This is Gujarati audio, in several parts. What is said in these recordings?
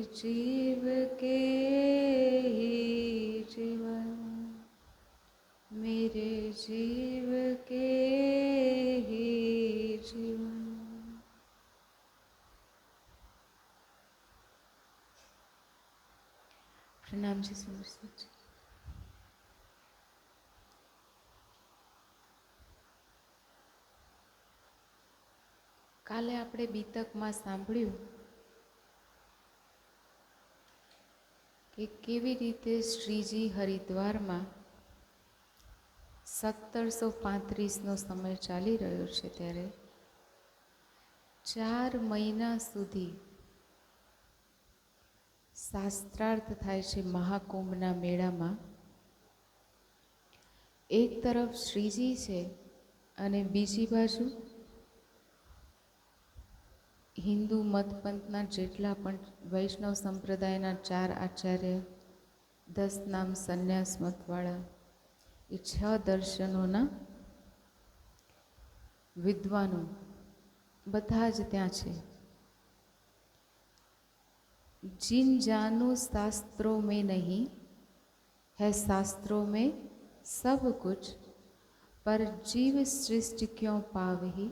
जीव के ही जीवन, मेरे जीव के ही जीवन। प्रणाम जी सुंदर जी। કાલે આપણે બીતકમાં સાંભળ્યું કે કેવી રીતે શ્રીજી હરિદ્વારમાં 1735નો સમય ચાલી રહ્યો છે ત્યારે 4 મહિના સુધી શાસ્ત્રાર્થ થાય છે મહાકુંભના મેળામાં. એક તરફ શ્રીજી છે અને બીજી બાજુ હિન્દુ મતપંથના જેટલા પણ વૈષ્ણવ સંપ્રદાયના 4 આચાર્ય, 10 નામ સંન્યાસ મતવાળા, એ 6 દર્શનોના વિદ્વાનો બધા જ ત્યાં છે. जिन जानो शास्त्रों में नहीं है शास्त्रों में सब कुछ, पर जीव सृष्टि क्यों पावही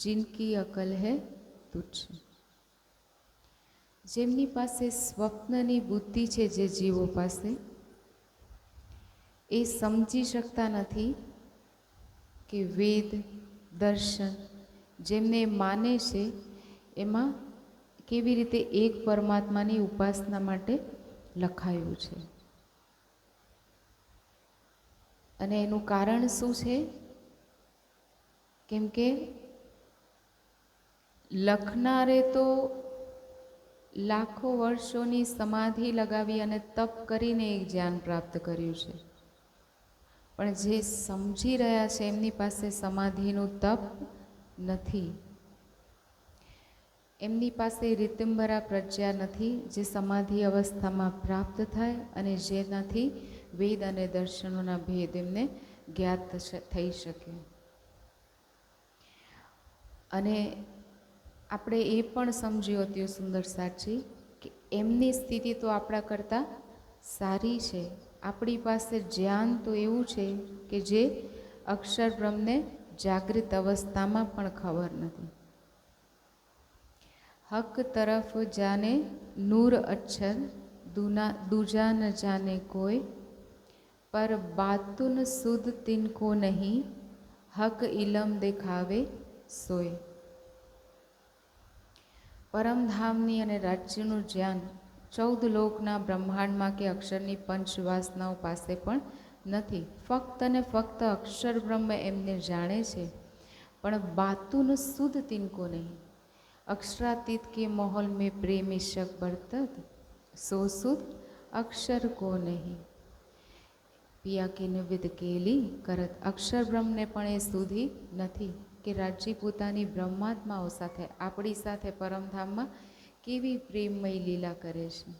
जिनकी अकल है તુચ્છ. જેમની પાસે સ્વપ્નની બુદ્ધિ છે, જે જીવો પાસે, એ સમજી શકતા નથી કે વેદ દર્શન જેમને માને છે એમાં કેવી રીતે એક પરમાત્માની ઉપાસના માટે લખાયું છે. અને એનું કારણ શું છે? કેમ કે લખનારે તો લાખો વર્ષોની સમાધિ લગાવી અને તપ કરીને એક જ્ઞાન પ્રાપ્ત કર્યું છે, પણ જે સમજી રહ્યા છે એમની પાસે સમાધિનું તપ નથી. એમની પાસે રીતંબરા પ્રજ્ઞા નથી, જે સમાધિ અવસ્થામાં પ્રાપ્ત થાય અને જેનાથી વેદ અને દર્શનોના ભેદ એમને જ્ઞાત થઈ શકે. અને આપણે એ પણ સમજ્યું હતું સુંદર સાચી કે એમની સ્થિતિ તો આપણા કરતાં સારી છે. આપણી પાસે જ્ઞાન તો એવું છે કે જે અક્ષર બ્રહ્મને જાગૃત અવસ્થામાં પણ ખબર નથી. હક તરફ જાને નૂર અક્ષર, દૂજા ન જાને કોઈ, પર બાતુન સુધ તિनको નહીં, હક ઇલમ દેખાવે સોય. પરમધામની અને રાજ્યનું જ્ઞાન 14 લોકના બ્રહ્માંડમાં કે અક્ષરની પંચ વાસનાઓ પાસે પણ નથી. ફક્ત અને ફક્ત અક્ષર બ્રહ્મ એમને જાણે છે, પણ બાતુન સુધ તિनको નહીં. અક્ષરાતીત કે માહોલ में प्रेम इशक बरतत, सो सुध अक्षर को नहीं, પિયા કે નિવિદ કેલી કરત. અક્ષર બ્રહ્મને પણ એ સુધી નથી કે રાજ્ય પોતાની બ્રહ્માત્માઓ સાથે, આપણી સાથે પરમધામમાં કેવી પ્રેમમય લીલા કરે છે.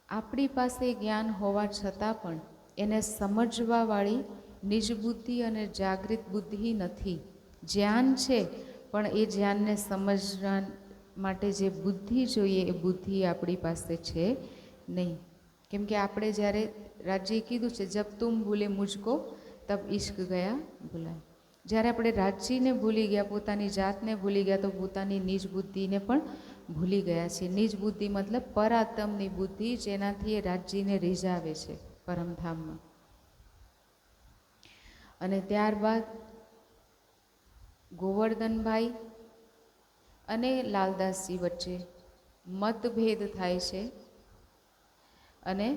આપણી પાસે જ્ઞાન હોવા છતાં પણ એને સમજવાવાળી નિજ બુદ્ધિ અને જાગૃત બુદ્ધિ નથી. જ્ઞાન છે, પણ એ જ્ઞાનને સમજવા માટે જે બુદ્ધિ જોઈએ એ બુદ્ધિ આપણી પાસે છે નહીં. કેમ કે આપણે જ્યારે રાજ્યએ કીધું છે, જબ તુમ ભૂલે મુझको તબ ઇશ્ક ગયા ભૂલાય. જ્યારે આપણે રાજ્યને ભૂલી ગયા, પોતાની જાતને ભૂલી ગયા, તો પોતાની નિજ બુદ્ધિને પણ ભૂલી ગયા છે. નિજ બુદ્ધિ મતલબ પરાત્મની બુદ્ધિ, જેનાથી એ રાજ્યને રીઝાવે છે પરમધામમાં. અને ત્યારબાદ ગોવર્ધનભાઈ અને લાલદાસજી વચ્ચે મતભેદ થાય છે અને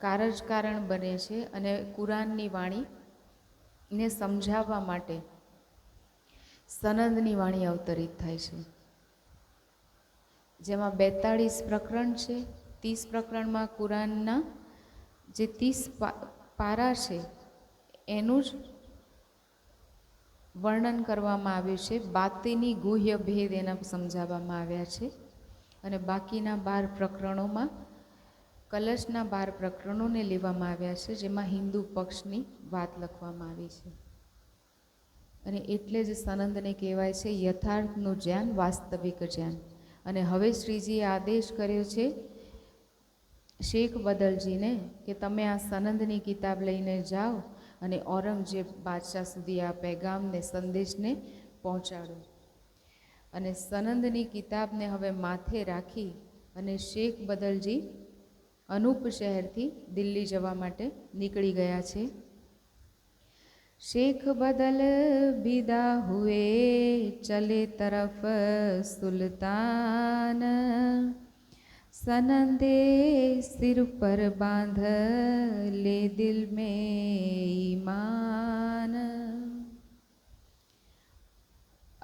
કારજકારણ બને છે. અને કુરાનની વાણીને સમજાવવા માટે સનદની વાણી અવતરિત થાય છે, જેમાં 42 પ્રકરણ છે. 30 પ્રકરણમાં કુરાનના જે 30 પારા છે એનું જ વર્ણન કરવામાં આવ્યું છે. બાતીની ગુહ્ય ભેદ એના સમજાવવામાં આવ્યા છે. અને બાકીના 12 પ્રકરણોમાં કલશના 12 પ્રકરણોને લેવામાં આવ્યા છે, જેમાં હિન્દુ પક્ષની વાત લખવામાં આવી છે. અને એટલે જ સનંદને કહેવાય છે યથાર્થનું જ્ઞાન, વાસ્તવિક જ્ઞાન. અને હવે શ્રીજીએ આદેશ કર્યો છે શેખ બદલજીને કે તમે આ સનંદની કિતાબ લઈને જાઓ અને ઔરંગઝેબ બાદશાહ સુધી આ પેગામને, સંદેશને પહોંચાડો. અને સનંદની કિતાબને હવે માથે રાખી અને શેખ બદલજી અનૂપ શહેરથી દિલ્હી જવા માટે નીકળી ગયા છે. शेख बदल विदा हुए चले तरफ सुल्तान, सनंदे सिर पर बांध ले दिल में ईमान.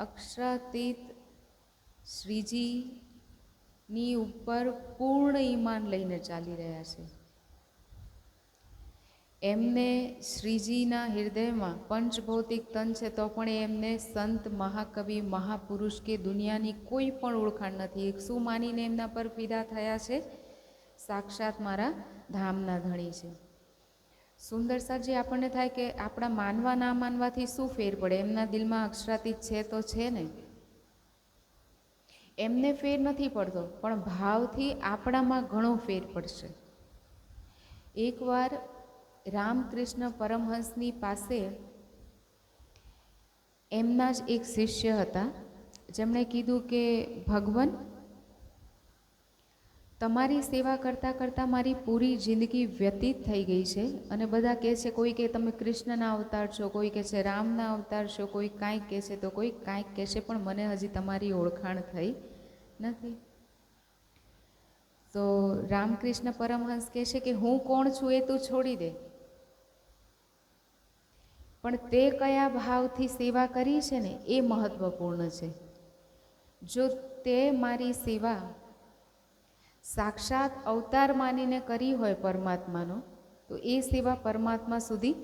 અક્ષરાતીત શ્રીજીની ઉપર પૂર્ણ ઈમાન લઈને ચાલી રહ્યા છે. એમને શ્રીજીના હૃદયમાં પંચભૌતિક તન છે તો પણ એમને સંત, મહાકવિ, મહાપુરુષ કે દુનિયાની કોઈ પણ ઓળખાણ નથી. શું માનીને એમના પર ફિદા થયા છે? સાક્ષાત મારા ધામના ધણી છે. સુંદરસાજી આપણને થાય કે આપણા માનવા ના માનવાથી શું ફેર પડે? એમના દિલમાં અક્ષરાતીત છે તો છે ને. એમને ફેર નથી પડતો પણ ભાવથી આપણામાં ઘણો ફેર પડશે. એકવાર રામકૃષ્ણ પરમહંસની પાસે એમના જ એક શિષ્ય હતા જેમણે કીધું કે ભગવાન, તમારી સેવા કરતાં કરતાં મારી પૂરી જિંદગી વ્યતીત થઈ ગઈ છે અને બધા કહે છે, કોઈ કે તમે કૃષ્ણના અવતાર છો, કોઈ કહે છે રામના અવતાર છો, કોઈ કાંઈક કહે છે તો કોઈ કાંઈક કહે છે, પણ મને હજી તમારી ઓળખાણ થઈ નથી. તો રામકૃષ્ણ પરમહંસ કહે છે કે હું કોણ છું એ તું છોડી દે, પણ તે કયા ભાવથી સેવા કરી છે ને એ મહત્વપૂર્ણ છે. જો તે મારી સેવા સાક્ષાત અવતાર માનીને કરી હોય પરમાત્માનો, તો એ સેવા પરમાત્મા સુધી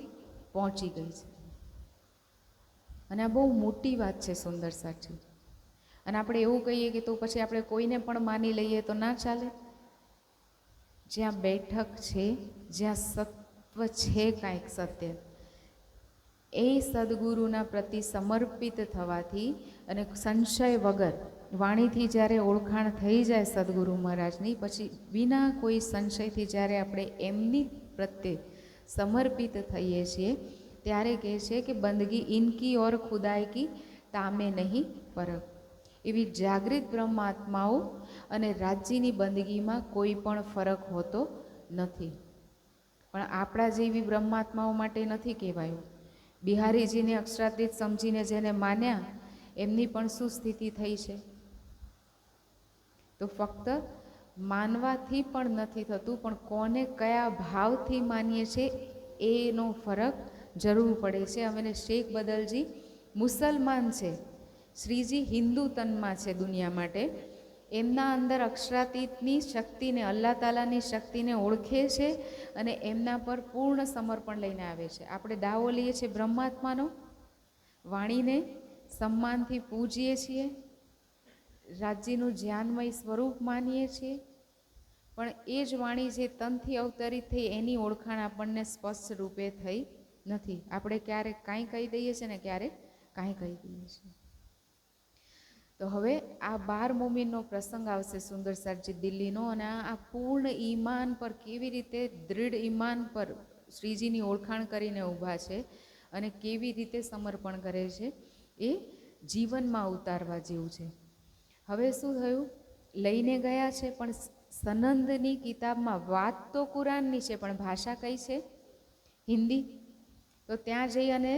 પહોંચી ગઈ છે. અને આ બહુ મોટી વાત છે સુંદર સાચી. અને આપણે એવું કહીએ કે તો પછી આપણે કોઈને પણ માની લઈએ તો ના ચાલે. જ્યાં બેઠક છે, જ્યાં સત્વ છે કાંઈક સત્ય, એ સદગુરુના પ્રતિ સમર્પિત થવાથી અને સંશય વગર વાણીથી જ્યારે ઓળખાણ થઈ જાય સદગુરુ મહારાજની, પછી વિના કોઈ સંશયથી જ્યારે આપણે એમની પ્રત્યે સમર્પિત થઈએ છીએ ત્યારે કહે છે કે બંદગી ઇનકી ઓર ખુદાઈ કી તામે નહીં ફરક. એવી જાગૃત બ્રહ્માત્માઓ અને રાજ્યની બંદગીમાં કોઈ પણ ફરક હોતો નથી. પણ આપણા જેવી બ્રહ્માત્માઓ માટે નથી કહેવાયું. બિહારીજીને અક્ષરાતીત સમજીને જેને માન્યા એમની પણ શું સ્થિતિ થઈ છે? તો ફક્ત માનવાથી પણ નથી થતું, પણ કોને કયા ભાવથી માનીએ છીએ એનો ફરક જરૂર પડે છે. હવે શેખ બદલજી મુસલમાન છે, શ્રીજી હિન્દુ તનમાં છે દુનિયા માટે. એમના અંદર અક્ષરાતીતની શક્તિને, અલ્લાહ તાલાની શક્તિને ઓળખે છે અને એમના પર પૂર્ણ સમર્પણ લઈને આવે છે. આપણે દાવો લઈએ છીએ બ્રહ્માત્માનો, વાણીને સન્માનથી પૂજીએ છીએ, રાજ્યનું જ્ઞાનમય સ્વરૂપ માનીએ છીએ, પણ એ જ વાણી જે તનથી અવતરિત થઈ એની ઓળખાણ આપણને સ્પષ્ટ રૂપે થઈ નથી. આપણે ક્યારેક કાંઈ કહી દઈએ છીએ ને ક્યારેક કાંઈ કહી દઈએ છીએ. તો હવે આ 12 મોમીનનો પ્રસંગ આવશે સુંદર સાજી દિલ્હીનો, અને આ પૂર્ણ ઈમાન પર કેવી રીતે દૃઢ ઈમાન પર શ્રીજીની ઓળખાણ કરીને ઊભા છે અને કેવી રીતે સમર્પણ કરે છે એ જીવનમાં ઉતારવા જેવું છે. હવે શું થયું? લઈને ગયા છે પણ સનંદની કિતાબમાં વાત તો કુરાનની છે પણ ભાષા કઈ છે? હિન્દી. તો ત્યાં જઈ અને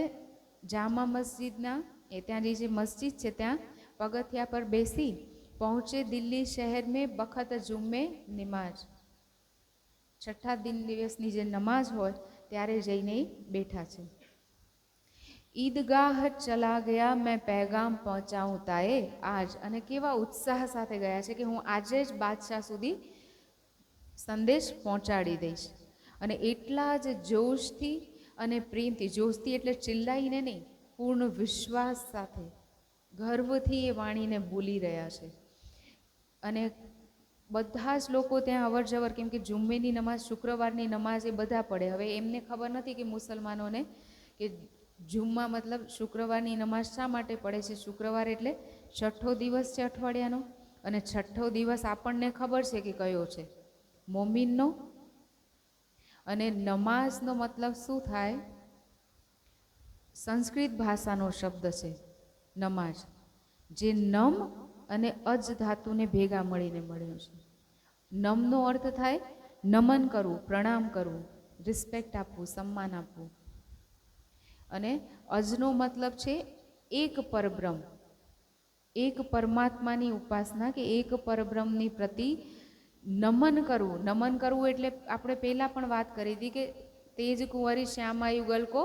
જામા મસ્જિદના ત્યાં જે મસ્જિદ છે ત્યાં પગથિયા પર બેસી પહોંચે દિલ્હી શહેર મેં બખત જુમ્મે નમાજ, છઠ્ઠા દિવસની જે નમાઝ હોય ત્યારે જઈને બેઠા છે. ઈદગાહ ચલા ગયા મેં પૈગામ પહોંચાઉં તાએ આજ, અને કેવા ઉત્સાહ સાથે ગયા છે કે હું આજે જ બાદશાહ સુધી સંદેશ પહોંચાડી દઈશ. અને એટલા જ જોશથી અને પ્રેમથી, જોશથી એટલે ચિલ્લાઈને નહીં, પૂર્ણ વિશ્વાસ સાથે ગર્વથી એ વાણીને બોલી રહ્યા છે. અને બધા જ લોકો ત્યાં અવર જવર, કેમ કે જુમ્મેની નમાઝ, શુક્રવારની નમાઝ એ બધા પડે. હવે એમને ખબર નથી કે મુસલમાનોને કે જુમ્મા મતલબ શુક્રવારની નમાઝ શા માટે પડે છે? શુક્રવાર એટલે છઠ્ઠો દિવસ છે અઠવાડિયાનો, અને છઠ્ઠો દિવસ આપણને ખબર છે કે કયો છે? મોમીનનો. અને નમાઝનો મતલબ શું થાય? સંસ્કૃત ભાષાનો શબ્દ છે નમાઝ, જે નમ અને અજ ધાતુને ભેગા મળીને મળ્યો છે. નમનો અર્થ થાય નમન કરવું, પ્રણામ કરવું, રિસ્પેક્ટ આપવું, સન્માન આપવું. અને અજનો મતલબ છે એક પરબ્રહ્મ, એક પરમાત્માની ઉપાસના, કે એક પરબ્રહ્મની પ્રતિ નમન કરવું. નમન કરવું એટલે આપણે પહેલાં પણ વાત કરી હતી કે તેજ કુંવરી શ્યામાયુગલ કો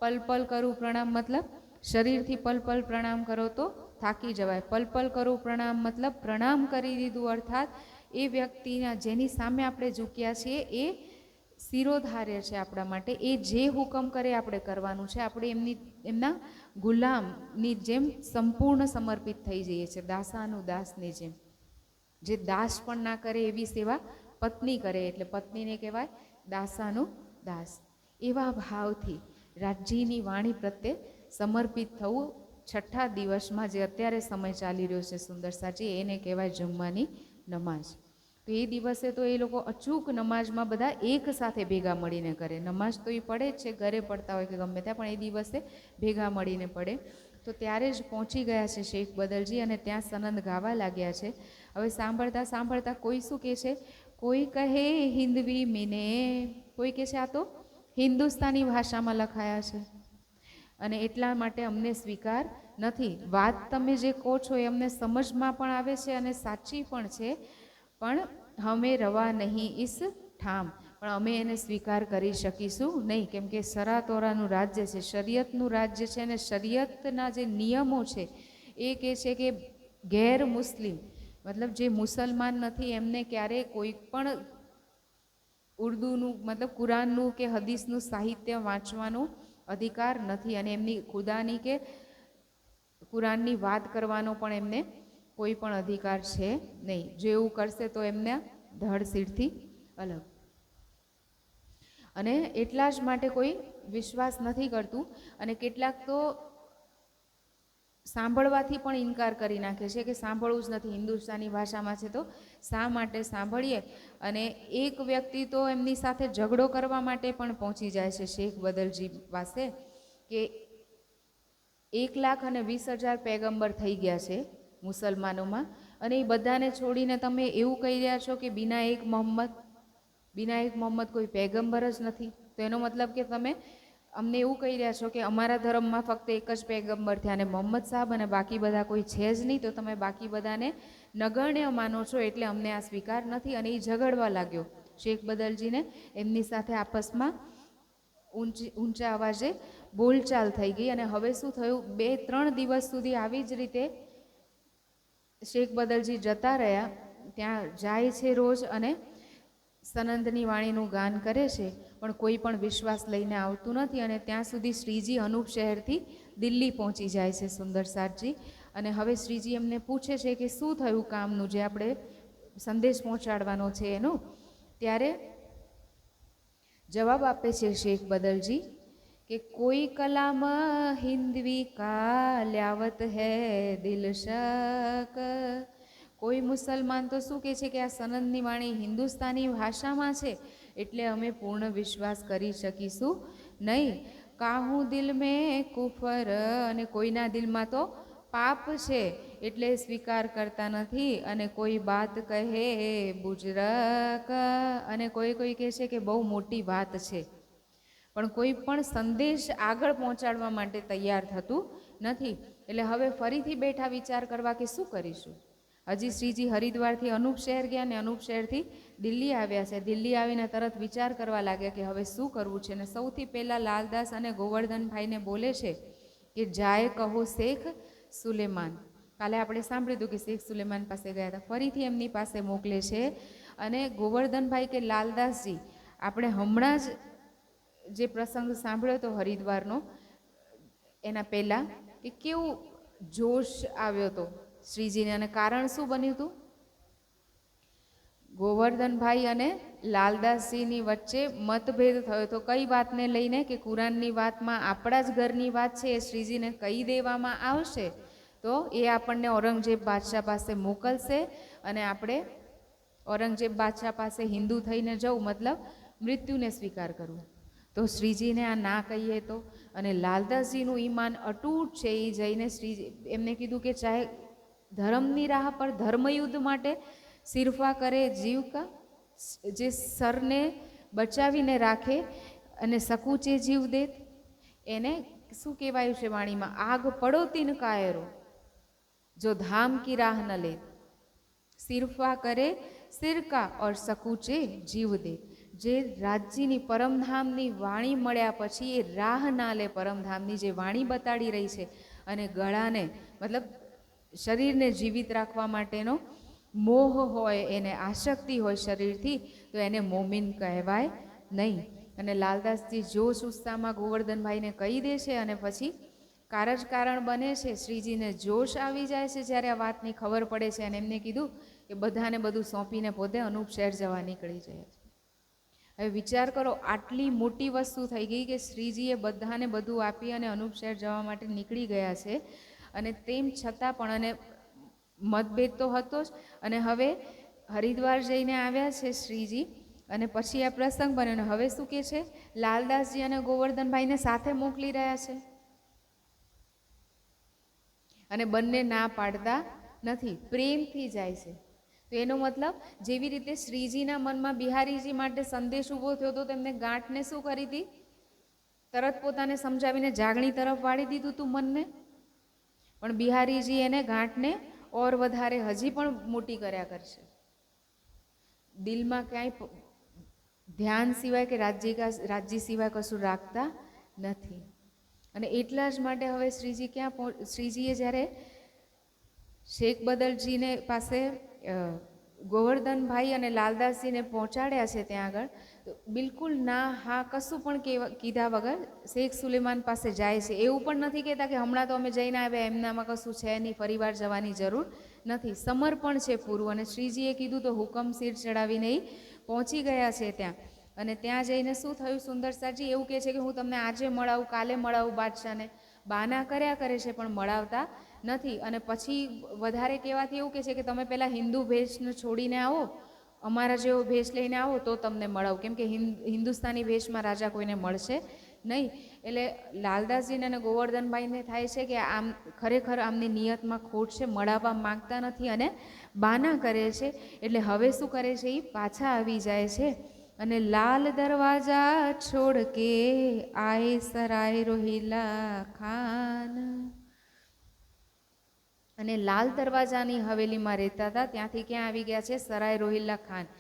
પલ પલ કરું પ્રણામ, મતલબ શરીરથી પલ પલ પ્રણામ કરો તો થાકી જવાય. પલ પલ કરું પ્રણામ મતલબ પ્રણામ કરી દીધું, અર્થાત એ વ્યક્તિના જેની સામે આપણે ઝૂક્યા છીએ એ શિરોધાર્ય છે આપણા માટે. એ જે હુકમ કરે આપણે કરવાનું છે. આપણે એમના ગુલામની જેમ સંપૂર્ણ સમર્પિત થઈ જઈએ છીએ, દાસાનું દાસની જેમ. જે દાસ પણ ના કરે એવી સેવા પત્ની કરે, એટલે પત્નીને કહેવાય દાસાનું દાસ. એવા ભાવથી રાજ્યની વાણી પ્રત્યે સમર્પિત થવું છઠ્ઠા દિવસમાં, જે અત્યારે સમય ચાલી રહ્યો છે સુંદર સાચી, એને કહેવાય જમવાની નમાઝ. તો એ દિવસે તો એ લોકો અચૂક નમાઝમાં બધા એક સાથે ભેગા મળીને કરે. નમાઝ તો એ પડે જ છે, ઘરે પડતા હોય કે ગમે ત્યાં, પણ એ દિવસે ભેગા મળીને પડે. તો ત્યારે જ પહોંચી ગયા છે શેખ બદલજી, અને ત્યાં સનંદ ગાવા લાગ્યા છે. હવે સાંભળતા સાંભળતા કોઈ શું કહે છે? કોઈ કહે હિન્દવી મીને, કોઈ કહે છે આ તો હિન્દુસ્તાની ભાષામાં લખાયા છે અને એટલા માટે અમને સ્વીકાર નથી. વાત તમે જે કહો છો એ અમને સમજમાં પણ આવે છે અને સાચી પણ છે, પણ હમે રવા નહીં ઇસ ઠામ, પણ અમે એને સ્વીકાર કરી શકીશું નહીં. કેમ કે સરાતોરાનું રાજ્ય છે, શરિયતનું રાજ્ય છે, અને શરિયતના જે નિયમો છે એ કહે છે કે ગેર મુસ્લિમ, મતલબ જે મુસલમાન નથી એમને ક્યારેય કોઈ પણ ઉર્દૂનું મતલબ કુરાનનું કે હદીસનું સાહિત્ય વાંચવાનો અધિકાર નથી, અને એમની ખુદાની કે કુરાનની વાત કરવાનો પણ એમને કોઈ પણ અધિકાર છે નહીં. જો એવું કરશે તો એમને ધડસીડથી અલગ. અને એટલા જ માટે કોઈ વિશ્વાસ નથી કરતું, અને કેટલાક તો સાંભળવાથી પણ ઇનકાર કરી નાખે છે કે સાંભળવું જ નથી, હિન્દુસ્તાની ભાષામાં છે તો શા માટે સાંભળીએ. અને એક વ્યક્તિ તો એમની સાથે ઝઘડો કરવા માટે પણ પહોંચી જાય છે શેખ બદલજી પાસે, કે 1,20,000 પેગમ્બર થઈ ગયા છે મુસલમાનોમાં, અને એ બધાને છોડીને તમે એવું કહી રહ્યા છો કે બિના એક મોહમ્મદ કોઈ પેગમ્બર જ નથી. તો એનો મતલબ કે તમે અમને એવું કહી રહ્યા છો કે અમારા ધર્મમાં ફક્ત એક જ પેગમ્બર થયા અને મોહમ્મદ સાહેબ, અને બાકી બધા કોઈ છે જ નહીં, તો તમે બાકી બધાને નગણ્ય માનો છો, એટલે અમને આ સ્વીકાર નથી. અને એ ઝઘડવા લાગ્યો શેખ બદલજીને, એમની સાથે આપસમાં ઊંચા અવાજે બોલચાલ થઈ ગઈ. અને હવે શું થયું, 2-3 દિવસ સુધી આવી જ રીતે શેખ બદલજી જતા રહ્યા. ત્યાં જાય છે રોજ અને સનંદની વાણીનું ગાન કરે છે, પણ કોઈ પણ વિશ્વાસ લઈને આવતું નથી. અને ત્યાં સુધી શ્રીજી અનુપ શહેરથી દિલ્હી પહોંચી જાય છે સુંદર સાતજી. અને હવે શ્રીજી એમને પૂછે છે કે શું થયું કામનું, જે આપણે સંદેશ પહોંચાડવાનો છે એનો. ત્યારે જવાબ આપે છે શેખ બદલજી કે કોઈ કલામ હિન્દવી કા લ્યાવત હૈ દિલ શક. કોઈ મુસલમાન તો શું કહે છે કે આ સનંદની વાણી હિન્દુસ્તાની ભાષામાં છે, એટલે અમે પૂર્ણ વિશ્વાસ કરી શકીશું નહીં. કાહું દિલ મેં કુફર, અને કોઈના દિલમાં તો પાપ છે એટલે સ્વીકાર કરતા નથી. અને કોઈ બાત કહે બુજરક, અને કોઈ કહે છે કે બહુ મોટી વાત છે, પણ કોઈ પણ સંદેશ આગળ પહોંચાડવા માટે તૈયાર થતું નથી. એટલે હવે ફરીથી બેઠા વિચાર કરવા કે શું કરીશું. હજી શ્રીજી હરિદ્વારથી અનુપ શહેર ગયા, ને અનુપ શહેરથી દિલ્હી આવ્યા છે. દિલ્હી આવીને તરત વિચાર કરવા લાગ્યા કે હવે શું કરવું છે. ને સૌથી પહેલાં લાલદાસ અને ગોવર્ધનભાઈને બોલે છે કે જાય કહો શેખ સુલેમાન. કાલે આપણે સાંભળ્યું હતું કે શેખ સુલેમાન પાસે ગયા હતા, ફરીથી એમની પાસે મોકલે છે. અને ગોવર્ધનભાઈ કે લાલદાસજી, આપણે હમણાં જ જે પ્રસંગ સાંભળ્યો હતો હરિદ્વારનો, એના પહેલાં કે કેવું જોશ આવ્યો હતો શ્રીજીને, અને કારણ શું બન્યું હતું? ગોવર્ધનભાઈ અને લાલદાસજીની વચ્ચે મતભેદ થયો તો કઈ વાતને લઈને કે કુરાનની વાતમાં આપણા જ ઘરની વાત છે એ શ્રીજીને કહી દેવામાં આવશે તો એ આપણને ઔરંગઝેબ બાદશાહ પાસે મોકલશે અને આપણે ઔરંગઝેબ બાદશાહ પાસે હિન્દુ થઈને જવું મતલબ મૃત્યુને સ્વીકાર કરવું. તો શ્રીજીને આ ના કહીએ તો, અને લાલદાસજીનું ઈમાન અટૂટ છે. એ જઈને શ્રીજી એમને કીધું કે ચાહે ધર્મની રાહ પર ધર્મયુદ્ધ માટે સિરફા કરે જીવ કા, જે સરને બચાવીને રાખે અને સકૂચે જીવ દે, એને શું કહેવાયું છે વાણીમાં, આગ પડો તીન કાયરો જો ધામ કી રાહ ન લે, સિરફા કરે સિરકા ઓર સકૂચે જીવ દે. જે રાજ્યની પરમધામની વાણી મળ્યા પછી એ રાહ ના લે, પરમધામની જે વાણી બતાડી રહી છે અને ગળાને મતલબ શરીરને જીવિત રાખવા માટેનો મોહ હોય, એને આસક્તિ હોય શરીરથી, તો એને મોમિન કહેવાય નહીં. અને લાલદાસજી જોશ ઉત્સાહમાં ગોવર્ધનભાઈને કહી દે છે અને પછી કારણ બને છે. શ્રીજીને જોશ આવી જાય છે જ્યારે આ વાતની ખબર પડે છે અને એમને કીધું કે બધાને બધું સોંપીને પોતે અનુપ શહેર જવા નીકળી જાય છે. હવે વિચાર કરો, આટલી મોટી વસ્તુ થઈ ગઈ કે શ્રીજીએ બધાને બધું આપી અને અનુપ શહેર જવા માટે નીકળી ગયા છે, અને તેમ છતાં પણ અને મતભેદ તો હતો જ. અને હવે હરિદ્વાર જઈને આવ્યા છે શ્રીજી, અને પછી આ પ્રસંગ બન્યો. હવે શું કે છે, લાલદાસજી અને ગોવર્ધનભાઈને સાથે મોકલી રહ્યા છે અને બંને ના પાડતા નથી, પ્રેમથી જાય છે. તો એનો મતલબ જેવી રીતે શ્રીજીના મનમાં બિહારીજી માટે સંદેશ ઊભો થયો તો તેમને ગાંઠને શું કરી હતી, તરત પોતાને સમજાવીને જાગણી તરફ વાળી દીધું તું મનને, પણ બિહારીજી એને ગાંઠને ઓર વધારે હજી પણ મોટી કર્યા કરશે. દિલમાં ક્યાંય ધ્યાન સિવાય કે રાજ્ય સિવાય કશું રાખતા નથી. અને એટલા જ માટે હવે શ્રીજીએ જ્યારે શેખ બદલજીને પાસે ગોવર્ધનભાઈ અને લાલદાસજીને પહોંચાડ્યા છે ત્યાં આગળ, તો બિલકુલ ના હા કશું પણ કીધા વગર શેખ સુલેમાન પાસે જાય છે. એવું પણ નથી કહેતા કે હમણાં તો અમે જઈને આવ્યા, એમનામાં કશું છે નહીં, ફરીવાર જવાની જરૂર નથી. સમર્પણ છે પૂરું. અને શ્રીજીએ કીધું તો હુકમ સિર ચડાવીને પહોંચી ગયા છે ત્યાં. અને ત્યાં જઈને શું થયું, સુંદરસાજી એવું કહે છે કે હું તમને આજે મળાવું, કાલે મળાવું બાદશાહને. બાના કર્યા કરે છે પણ મળાવતા નથી. અને પછી વધારે કહેવાથી એવું કહે છે કે તમે પહેલાં હિન્દુ ભેષને છોડીને આવો, અમારા જેવો ભેષ લઈને આવો તો તમને મળાવું, કેમ કે હિન્દુસ્તાની ભેષમાં રાજા કોઈને મળશે નહીં. એટલે લાલદાસજીને અને ગોવર્ધનભાઈને થાય છે કે આમ ખરેખર આમની નિયતમાં ખોટ છે, મળાવવા માગતા નથી અને બાના કરે છે. એટલે હવે શું કરે છે, એ પાછા આવી જાય છે અને લાલ દરવાજા છોડ કે આય સરાય રોહિલા ખાન, અને લાલ દરવાજાની હવેલીમાં રહેતા હતા, ત્યાંથી ક્યાં આવી ગયા છે, સરાય રોહિલ્લા ખાન.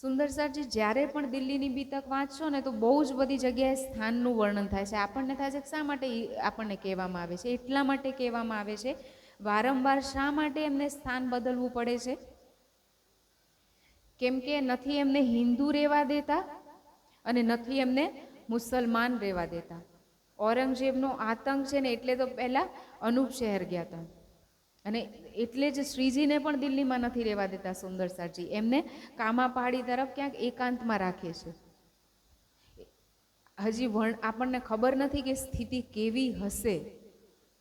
સુંદરસાજી જ્યારે પણ દિલ્હીની બીતક વાંચશો ને તો બહુ જ બધી જગ્યાએ સ્થાનનું વર્ણન થાય છે. આપણને થાય છે કે શા માટે આપણને કહેવામાં આવે છે, એટલા માટે કહેવામાં આવે છે વારંવાર. શા માટે એમને સ્થાન બદલવું પડે છે, કેમ કે નથી એમને હિન્દુ રહેવા દેતા અને નથી એમને મુસલમાન રહેવા દેતા. ઔરંગઝેબનો આતંક છે ને એટલે તો પહેલાં અનુપ શહેર ગયા હતા, અને એટલે જ શ્રીજીને પણ દિલ્હીમાં નથી રહેવા દેતા સુંદરસાજી. એમને કામા પહાડી તરફ ક્યાંક એકાંતમાં રાખે છે. હજી આપણને ખબર નથી કે સ્થિતિ કેવી હશે.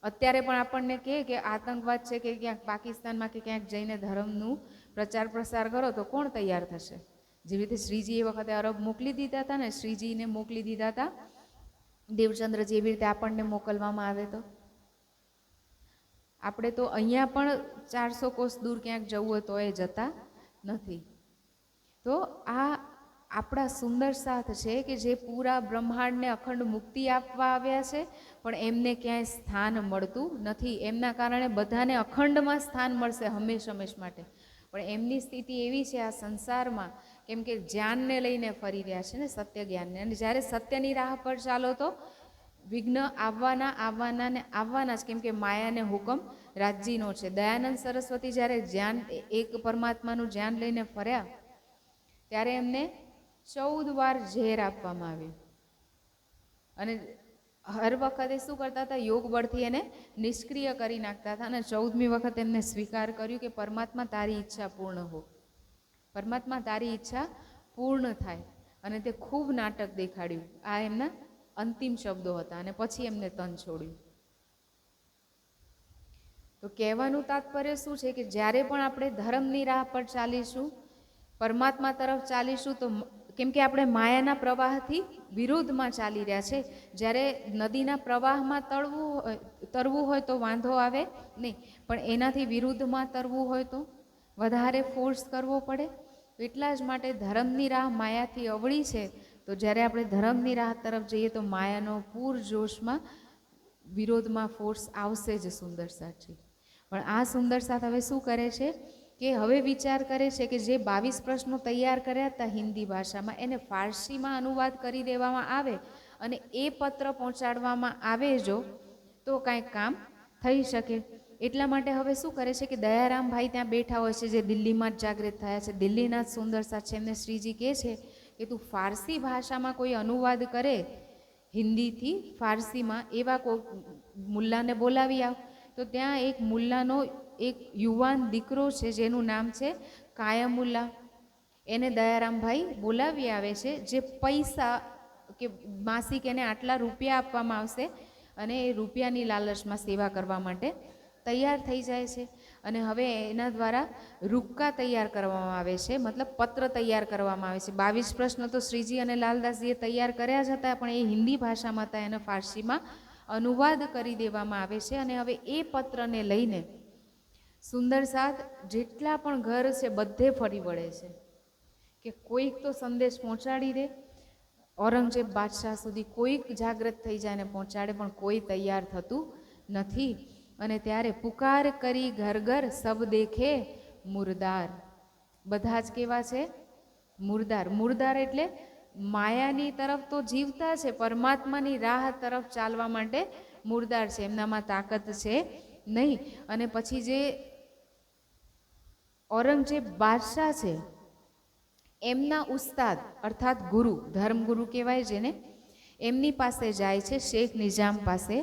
અત્યારે પણ આપણને કહે કે આતંકવાદ છે કે ક્યાંક પાકિસ્તાનમાં કે ક્યાંક જઈને ધર્મનું પ્રચાર પ્રસાર કરો તો કોણ તૈયાર થશે. જેવી રીતે શ્રીજી એ વખતે અરબ મોકલી દીધા હતા ને, શ્રીજીને મોકલી દીધા હતા દેવચંદ્ર, જેવી રીતે આપણને મોકલવામાં આવે તો આપણે તો અહીંયા પણ 400 કોસ દૂર ક્યાંક જવું હોય તો એ જતા નથી. તો આ આપણા સુંદર સાથ છે કે જે પૂરા બ્રહ્માંડને અખંડ મુક્તિ આપવા આવ્યા છે, પણ એમને ક્યાંય સ્થાન મળતું નથી. એમના કારણે બધાને અખંડમાં સ્થાન મળશે હંમેશ હંમેશ માટે, પણ એમની સ્થિતિ એવી છે આ સંસારમાં, કેમ કે જ્ઞાનને લઈને ફરી રહ્યા છે ને, સત્ય જ્ઞાનને. અને જ્યારે સત્યની રાહ પર ચાલો તો વિઘ્ન આવવાના ને આવવાના જ, કેમ કે માયાને હુકમ રાજ્યનો છે. દયાનંદ સરસ્વતી જ્યારે જ્ઞાન એક પરમાત્માનું જ્ઞાન લઈને ફર્યા ત્યારે એમને 14 વાર ઝેર આપવામાં આવ્યું, અને હર વખતે શું કરતા હતા, યોગ બળથી એને નિષ્ક્રિય કરી નાખતા હતા. અને 14મી વખત એમને સ્વીકાર કર્યું કે પરમાત્મા તારી ઈચ્છા પૂર્ણ હો. પરમાત્મા તારી ઈચ્છા પૂર્ણ થાય. અને તે ખૂબ નાટક દેખાડ્યું. આ એમના અંતિમ શબ્દો હતા અને પછી એમને તન છોડ્યું. તો કહેવાનું તાત્પર્ય શું છે કે જ્યારે પણ આપણે ધર્મની રાહ પર ચાલીશું, પરમાત્મા તરફ ચાલીશું, તો કેમ કે આપણે માયાના પ્રવાહથી વિરોધમાં ચાલી રહ્યા છે. જ્યારે નદીના પ્રવાહમાં તરવું હોય તો વાંધો આવે નહીં, પણ એનાથી વિરુદ્ધમાં તરવું હોય તો વધારે ફોર્સ કરવો પડે. એટલા જ માટે ધર્મની રાહ માયાથી અવળી છે. તો જ્યારે આપણે ધર્મની રાહ તરફ જઈએ તો માયાનો પૂરજોશમાં વિરોધમાં ફોર્સ આવશે જ સુંદર સાથી. પણ આ સુંદર સાથ હવે શું કરે છે કે હવે વિચાર કરે છે કે જે 22 પ્રશ્નો તૈયાર કર્યા હતા હિન્દી ભાષામાં, એને ફારસીમાં અનુવાદ કરી દેવામાં આવે અને એ પત્ર પહોંચાડવામાં આવે જો, તો કાંઈક કામ થઈ શકે. એટલા માટે હવે શું કરે છે કે દયારામભાઈ ત્યાં બેઠા હોય છે, જે દિલ્હીમાં જ જાગૃત થયા છે, દિલ્હીના જ સુંદર સાથ છે. એમને શ્રીજી કહે છે કે તું ફારસી ભાષામાં કોઈ અનુવાદ કરે હિન્દીથી ફારસીમાં, એવા કોઈ મુલ્લાને બોલાવી આવ. તો ત્યાં એક મુલ્લાનો એક યુવાન દીકરો છે જેનું નામ છે કાયમુલ્લા. એને દયારામભાઈ બોલાવી આવે છે, જે પૈસા કે માસિક એને આટલા રૂપિયા આપવામાં આવશે અને એ રૂપિયાની લાલચમાં સેવા કરવા માટે તૈયાર થઈ જાય છે. અને હવે એના દ્વારા રૂક્કા તૈયાર કરવામાં આવે છે, મતલબ પત્ર તૈયાર કરવામાં આવે છે. 22 પ્રશ્નો તો શ્રીજી અને લાલદાસજીએ તૈયાર કર્યા જ હતા, પણ એ હિન્દી ભાષામાં હતા, એને ફારસીમાં અનુવાદ કરી દેવામાં આવે છે. અને હવે એ પત્રને લઈને સુંદર સાથ જેટલા પણ ઘર છે બધે ફરી વળે છે કે કોઈક તો સંદેશ પહોંચાડી દે ઔરંગઝેબ બાદશાહ સુધી, કોઈક જાગૃત થઈ જાય ને પહોંચાડે, પણ કોઈ તૈયાર થતું નથી. અને ત્યારે પુકાર કરી ઘર ઘર સબ દેખે મુર્દાર. બધા જ કેવા છે? મુર્દાર. મુર્દાર એટલે માયાની તરફ તો જીવતા છે, પરમાત્માની રાહ તરફ ચાલવા માટે મુર્દાર છે, એમનામાં તાકાત છે નહીં. અને પછી જે ઔરંગઝેબ બાદશાહ છે એમના ઉસ્તાદ અર્થાત ગુરુ, ધર્મગુરુ કહેવાય જેને, એમની પાસે જાય છે, શેખ નિઝામ પાસે.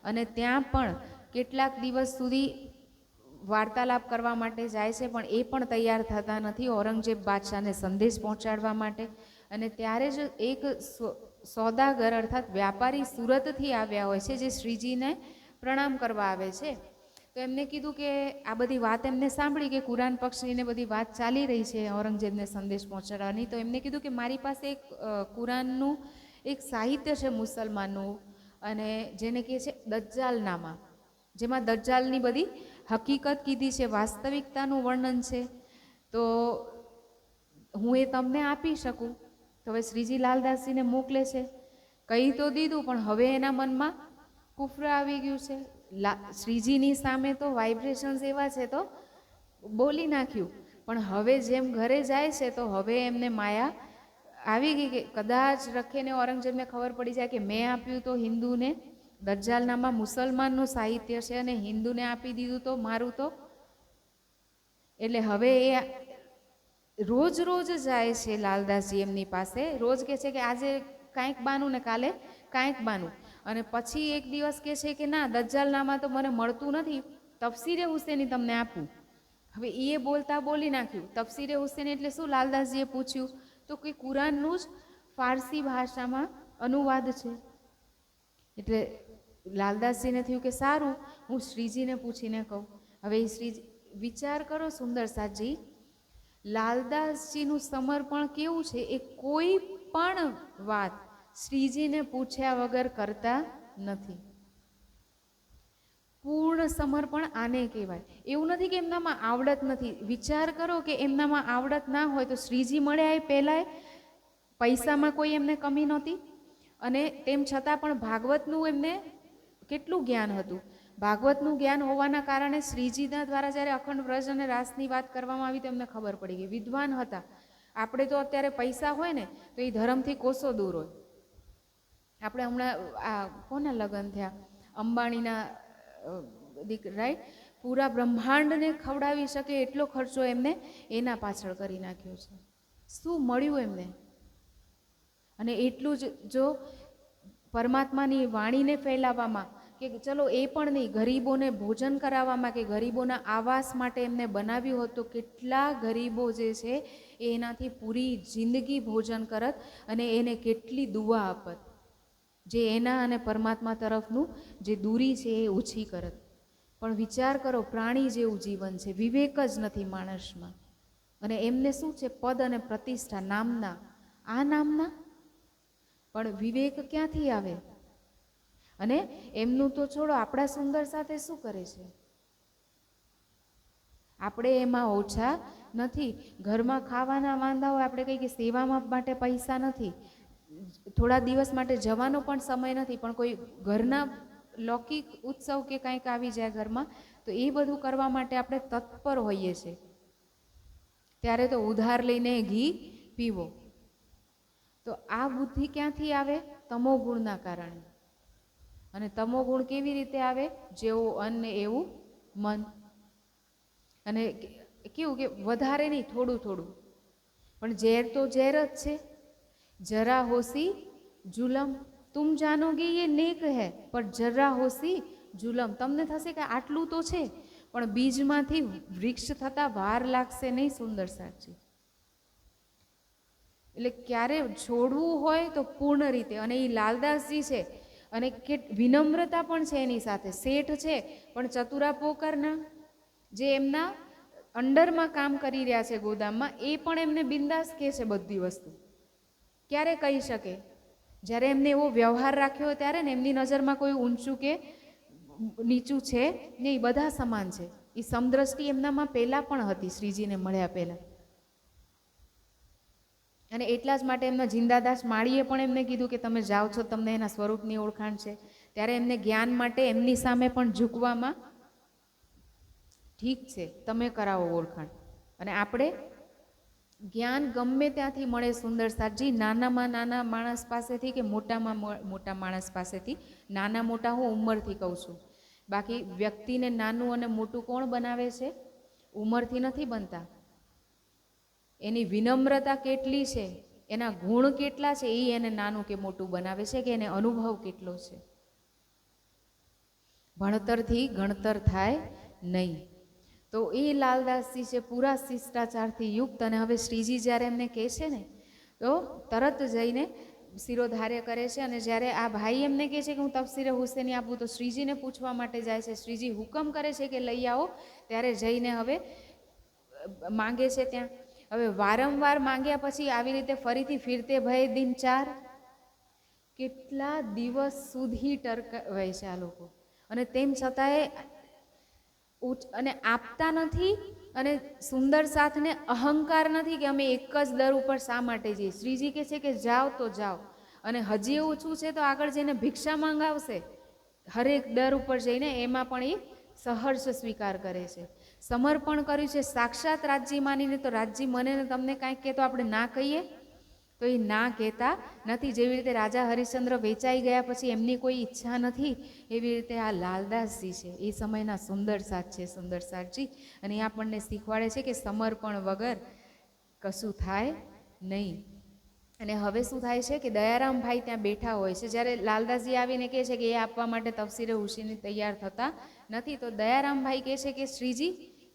અને ત્યાં પણ કેટલાક દિવસ સુધી વાર્તાલાપ કરવા માટે જાય છે, પણ એ પણ તૈયાર થતા નથી ઔરંગઝેબ બાદશાહને સંદેશ પહોંચાડવા માટે. અને ત્યારે જ એક સોદાગર અર્થાત વ્યાપારી સુરતથી આવ્યા હોય છે, જે શ્રીજીને પ્રણામ કરવા આવે છે. તો એમને કીધું કે આ બધી વાત એમને સાંભળી કે કુરાન પક્ષીને બધી વાત ચાલી રહી છે ઔરંગઝેબને સંદેશ પહોંચાડવાની. તો એમને કીધું કે મારી પાસે એક કુરાનનું એક સાહિત્ય છે મુસલમાનનું, અને જેને કહે છે દજ્જાલનામા, જેમાં દજ્જાલની બધી હકીકત કીધી છે, વાસ્તવિકતાનું વર્ણન છે. તો હું એ તમને આપી શકું. તો હવે શ્રીજી લાલદાસજીને મોકલે છે. કહી તો દીધું, પણ હવે એના મનમાં કુફર આવી ગયું છે. શ્રીજીની સામે તો વાઇબ્રેશન્સ એવા છે તો બોલી નાખ્યું, પણ હવે જેમ ઘરે જાય છે તો હવે એમને માયા આવી ગઈ કે કદાચ રખેને ઔરંગઝેબને ખબર પડી જાય કે મેં આપ્યું તો હિન્દુને, દજ્જાલનામાં મુસલમાનનું સાહિત્ય છે, અને હિન્દુને આપી દીધું તો મારું તો. એટલે હવે એ રોજ રોજ જાય છે લાલદાસજી એમની પાસે, રોજ કહે છે કે આજે કાંઈક બાનું ને કાલે કાંઈક બાનું. અને પછી એક દિવસ કહે છે કે ના, દજ્જાલનામા તો મને મળતું નથી, તફસીરે હુસૈની તમને આપું. હવે એ બોલતા બોલી નાખ્યું. તફસીરે હુસૈની એટલે શું? લાલદાસજીએ પૂછ્યું તો કે કુરાનનું જ ફારસી ભાષામાં અનુવાદ છે. એટલે લાલદાસજીને થયું કે સારું, હું શ્રીજીને પૂછીને કહું. હવે શ્રીજી, વિચાર કરો સુંદર સાજી, લાલદાસજીનું સમર્પણ કેવું છે, એ કોઈ પણ વાત શ્રીજીને પૂછ્યા વગર કરતા નથી. પૂર્ણ સમર્પણ આને કહેવાય. એવું નથી કે એમનામાં આવડત નથી. વિચાર કરો કે એમનામાં આવડત ના હોય તો શ્રીજી મળ્યા એ પહેલાં પૈસામાં કોઈ એમને કમી નહોતી, અને તેમ છતાં પણ ભાગવતનું એમને કેટલું જ્ઞાન હતું. ભાગવતનું જ્ઞાન હોવાના કારણે શ્રીજીના દ્વારા જ્યારે અખંડ વ્રજ અને રાસની વાત કરવામાં આવી તો એમને ખબર પડી ગઈ, વિદ્વાન હતા. આપણે તો અત્યારે પૈસા હોય ને તો એ ધર્મથી કોસો દૂર હોય. આપણે હમણાં આ કોના લગ્ન થયા, અંબાણીના રાઈટ, પૂરા બ્રહ્માંડને ખવડાવી શકે એટલો ખર્ચો એમને એના પાછળ કરી નાખ્યો છે. શું મળ્યું એમને? અને એટલું જ જો પરમાત્માની વાણીને ફેલાવવામાં કે ચલો એ પણ નહીં, ગરીબોને ભોજન કરાવવામાં કે ગરીબોના આવાસ માટે એમને બનાવ્યું હતું. કેટલા ગરીબો જે છે એ એનાથી પૂરી જિંદગી ભોજન કરત અને એને કેટલી દુઆ આપત, જે એના અને પરમાત્મા તરફનું જે દૂરી છે એ ઓછી કરત. પણ વિચાર કરો, પ્રાણી જેવું જીવન છે, વિવેક જ નથી માણસમાં. અને એમને શું છે? પદ અને પ્રતિષ્ઠા, નામના. આ નામના પણ વિવેક ક્યાંથી આવે? અને એમનું તો છોડો, આપણા સુંદર સાથે શું કરે છે? આપણે એમાં ઓછા નથી. ઘરમાં ખાવાના વાંધા હોય, આપણે કહીએ કે સેવામાં માટે પૈસા નથી, થોડા દિવસ માટે જવાનો પણ સમય નથી, પણ કોઈ ઘરના લૌકિક ઉત્સવ કે કંઈક આવી જાય ઘરમાં, તો એ બધું કરવા માટે આપણે તત્પર હોઈએ છીએ. ત્યારે તો ઉધાર લઈને ઘી પીવો. તો આ બુદ્ધિ ક્યાંથી આવે? તમોગુણના કારણે. અને તમોગુણ કેવી રીતે આવે? જેવું અન્ન એવું મન. અને કેવું કે વધારે નહીં, થોડું થોડું. પણ ઝેર તો ઝેર જ છે. જરા હોસી જુલમ, તુમ જાનોગે ये नेक है पर जरा होसी जुलम. તમને થશે કે આટલું તો છે, પણ બીજમાંથી વૃક્ષ થતા વાર લાગશે નહીં. સુંદર સાચી. એટલે ક્યારે છોડવું હોય તો પૂર્ણ રીતે. અને એ લાલદાસજી છે, અને કે વિનમ્રતા પણ છે એની સાથે. શેઠ છે પણ ચતુરા પોકરના, જે એમના અંડરમાં કામ કરી રહ્યા છે ગોદામમાં, એ પણ એમને બિંદાસ કહે છે બધી વસ્તુ. ક્યારે કહી શકે? જ્યારે એમને એવો વ્યવહાર રાખ્યો હોય ત્યારે ને. એમની નજરમાં કોઈ ઊંચું કે નીચું છે નહીં, બધા સમાન છે. એ સમદ્રષ્ટિ એમનામાં પહેલાં પણ હતી, શ્રીજીને મળ્યા પહેલાં. અને એટલા જ માટે એમના જિંદાદાસ માળીએ પણ એમને કીધું કે તમે જાઓ છો, તમને એના સ્વરૂપની ઓળખાણ છે. ત્યારે એમને જ્ઞાન માટે એમની સામે પણ ઝૂકવામાં, ઠીક છે તમે કરાવો ઓળખાણ. અને આપણે જ્ઞાન ગમે ત્યાંથી મળે સુંદર સાજી, નાનામાં નાના માણસ પાસેથી કે મોટામાં મોટા માણસ પાસેથી. નાના મોટા હું ઉંમરથી કહું છું, બાકી વ્યક્તિને નાનું અને મોટું કોણ બનાવે છે? ઉંમરથી નથી બનતા. એની વિનમ્રતા કેટલી છે, એના ગુણ કેટલા છે, એ એને નાનું કે મોટું બનાવે છે, કે એને અનુભવ કેટલો છે. ભણતરથી ગણતર થાય નહીં. તો એ લાલદાસજી છે પૂરા શિષ્ટાચારથી યુક્ત. અને હવે શ્રીજી જ્યારે એમને કહે છે ને, તો તરત જઈને શિરોધાર્ય કરે છે. અને જ્યારે આ ભાઈ એમને કહે છે કે હું તફસીરે હુસેની આપું, તો શ્રીજીને પૂછવા માટે જાય છે. શ્રીજી હુકમ કરે છે કે લઈ આવો. ત્યારે જઈને હવે માંગે છે ત્યાં. હવે વારંવાર માંગ્યા પછી આવી રીતે ફરીથી ફિરતે ભય દિન 4, કેટલા દિવસ સુધી ટરકાવાય છે આ લોકો. અને તેમ છતાંય અને આપતા નથી. અને સુંદર સાથને અહંકાર નથી કે અમે એક જ દર ઉપર શા માટે જઈએ. શ્રીજી કહે છે કે જાઓ તો જાઓ. અને હજી એવું ઓછું છે તો આગળ જઈને ભિક્ષા માંગાવશે હરેક દર ઉપર જઈને. એમાં પણ એ સહર્ષ સ્વીકાર કરે છે. સમર્પણ કર્યું છે સાક્ષાત રાજ્ય માનીને. તો રાજ્ય મને ને તમને કાંઈક કહે તો આપણે ના કહીએ? તો એ ના કહેતા નથી. જેવી રીતે રાજા હરિશ્ચંદ્ર વેચાઈ ગયા પછી એમની કોઈ ઈચ્છા નથી, એવી રીતે આ લાલદાસજી છે એ સમયના સુંદર સાથ છે, સુંદર સાથજી. અને એ આપણને શીખવાડે છે કે સમર્પણ વગર કશું થાય નહીં. અને હવે શું થાય છે કે દયારામભાઈ ત્યાં બેઠા હોય છે. જ્યારે લાલદાસજી આવીને કહે છે કે એ આપવા માટે તફસીરે હુસેની તૈયાર થતા નથી, તો દયારામભાઈ કહે છે કે શ્રીજી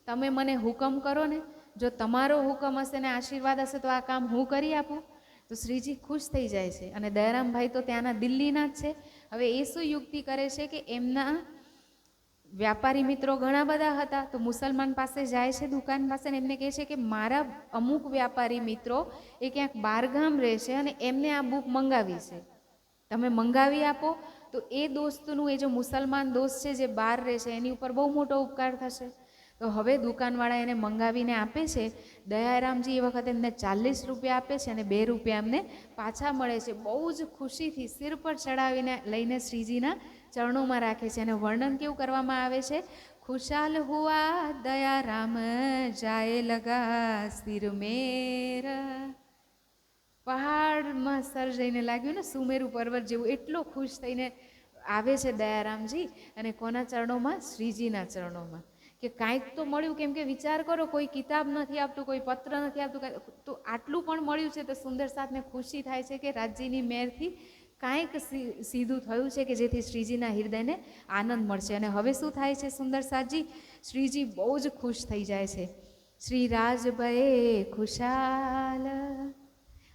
તમે મને હુકમ કરો ને, જો તમારો હુકમ હશે ને આશીર્વાદ હશે તો આ કામ હું કરી આપું. તો શ્રીજી ખુશ થઈ જાય છે. અને દયારામભાઈ તો ત્યાંના દિલ્હીના જ છે. હવે એ શું યુક્તિ કરે છે કે એમના વ્યાપારી મિત્રો ઘણા બધા હતા, તો મુસલમાન પાસે જાય છે દુકાન પાસે, ને એમને કહે છે કે મારા અમુક વ્યાપારી મિત્રો એ ક્યાંક બહારગામ રહે છે અને એમને આ બુક મંગાવી છે, તમે મંગાવી આપો તો એ દોસ્તનું, એ જો મુસલમાન દોસ્ત છે જે બહાર રહે છે, એની ઉપર બહુ મોટો ઉપકાર થશે. તો હવે દુકાનવાળા એને મંગાવીને આપે છે. દયારામજી એ વખતે એમને 40 રૂપિયા આપે છે અને 2 રૂપિયા એમને પાછા મળે છે. બહુ જ ખુશીથી સિર પર ચડાવીને લઈને શ્રીજીના ચરણોમાં રાખે છે. અને વર્ણન કેવું કરવામાં આવે છે? ખુશાલ હુઆ દયારામ જાય લગા સિર મેરા. પહાડમાં સર જઈને લાગ્યું ને સુમેરુ પર્વત જેવું. એટલો ખુશ થઈને આવે છે દયારામજી. અને કોના ચરણોમાં? શ્રીજીના ચરણોમાં. કે કાંઈક તો મળ્યું. કેમ કે વિચાર કરો, કોઈ કિતાબ નથી આપતું, કોઈ પત્ર નથી આપતું, તો આટલું પણ મળ્યું છે. તો સુંદર સાથને ખુશી થાય છે કે રાજ્યની મેરથી કાંઈક સીધું થયું છે કે જેથી શ્રીજીના હૃદયને આનંદ મળશે. અને હવે શું થાય છે સુંદર સાજી? શ્રીજી બહુ જ ખુશ થઈ જાય છે. શ્રી રાજ ભયે ખુશાલ,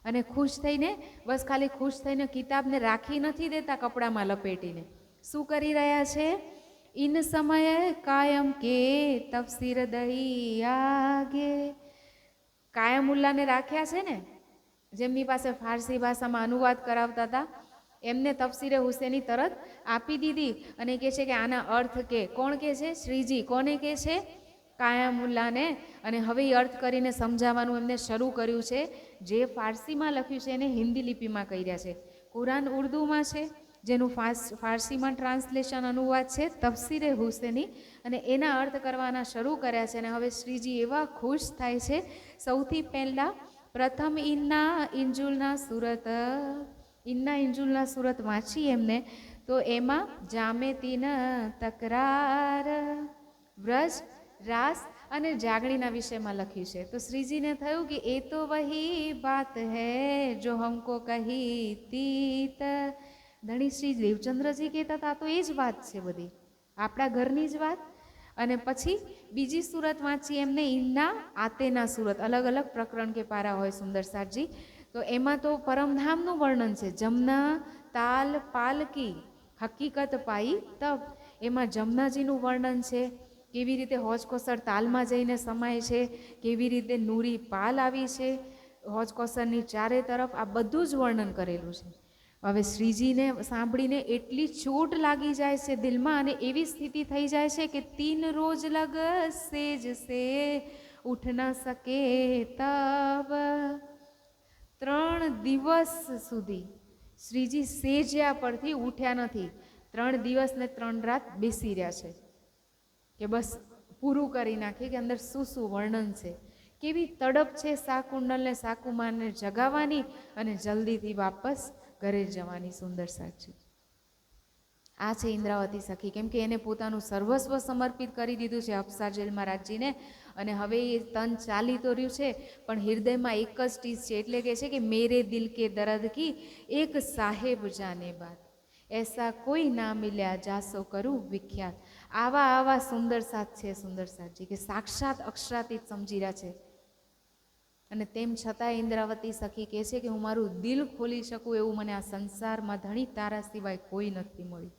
અને ખુશ થઈને બસ ખાલી ખુશ થઈને કિતાબને રાખી નથી દેતા કપડામાં લપેટીને. શું કરી રહ્યા છે? ઇન સમય કાયમ કે તફસીર દહી આગે. કાયમુલ્લાને રાખ્યા છે ને, જેમની પાસે ફારસી ભાષામાં અનુવાદ કરાવતા હતા, એમને તફસીરે હુસેની તરત આપી દીધી અને કહે છે કે આના અર્થ કે. કોણ કહે છે? શ્રીજી. કોને કહે છે? કાયામુલ્લાને. અને હવે એ અર્થ કરીને સમજાવવાનું એમને શરૂ કર્યું છે. જે ફારસીમાં લખ્યું છે એને હિન્દી લિપિમાં કર્યા છે. કુરાન ઉર્દુમાં છે, જેનું ફારસીમાં ટ્રાન્સલેશન અનુવાદ છે તફસીરે હુસેની, અને એના અર્થ કરવાના શરૂ કર્યા છે. અને હવે શ્રીજી એવા ખુશ થાય છે. સૌથી પહેલાં પ્રથમ ઇન્ના ઇન્જુલના સુરત વાંચી એમને, તો એમાં જામે તીન તકરાર, વ્રજ, રાસ અને જાગણીના વિષયમાં લખ્યું છે. તો શ્રીજીને થયું કે એ તો વહી બાત હૈ જો હમકો કહી તીત. ધણી શ્રી દેવચંદ્રજી કહેતા હતા તો એ જ વાત છે, બધી આપણા ઘરની જ વાત. અને પછી બીજી સુરત વાંચી એમને ઇન્ના આતેના સુરત, અલગ અલગ પ્રકરણ કે પારા હોય સુંદર સાજી. તો એમાં તો પરમધામનું વર્ણન છે. જમના તાલ પાલકી હકીકત પાઈ તબ, એમાં જમનાજીનું વર્ણન છે, કેવી રીતે હોજકોસર તાલમાં જઈને સમાય છે, કેવી રીતે નૂરી પાલ આવી છે હોજકોસરની ચારે તરફ, આ બધું જ વર્ણન કરેલું છે. હવે શ્રીજીને સાંભળીને એટલી ચોટ લાગી જાય છે દિલમાં, અને એવી સ્થિતિ થઈ જાય છે કે 3 રોજ લગ સેજ સે ઉઠ ન શકે તબ. 3 દિવસ સુધી શ્રીજી સેજ્યા પરથી ઉઠ્યા નથી. 3 દિવસ ને 3 રાત બેસી રહ્યા છે કે બસ પૂરું કરી નાખીએ કે અંદર શું શું વર્ણન છે, કેવી તડપ છે શાકુંડલને શાકુમારને જગાવવાની અને જલ્દીથી વાપસ ઘરે જવાની. સુંદર સાચી આ છે ઇન્દ્રાવતી સખી, કેમ કે એને પોતાનું સર્વસ્વ સમર્પિત કરી દીધું છે અપ્સરા જેલ મહારાજજીને. અને હવે એ તન ચાલી તો રહ્યું છે, પણ હૃદયમાં એક જ ટીસ છે. એટલે કહે છે કે મેરે દિલ કે દર્દ કી એક સાહેબ જાને બાત, એસા કોઈ ના મિલ્યા જાસો કરું વિખ્યાત. આવા સુંદર સાથ છે સુંદર સાથજી, કે સાક્ષાત અક્ષરાતીત સમજી રહ્યા છે. અને તેમ છતાં ઇન્દ્રાવતી સખી કહે છે કે હું મારું દિલ ખોલી શકું એવું મને આ સંસારમાં ધણી તારા સિવાય કોઈ નથી મળ્યું.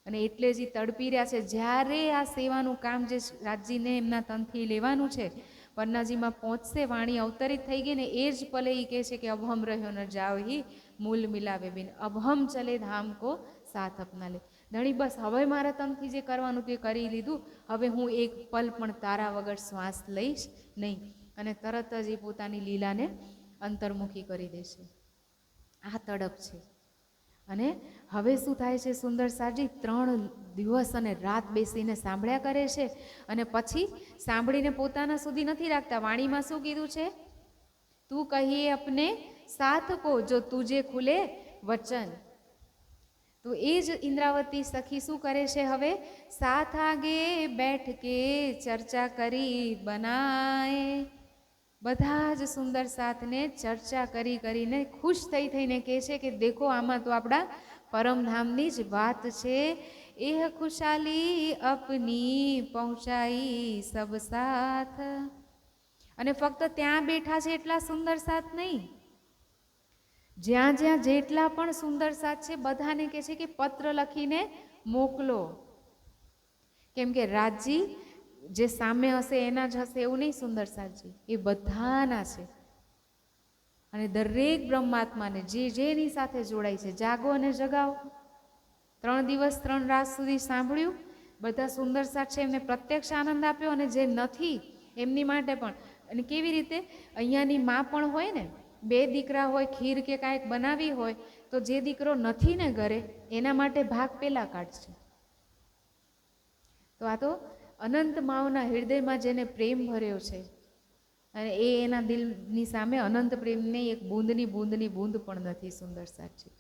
અને એટલે જ તડપી રહ્યા છે. જ્યારે આ સેવાનું કામ જે રાજજીને એમના તનથી લેવાનું છે, પન્નાજીમાં પહોંચશે, વાણી અવતરિત થઈ ગઈ ને એ જ પલે એ કહે છે કે અભમ રહ્યો ન જાઓ હી મૂલ મિલાવે બિન, અભમ ચલે ધામ કો સાથ અપના લે. ધણી બસ હવે મારા તનથી જે કરવાનું તે કરી લીધું, હવે હું એક પલ પણ તારા વગર શ્વાસ લઈશ નહીં. અને તરત જ એ પોતાની લીલાને અંતર્મુખી કરી દેશે. આ તડપ છે. અને હવે શું થાય છે સુંદર સાજી? 3 દિવસ અને રાત બેસીને સાંભળ્યા કરે છે. અને પછી સાંભળીને પોતાના સુધી નથી રાખતા. વાણીમાં શું કીધું છે? તું કહીએ અપને સાથ કો જો તુજે ખુલે વચન. તો એ જ ઇન્દ્રાવતી સખી શું કરે છે હવે? સાથ આગે બેઠ કે ચર્ચા કરી બનાએ. બધા જ સુંદર સાથને ચર્ચા કરીને ખુશ થઈને કહે છે કે દેખો આમાં તો આપણા પરમધામની જ વાત છે. એહ ખુશાલી અપની પહોંચાઈ સબ સાથ. અને ફક્ત ત્યાં બેઠા છે એટલા સુંદર સાથ નહીં, જ્યાં જ્યાં જેટલા પણ સુંદર સાથ છે બધાને કહે છે કે પત્ર લખીને મોકલો. કેમ કે રાજજી જે સામે હશે એના જ હશે એવું નહીં સુંદર સાથજી, એ બધાના છે. અને દરેક બ્રહ્માત્માને જે જેની સાથે જોડાય છે, જાગો અને જગાવો. 3 દિવસ 3 રાત સુધી સાંભળ્યું, બધા સુંદર સાથ છે એમને પ્રત્યક્ષ આનંદ આપ્યો, અને જે નથી એમની માટે પણ. અને કેવી રીતે? અહીંયાની માં પણ હોય ને, 2 દીકરા હોય, ખીર કે કાંઈક બનાવી હોય, તો જે દીકરો નથી ને ઘરે એના માટે ભાગ પેલા કાઢશે. તો આ તો અનંત માવના હૃદયમાં જેને પ્રેમ ભર્યો છે, અને એ એના દિલની સામે અનંત પ્રેમની એક બૂંદની બૂંદ પણ નથી સુંદર સાચી.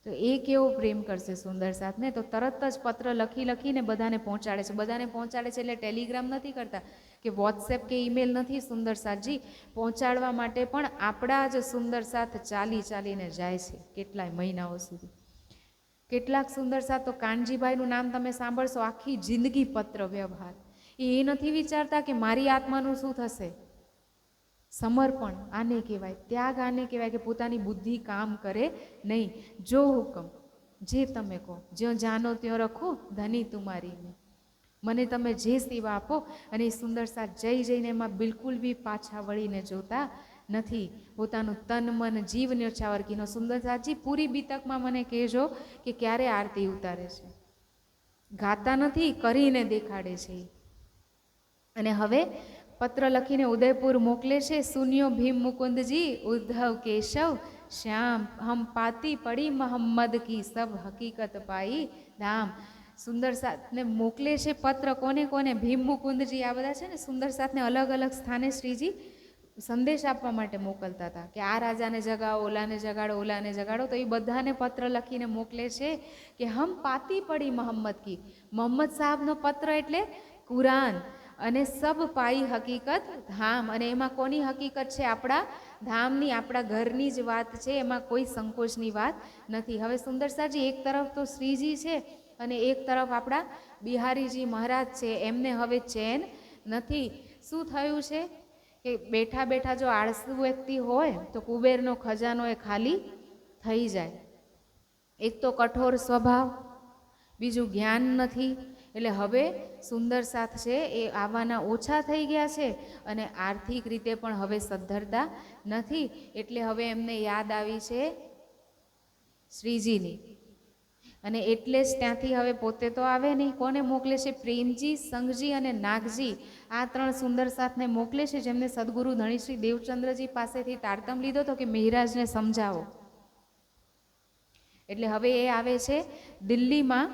તો એ કેવો પ્રેમ કરશે સુંદર સાથને? તો તરત જ પત્ર લખીને બધાને પહોંચાડે છે. બધાને પહોંચાડે છે એટલે ટેલિગ્રામ નથી કરતા, કે વોટ્સએપ કે ઈમેલ નથી સુંદર સાથજી, પહોંચાડવા માટે પણ આપણા જ સુંદર સાથ ચાલીને જાય છે કેટલાય મહિનાઓ સુધી. કેટલાક સુંદર સાથ તો કાનજીભાઈનું નામ તમે સાંભળશો, આખી જિંદગી પત્ર વ્યવહાર. એ નથી વિચારતા કે મારી આત્માનું શું થશે. સમર્પણ આને કહેવાય, ત્યાગ આને કહેવાય કે પોતાની બુદ્ધિ કામ કરે નહીં. જો હુકમ જે તમે કહો, જ્યાં જાનો ત્યાં રખો ધની તુમારી મેં. મને તમે જે સેવા આપો, અને એ સુંદર સાથ જઈને એમાં બિલકુલ બી પાછા વળીને જોતા નથી. પોતાનું તન મન જીવ ન્યોછાવર કીનો. સુંદર સાથજી પૂરી બીતકમાં મને કહેજો કે ક્યારે આરતી ઉતારે છે. ગાતા નથી, કરીને દેખાડે છે. અને હવે પત્ર લખીને ઉદયપુર મોકલે છે. સુનિયો ભીમ મુકુંદજી, ઉદ્ધવ કેશવ શ્યામ, હમ પાતી પડી મોહમ્મદ કી, સબ હકીકત પાઈ ધામ. સુંદર સાથને મોકલે છે પત્ર. કોને કોને? ભીમ મુકુંદજી. આ બધા છે ને સુંદર સાથને અલગ અલગ સ્થાને શ્રીજી સંદેશ આપવા માટે મોકલતા હતા કે આ રાજાને જગાડો, ઓલાને જગાડો, ઓલાને જગાડો. તો એ બધાને પત્ર લખીને મોકલે છે કે હમ પાતી પડી મોહમ્મદ કી. મોહમ્મદ સાહેબનો પત્ર એટલે કુરાન. અને સબ પાઈ હકીકત ધામ. અને એમાં કોની હકીકત છે? આપણા ધામની, આપણા ઘરની જ વાત છે. એમાં કોઈ સંકોચની વાત નથી. હવે સુંદર સાજી એક તરફ તો શ્રીજી છે અને એક તરફ આપણા બિહારીજી મહારાજ છે. એમને હવે ચેન નથી. શું થયું છે કે બેઠા બેઠા જો આળસુ વ્યક્તિ હોય તો કુબેરનો ખજાનો એ ખાલી થઈ જાય. એક તો કઠોર સ્વભાવ, બીજું જ્ઞાન નથી. એટલે હવે સુંદર સાથ છે એ આવવાના ઓછા થઈ ગયા છે અને આર્થિક રીતે પણ હવે સદ્ધરતા નથી. એટલે હવે એમને યાદ આવી છે શ્રીજીની. અને એટલે જ ત્યાંથી હવે પોતે તો આવે નહીં. કોને મોકલે છે? પ્રેમજી, સંઘજી અને નાગજી. આ ત્રણ સુંદર સાથને મોકલે છે, જેમને સદગુરુ ધણીશ્રી દેવચંદ્રજી પાસેથી તારતમ લીધો હતો કે મહારાજને સમજાવો. એટલે હવે એ આવે છે દિલ્હીમાં.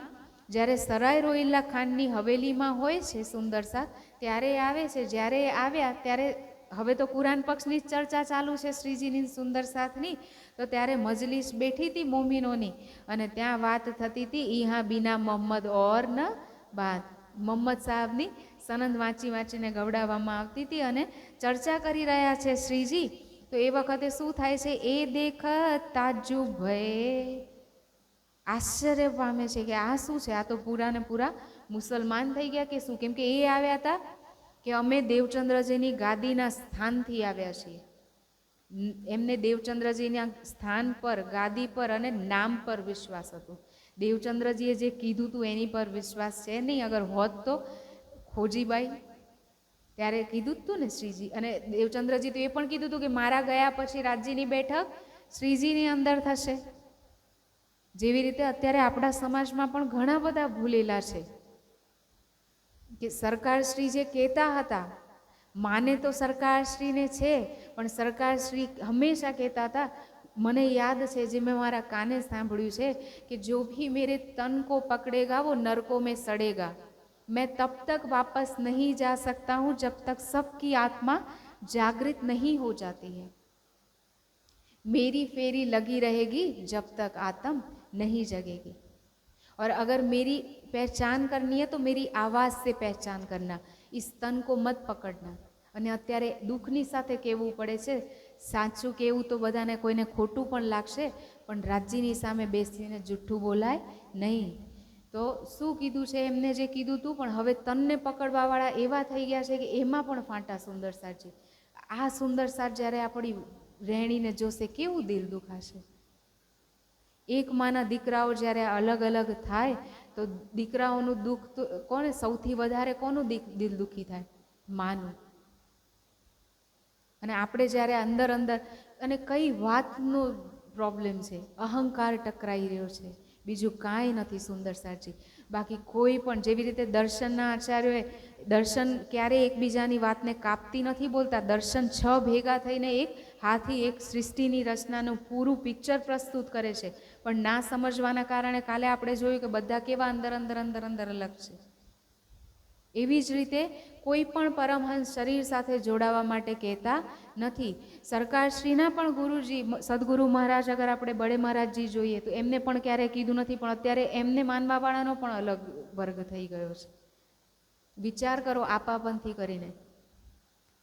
જ્યારે સરાય રોહિલ્લા ખાનની હવેલીમાં હોય છે સુંદર સાથ, ત્યારે આવે છે. જ્યારે આવ્યા ત્યારે હવે તો કુરાન પક્ષની જ ચર્ચા ચાલુ છે શ્રીજીની સુંદર સાથની. તો ત્યારે મજલિસ બેઠી હતી મોમિનોની, અને ત્યાં વાત થતી હતી ઈહા બિના મોહમ્મદ ઓર ન બાત. મોહમ્મદ સાહેબની સનદ વાંચીને ગવડાવવામાં આવતી હતી અને ચર્ચા કરી રહ્યા છે શ્રીજી. તો એ વખતે શું થાય છે? એ દેખ તાજુબ ભય, આશ્ચર્ય પામે છે કે આ શું છે? આ તો પૂરા ને પૂરા મુસલમાન થઈ ગયા કે શું? કેમ કે એ આવ્યા હતા કે અમે દેવચંદ્રજીની ગાદીના સ્થાનથી આવ્યા છીએ. એમને દેવચંદ્રજીના સ્થાન પર, ગાદી પર અને નામ પર વિશ્વાસ હતો. દેવચંદ્રજીએ જે કીધું હતું એની પર વિશ્વાસ છે નહીં. અગર હોત તો ખોજીબાઈ ત્યારે કીધું હતું ને શ્રીજી. અને દેવચંદ્રજી તો એ પણ કીધું હતું કે મારા ગયા પછી રાજ્યની બેઠક શ્રીજીની અંદર થશે. જેવી રીતે અત્યારે આપણા સમાજમાં પણ ઘણા બધા ભૂલેલા છે કે સરકારશ્રી જે કહેતા હતા, માને તો સરકારશ્રીને છે, પણ સરકારશ્રી હંમેશા કહેતા હતા, મને યાદ છે જે મેં મારા કાને સાંભળ્યું છે કે જો ભી મેરે તન કો પકડેગા વો નરકો में सड़ेगा, मैं तब तक वापस नहीं जा सकता हूँ जब तक सबकी आत्मा जागृत नहीं हो जाती है, मेरी फेरी लगी रहेगी जब तक आत्म नहीं जगेगी, और अगर मेरी पहचान करनी है तो मेरी आवाज़ से पहचान करना, इस तन को मत पकड़ना. અને અત્યારે દુઃખની સાથે કહેવું પડે છે, સાચું કહેવું તો બધાને કોઈને ખોટું પણ લાગશે, પણ રાજ્યની સામે બેસીને જૂઠું બોલાય નહીં. તો શું કીધું છે એમને? જે કીધું તું, પણ હવે તનને પકડવાવાળા એવા થઈ ગયા છે કે એમાં પણ ફાંટા સુંદર સાથ છે. આ સુંદર સાથ જ્યારે આપણી રહેણીને જોશે કેવું દિલ દુખાશે. એક માના દીકરાઓ જ્યારે અલગ અલગ થાય તો દીકરાઓનું દુઃખ તો કોને સૌથી વધારે કોનું દિલ દુખી થાય? માનું. અને આપણે જ્યારે અંદર અંદર, અને કઈ વાતનો પ્રોબ્લેમ છે? અહંકાર ટકરાઈ રહ્યો છે, બીજું કાંઈ નથી સુંદર સાચી. બાકી કોઈ પણ, જેવી રીતે દર્શનના આચાર્યોએ દર્શન ક્યારેય એકબીજાની વાતને કાપતી નથી બોલતા. દર્શન 6 ભેગા થઈને એક હાથી, એક સૃષ્ટિની રચનાનું પૂરું પિક્ચર પ્રસ્તુત કરે છે, પણ ના સમજવાના કારણે કાલે આપણે જોયું કે બધા કેવા અંદર અંદર અંદર અંદર અલગ છે. એવી જ રીતે કોઈ પણ પરમહંસ શરીર સાથે જોડાવા માટે કહેતા નથી. સરકારશ્રીના પણ ગુરુજી સદગુરુ મહારાજ, અગર આપણે બળે મહારાજજી જોઈએ તો એમને પણ ક્યારેય કીધું નથી, પણ અત્યારે એમને માનવાવાળાનો પણ અલગ વર્ગ થઈ ગયો છે. વિચાર કરો આપાપનથી કરીને.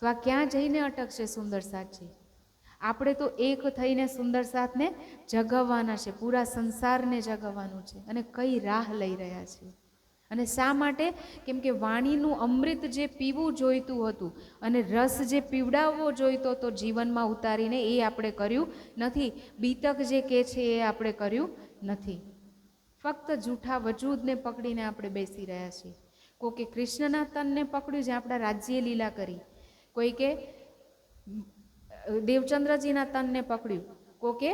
તો આ ક્યાં જઈને અટકશે સુંદર સાથજી? આપણે તો એક થઈને સુંદર સાથને જગાવવાના છે, પૂરા સંસારને જગાવવાનું છે. અને કઈ રાહ લઈ રહ્યા છે? અને શા માટે? કેમ કે વાણીનું અમૃત જે પીવું જોઈતું હતું અને રસ જે પીવડાવવો જોઈતો હતો જીવનમાં ઉતારીને, એ આપણે કર્યું નથી. બીતક જે કહે છે એ આપણે કર્યું નથી. ફક્ત જૂઠા વજૂદને પકડીને આપણે બેસી રહ્યા છીએ. કોઈકે કૃષ્ણના તનને પકડ્યું, જે આપણા રાજ્ય લીલા કરી. કોઈકે દેવચંદ્રજીના તનને પકડ્યું, કોઈકે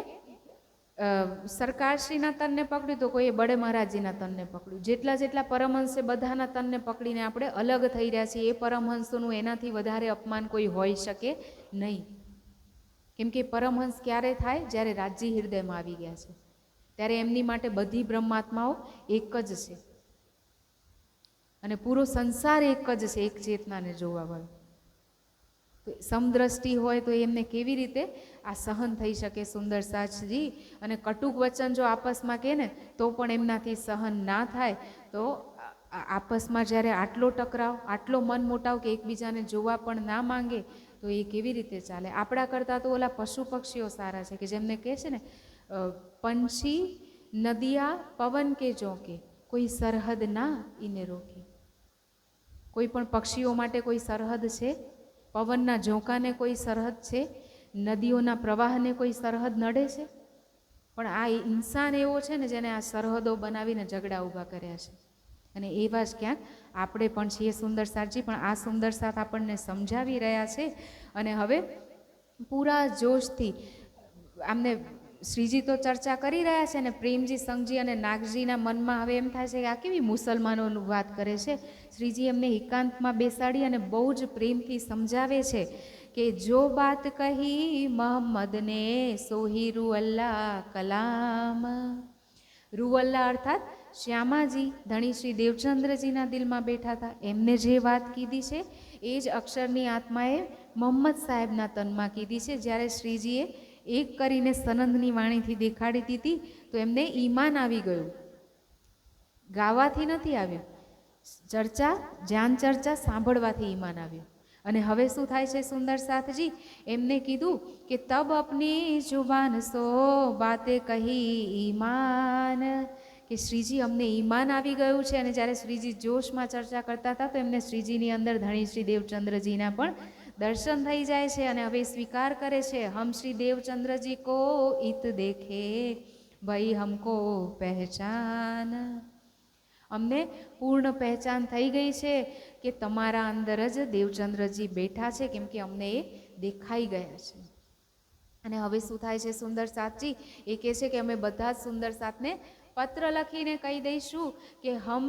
સરકારશ્રીના તનને પકડ્યું, તો કોઈએ બડે મહારાજજીના તનને પકડ્યું. જેટલા પરમહંસે બધાના તનને પકડીને આપણે અલગ થઈ રહ્યા છીએ. એ પરમહંસોનું એનાથી વધારે અપમાન કોઈ હોઈ શકે નહીં. કેમ કે પરમહંસ ક્યારે થાય? જ્યારે રાજ્ય હૃદયમાં આવી ગયા છે, ત્યારે એમની માટે બધી બ્રહ્માત્માઓ એક જ છે અને પૂરો સંસાર એક જ છે, એક ચેતનાને જોવા વાળો. તો સમદ્રષ્ટિ હોય તો એમને કેવી રીતે આ સહન થઈ શકે સુંદર સાચજી? અને કટુક વચન જો આપસમાં કહે ને તો પણ એમનાથી સહન ના થાય. તો આપસમાં જ્યારે આટલો ટકરાવ, આટલો મન મોટાવ કે એકબીજાને જોવા પણ ના માંગે, તો એ કેવી રીતે ચાલે? આપણા કરતાં તો ઓલા પશુ પક્ષીઓ સારા છે, કે જેમને કહે છે ને, પંછી નદિયા પવન કે ચોકે, કોઈ સરહદ ના ઈને રોકે. કોઈ પણ પક્ષીઓ માટે કોઈ સરહદ છે? પવનના ઝોંકાને કોઈ સરહદ છે? નદીઓના પ્રવાહને કોઈ સરહદ નડે છે? પણ આ ઇન્સાન એવો છે ને, જેને આ સરહદો બનાવીને ઝઘડા ઊભા કર્યા છે. અને એવા જ ક્યાંક આપણે પણ છીએ સુંદર સાથજી. પણ આ સુંદર સાથ આપણને સમજાવી રહ્યા છે. અને હવે પૂરા જોશથી આમને શ્રીજી તો ચર્ચા કરી રહ્યા છે ને, પ્રેમજી, સંઘજી અને નાગજીના મનમાં હવે એમ થાય છે કે આ કેવી મુસલમાનોનું વાત કરે છે. શ્રીજી એમને એકાંતમાં બેસાડી અને બહુ જ પ્રેમથી સમજાવે છે કે જો બાત કહી મોહમ્મદને સોહી રૂઅલ્લાહ કલામ. રૂઅલ્લાહ અર્થાત શ્યામાજી, ધણી શ્રી દેવચંદ્રજીના દિલમાં બેઠા હતા. એમને જે વાત કીધી છે એ જ અક્ષરની આત્માએ મોહમ્મદ સાહેબના તનમાં કીધી છે. જ્યારે શ્રીજીએ એક કરીને સનંદની વાણીથી દેખાડી દીધી, તો એમને ઈમાન આવી ગયું. ગાવાથી નથી આવ્યું, ચર્ચા, જાન ચર્ચા સાંભળવાથી ઈમાન આવ્યું. અને હવે શું થાય છે સુંદર સાથજી? એમને કીધું કે તબ અપની જુબાન સો બાતે કહી ઈમાન, કે શ્રીજી અમને ઈમાન આવી ગયું છે. અને જ્યારે શ્રીજી જોશમાં ચર્ચા કરતા હતા, તો એમને શ્રીજીની અંદર ધણી શ્રી દેવચંદ્રજીના પણ દર્શન થઈ જાય છે. અને હવે સ્વીકાર કરે છે, હમ શ્રી દેવચંદ્રજી કો ઈત દેખે ભાઈ હમકો પહેચાન. અમને પૂર્ણ પહેચાન થઈ ગઈ છે કે તમારા અંદર જ દેવચંદ્રજી બેઠા છે, કેમ કે અમને એ દેખાઈ ગયા છે. અને હવે શું થાય છે સુંદર સાથજી? એ કહે છે કે અમે બધા જ સુંદર સાથને પત્ર લખીને કહી દઈશું કે હમ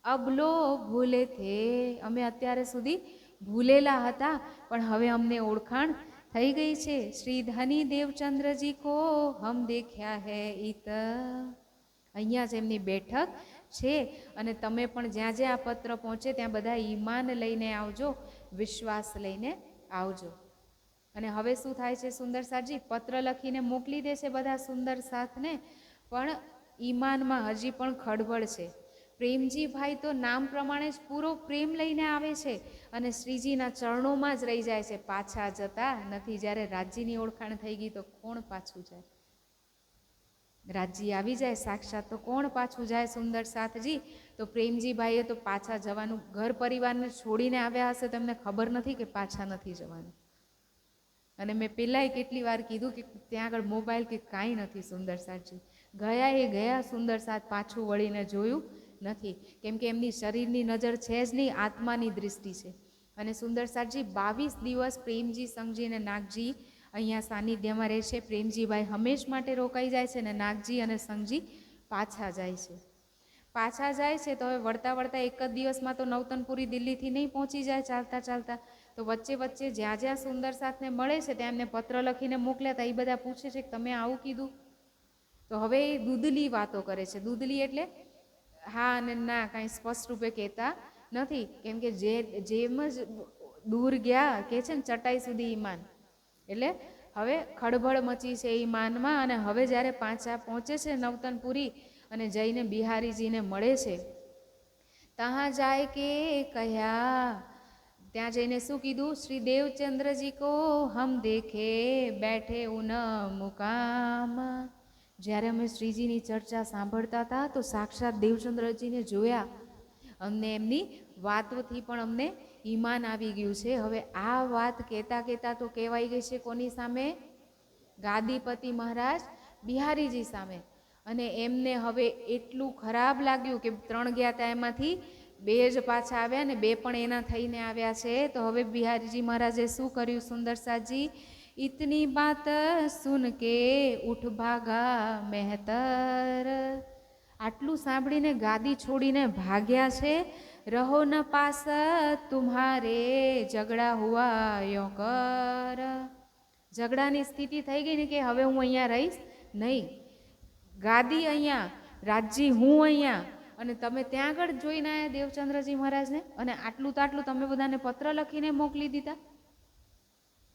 અબલો ભૂલે થે, અમે અત્યારે સુધી ભૂલેલા હતા, પણ હવે અમને ઓળખાણ થઈ ગઈ છે. શ્રી ધની દેવચંદ્રજી કો હમ દેખ્યા હે ઈત. અહીંયા જ એમની બેઠક છે. અને તમે પણ જ્યાં જ્યાં આ પત્ર પહોંચે ત્યાં બધા ઈમાન લઈને આવજો, વિશ્વાસ લઈને આવજો. અને હવે શું થાય છે સુંદર સાથજી? પત્ર લખીને મોકલી દેશે બધા સુંદર સાથને, પણ ઈમાનમાં હજી પણ ખળબળ છે. પ્રેમજીભાઈ તો નામ પ્રમાણે જ પૂરો પ્રેમ લઈને આવે છે અને શ્રીજીના ચરણોમાં જ રહી જાય છે, પાછા જતા નથી. જ્યારે રાજ્યની ઓળખાણ થઈ ગઈ તો કોણ પાછું જાય? રાજ્ય આવી જાય સાક્ષાત તો કોણ પાછું જાય સુંદર સાથજી? તો પ્રેમજીભાઈએ તો પાછા જવાનું, ઘર પરિવારને છોડીને આવ્યા હશે, તો એમને ખબર નથી કે પાછા નથી જવાનું. અને મેં પહેલાંય કેટલી વાર કીધું કે ત્યાં આગળ મોબાઈલ કે કાંઈ નથી સુંદર સાથજી. ગયા એ ગયા સુંદર સાથ, પાછું વળીને જોયું નથી. કેમ કે એમની શરીરની નજર છે જ નહીં, આત્માની દૃષ્ટિ છે. અને સુંદર સાથજી 22 દિવસ પ્રેમજી, સંઘજી અને નાગજી અહીંયા સાનિધ્યમાં રહે છે. પ્રેમજીભાઈ હંમેશ માટે રોકાઈ જાય છે અને નાગજી અને સંઘજી પાછા જાય છે. પાછા જાય છે તો હવે વળતા વળતા એક જ દિવસમાં તો નવતનપુરી દિલ્હીથી નહીં પહોંચી જાય ચાલતા ચાલતા. તો વચ્ચે વચ્ચે જ્યાં જ્યાં સુંદર સાથને મળે છે ત્યાં એમને પત્ર લખીને મોકલ્યા હતા. એ બધા પૂછે છે કે તમે આવું કીધું. તો હવે એ દૂધલી વાતો કરે છે. દૂધલી એટલે હા અને ના, કાંઈ સ્પષ્ટ રૂપે કહેતા નથી. કેમ કે જેમ જ દૂર ગયા કે છે ને ચટાઈ સુધી ઈમાન, એટલે હવે ખળભળ મચી છે ઈમાનમાં. અને હવે જ્યારે પાછા પહોંચે છે નવતનપુરી અને જઈને બિહારીજીને મળે છે, તહાં જાય કે કહ્યા ત્યાં જઈને શું કીધું? શ્રી દેવચંદ્રજી કો હમ દેખે બેઠે ઉન મુકામ. જ્યારે અમે શ્રીજીની ચર્ચા સાંભળતા હતા તો સાક્ષાત દેવચંદ્રજીને જોયા. અમને એમની વાતોથી પણ અમને ઈમાન આવી ગયું છે. હવે આ વાત કહેતા કહેતા તો કહેવાઈ ગઈ છે કોની સામે? ગાદીપતિ મહારાજ બિહારીજી સામે. અને એમને હવે એટલું ખરાબ લાગ્યું કે 3 ગયા હતા એમાંથી 2 જ પાછા આવ્યા ને 2 પણ એના થઈને આવ્યા છે. તો હવે બિહારીજી મહારાજે શું કર્યું? સુંદરસાજી ઇતની બાત સુન કે ઉઠ ભાગા મહેતર. આટલું સાંભળીને ગાદી છોડીને ભાગ્યા છે. રહો ન પાસ તુમ્હારે ઝઘડા હુઆ યો કર. ઝઘડાની સ્થિતિ થઈ ગઈ ને કે હવે હું અહીંયા રહીશ નહીં. ગાદી અહીંયા, રાજજી હું અહીંયા, અને તમે ત્યાં આગળ જોઈને આવ્યા દેવચંદ્રજી મહારાજને, અને આટલું તો આટલું તમે બધાને પત્ર લખીને મોકલી દીધા.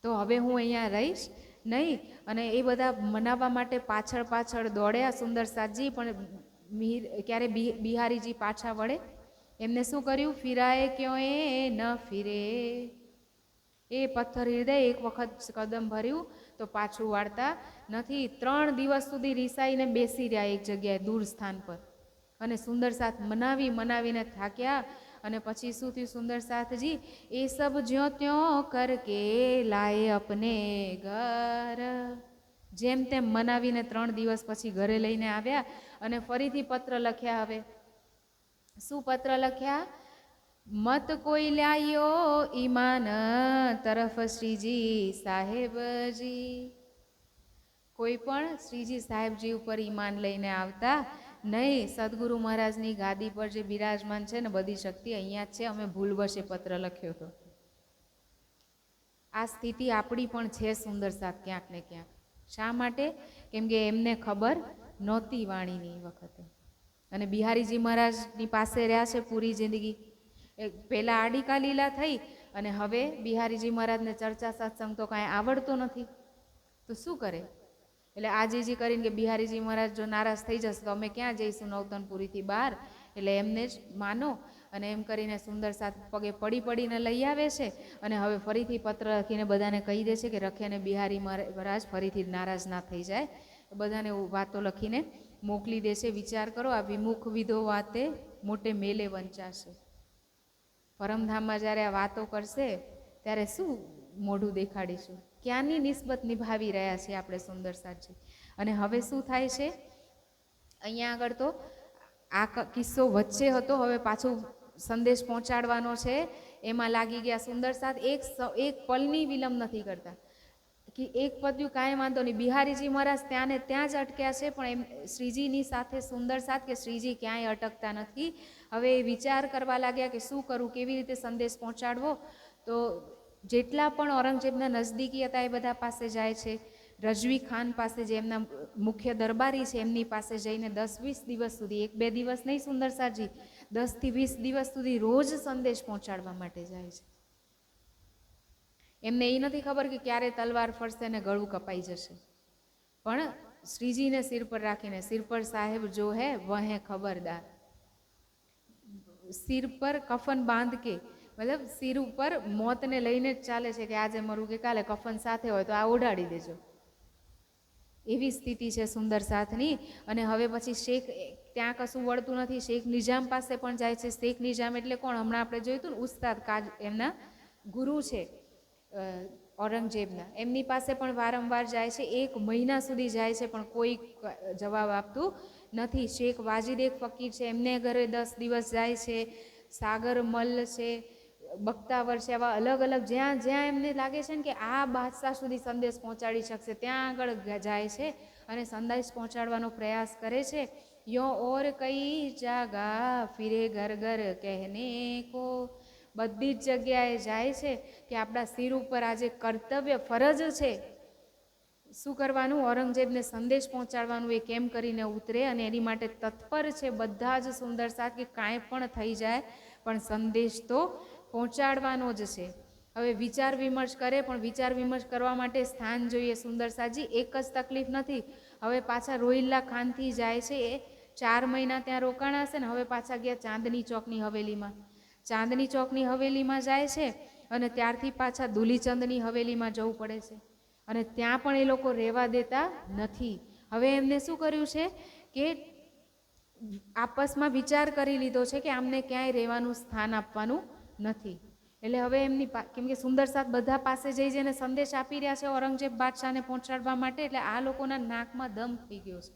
તો હવે હું અહીંયા રહીશ નહીં. અને એ બધા મનાવવા માટે પાછળ પાછળ દોડ્યા સુંદરસાજી, પણ ક્યારે બિહારીજી પાછા વળે? એમને શું કર્યું? ફિરાય ક્યો એ ન ફિરે. એ પથ્થર હૃદય એક વખત કદમ ભર્યું તો પાછું વાળતા નથી. 3 દિવસ સુધી રીસાઈને બેસી રહ્યા એક જગ્યાએ દૂર સ્થાન પર. અને સુંદરસાથ મનાવીને થાક્યા. અને પછી શું થયું? સુંદરસાથજી એ સબ જ્યો ત્યો કરકે લાએ અપને ઘર. જેમ તેમ મનાવીને 3 દિવસ પછી ઘરે લઈને આવ્યા અને ફરીથી પત્ર લખ્યા. હવે શું પત્ર લખ્યા? મત કોઈ લાયો ઈમાન તરફ શ્રીજી સાહેબજી. કોઈ પણ શ્રીજી સાહેબજી ઉપર ઈમાન લઈને આવતા નહીં. સદગુરુ મહારાજની ગાદી પર જે બિરાજમાન છે ને બધી શક્તિ અહીંયા જ છે. અમે ભૂલવશે પત્ર લખ્યો હતો. આ સ્થિતિ આપણી પણ છે સુંદરસાથ ક્યાંક ને ક્યાંક. શા માટે? કેમ કે એમને ખબર નહોતી વાણીની વખતે. અને બિહારીજી મહારાજની પાસે રહ્યા છે પૂરી જિંદગી. પહેલાં આડિકા લીલા થઈ અને હવે બિહારીજી મહારાજને ચર્ચા સત્સંગ તો કાંઈ આવડતો નથી. તો શું કરે? એટલે આજીજી કરીને કે બિહારીજી મહારાજ જો નારાજ થઈ જશે તો અમે ક્યાં જઈશું નવતનપુરીથી બહાર, એટલે એમને જ માનો. અને એમ કરીને સુંદરસાથ પગે પડીને લઈ આવે છે. અને હવે ફરીથી પત્ર લખીને બધાને કહી દે છે કે રખેને બિહારી મહારાજ ફરીથી નારાજ ના થઈ જાય. બધાને વાતો લખીને મોકલી દે છે. વિચાર કરો, આ વિમુખ વિધો વાતે મોટે મેલે વંચાશે. પરમધામમાં જ્યારે આ વાતો કરશે ત્યારે શું મોઢું દેખાડીશું? ક્યાંની નિસ્બત નિભાવી રહ્યા છીએ આપણે સુંદરસાથજી. અને હવે શું થાય છે? અહીંયા આગળ તો આ કિસ્સો વચ્ચે હતો, હવે પાછું સંદેશ પહોંચાડવાનો છે એમાં લાગી ગયા સુંદરસાથ. એક પલની વિલંબ નથી કરતા કે એક પદ્યું કાંઈ વાંધો નહીં. બિહારીજી મહારાજ ત્યાં ને ત્યાં જ અટક્યા છે, પણ એમ શ્રીજીની સાથે સુંદરસાથ કે શ્રીજી ક્યાંય અટકતા નથી. હવે એ વિચાર કરવા લાગ્યા કે શું કરું, કેવી રીતે સંદેશ પહોંચાડવો. તો જેટલા પણ ઔરંગઝેબના નજદીકી હતા એ બધા પાસે જાય છે. રજવી ખાન પાસે, જે એમના મુખ્ય દરબારી છે, એમની પાસે જઈને 10-20 દિવસ સુધી, 1-2 દિવસ નહીં સુંદરસાથજી, 10 થી 20 દિવસ સુધી રોજ સંદેશ પહોંચાડવા માટે જાય છે. એમને એ નથી ખબર કે ક્યારે તલવાર ફરશે ને ગળું કપાઈ જશે, પણ શ્રીજીને સિર પર રાખીને, સિર પર સાહેબ જો હે વહે ખબરદાર. સિર પર કફન બાંધ કે, મતલબ સિર ઉપર મોતને લઈને જ ચાલે છે કે આજે મરું કે કાલે, કફન સાથે હોય તો આ ઓઢાડી દેજો, એવી સ્થિતિ છે સુંદરસાથની. અને હવે પછી શેખ, ત્યાં કશું વળતું નથી, શેખ નિજામ પાસે પણ જાય છે. શેખ નિજામ એટલે કોણ? હમણાં આપણે જોયું હતું ને, ઉસ્તાદ કાજ, એમના ગુરુ છે ઔરંગઝેબના. એમની પાસે પણ વારંવાર જાય છે. 1 મહિના સુધી જાય છે પણ કોઈ જવાબ આપતું નથી. શેખ વાજીદ એક ફકીર છે, એમને ઘરે 10 દિવસ જાય છે. સાગર મલ્લ છે, બખ્તાવર છે, આવા અલગ અલગ જ્યાં જ્યાં એમને લાગે છે ને કે આ બાદશાહ સુધી સંદેશ પહોંચાડી શકશે ત્યાં આગળ જાય છે અને સંદેશ પહોંચાડવાનો પ્રયાસ કરે છે. યો ઓર કઈ જાગા ફિરે ઘર ઘર કહેને કો. બધી જ જગ્યાએ જાય છે કે આપણા સિર ઉપર આજે કર્તવ્ય ફરજ છે. શું કરવાનું? ઔરંગઝેબને સંદેશ પહોંચાડવાનું. એ કેમ કરીને ઉતરે અને એની માટે તત્પર છે બધા જ સુંદરસાથ કે કાંઈ પણ થઈ જાય પણ સંદેશ તો પહોંચાડવાનો જ છે. હવે વિચાર વિમર્શ કરે, પણ વિચાર વિમર્શ કરવા માટે સ્થાન જોઈએ સુંદરસાથજી. એક જ તકલીફ નથી, હવે પાછા રોહિલ્લા ખાનથી જાય છે. એ 4 મહિના ત્યાં રોકાણા હશે ને હવે પાછા ગયા ચાંદની ચોકની હવેલીમાં. ચાંદની ચોકની હવેલીમાં જાય છે અને ત્યારથી પાછા દુલીચંદની હવેલીમાં જવું પડે છે, અને ત્યાં પણ એ લોકો રહેવા દેતા નથી. હવે એમને શું કર્યું છે કે આપસમાં વિચાર કરી લીધો છે કે આમને ક્યાંય રહેવાનું સ્થાન આપવાનું નથી. એટલે હવે એમની કેમ કે સુંદરસાદ બધા પાસે જઈ જઈને સંદેશ આપી રહ્યા છે ઔરંગઝેબ બાદશાહને પહોંચાડવા માટે, એટલે આ લોકોના નાકમાં દમ થઈ ગયો છે.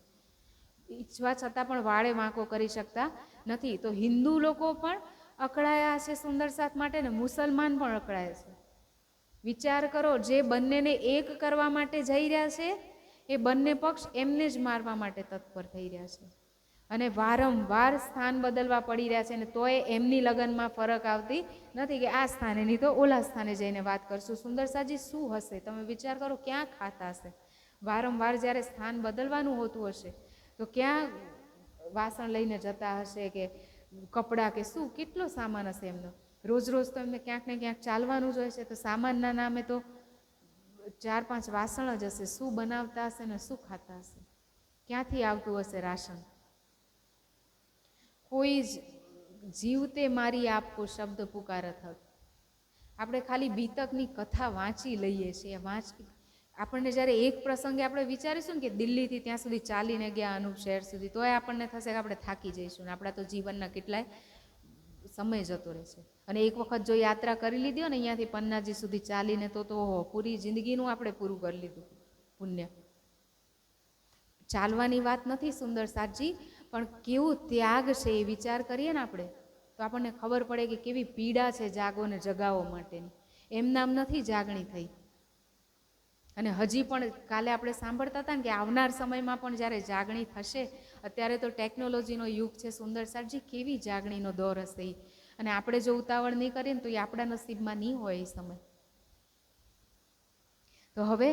ઈચ્છવા છતાં પણ વાળે વાંકો કરી શકતા નથી. તો હિન્દુ લોકો પણ અકળાયા છે સુંદરસાદ માટે ને મુસલમાન પણ અકળાયા છે. વિચાર કરો, જે બંનેને એક કરવા માટે જઈ રહ્યા છે એ બંને પક્ષ એમને જ મારવા માટે તત્પર થઈ રહ્યા છે, અને વારંવાર સ્થાન બદલવા પડી રહ્યા છે. ને તોય એમની લગ્નમાં ફરક આવતી નથી કે આ સ્થાને નહીં તો ઓલા સ્થાને જઈને વાત કરશું. સુંદરસાજી શું હશે, તમે વિચાર કરો, ક્યાં ખાતા હશે? વારંવાર જ્યારે સ્થાન બદલવાનું હોતું હશે તો ક્યાં વાસણ લઈને જતા હશે કે કપડાં કે શું, કેટલો સામાન હશે એમનો. રોજ રોજ તો એમને ક્યાંક ને ક્યાંક ચાલવાનું જ હોય છે, તો સામાનના નામે તો 4-5 વાસણ જ હશે. શું બનાવતા હશે ને શું ખાતા હશે? ક્યાંથી આવતું હશે રાશન? કોઈ જ જીવતે મારી આપકો શબ્દ પુકારત હત. આપણે ખાલી બીતકની કથા વાંચી લઈએ છીએ. આપણને જ્યારે એક પ્રસંગે આપણે વિચારીશું ને કે દિલ્હીથી ત્યાં સુધી ચાલીને ગયા અનુપ શહેર સુધી, તોય આપણને થશે કે આપણે થાકી જઈશું ને આપણા તો જીવનના કેટલાય સમય જતો રહેશે. અને એક વખત જો યાત્રા કરી લીધી હોય ને અહીંયાથી પન્નાજી સુધી ચાલીને, તો પૂરી જિંદગીનું આપણે પૂરું કરી લીધું પુણ્ય. ચાલવાની વાત નથી સુંદરસાદજી, પણ કેવું ત્યાગ છે એ વિચાર કરીએ ને આપણે તો આપણને ખબર પડે કે કેવી પીડા છે જાગોને જગાવો માટેની. એમ નામ નથી જાગણી થઈ. અને હજી પણ કાલે આપણે સાંભળતા હતા ને કે આવનાર સમયમાં પણ જ્યારે જાગણી થશે, અત્યારે તો ટેકનોલોજીનો યુગ છે સુંદરસાદજી, કેવી જાગણીનો દોર હશે. અને આપણે જો ઉતાવળ નહીં કરીએ ને તો એ આપણા નસીબમાં નહીં હોય એ સમય. તો હવે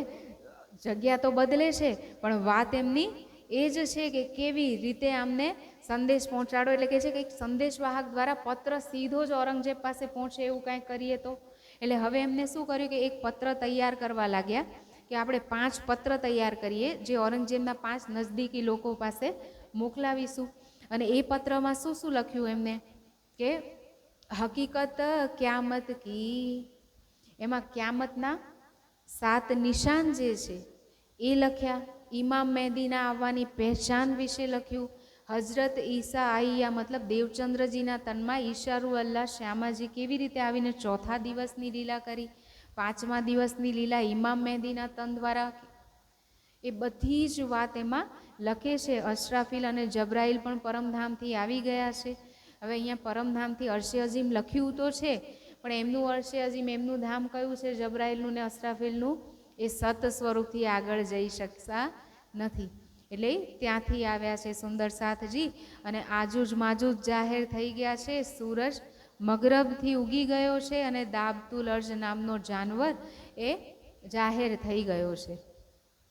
જગ્યા તો બદલે છે, પણ વાત એમની એ જ છે કે કેવી રીતે આમને સંદેશ પહોંચાડો. એટલે કે છે કે સંદેશવાહક દ્વારા પત્ર સીધો જ ઔરંગઝેબ પાસે પહોંચે એવું કાંઈ કરીએ તો. એટલે હવે એમને શું કર્યું કે એક પત્ર તૈયાર કરવા લાગ્યા કે આપણે 5 પત્ર તૈયાર કરીએ જે ઔરંગઝેબના 5 નજદીકી લોકો પાસે મોકલાવીશું. અને એ પત્રમાં શું શું લખ્યું એમને કે હકીકત ક્યામત કી, એમાં ક્યામતના 7 નિશાન જે છે એ લખ્યા. ઇમામ મહેદીના આવવાની પહેચાન વિશે લખ્યું. હજરત ઈસા આઈયા મતલબ દેવચંદ્રજીના તનમાં ઈશારુ અલ્લાહ શ્યામાજી કેવી રીતે આવીને 4થા દિવસની લીલા કરી, 5મા દિવસની લીલા ઇમામ મહેદીના તન દ્વારા, એ બધી જ વાત એમાં લખે છે. અશરાફીલ અને જબ્રાઈલ પણ પરમધામથી આવી ગયા છે. હવે અહીંયા પરમધામથી અરશે અઝીમ લખ્યું તો છે, પણ એમનું અરશે અઝીમ, એમનું ધામ કયું છે જબ્રાઈલનું ને અશરાફીલનું, એ સત સ્વરૂપથી આગળ જઈ શકતા નથી. એટલે ત્યાંથી આવ્યા છે સુંદરસાદજી. અને આજુજ માજુજ જાહેર થઈ ગયા છે. સૂરજ મગરબથી ઉગી ગયો છે અને દાબતુલ અર્જ નામનો જાનવર એ જાહેર થઈ ગયો છે.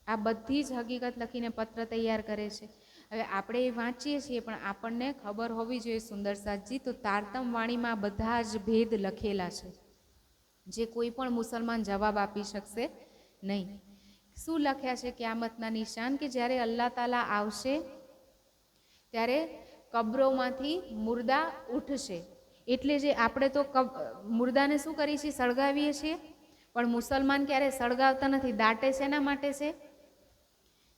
આ બધી જ હકીકત લખીને પત્ર તૈયાર કરે છે. હવે આપણે એ વાંચીએ છીએ, પણ આપણને ખબર હોવી જોઈએ સુંદરસાદજી, તો તારતમ વાણીમાં બધા જ ભેદ લખેલા છે જે કોઈ પણ મુસલમાન જવાબ આપી શકશે નહીં. શું લખ્યા છે ક્યામતના નિશાન? કે જ્યારે અલ્લાહ તાલા આવશે ત્યારે કબ્રોમાંથી મુર્દા ઉઠશે. એટલે જે આપણે તો મુર્દાને શું કરીએ છીએ? સળગાવીએ છીએ. પણ મુસલમાન ક્યારે સળગાવતા નથી. દાટે છે એના માટે છે,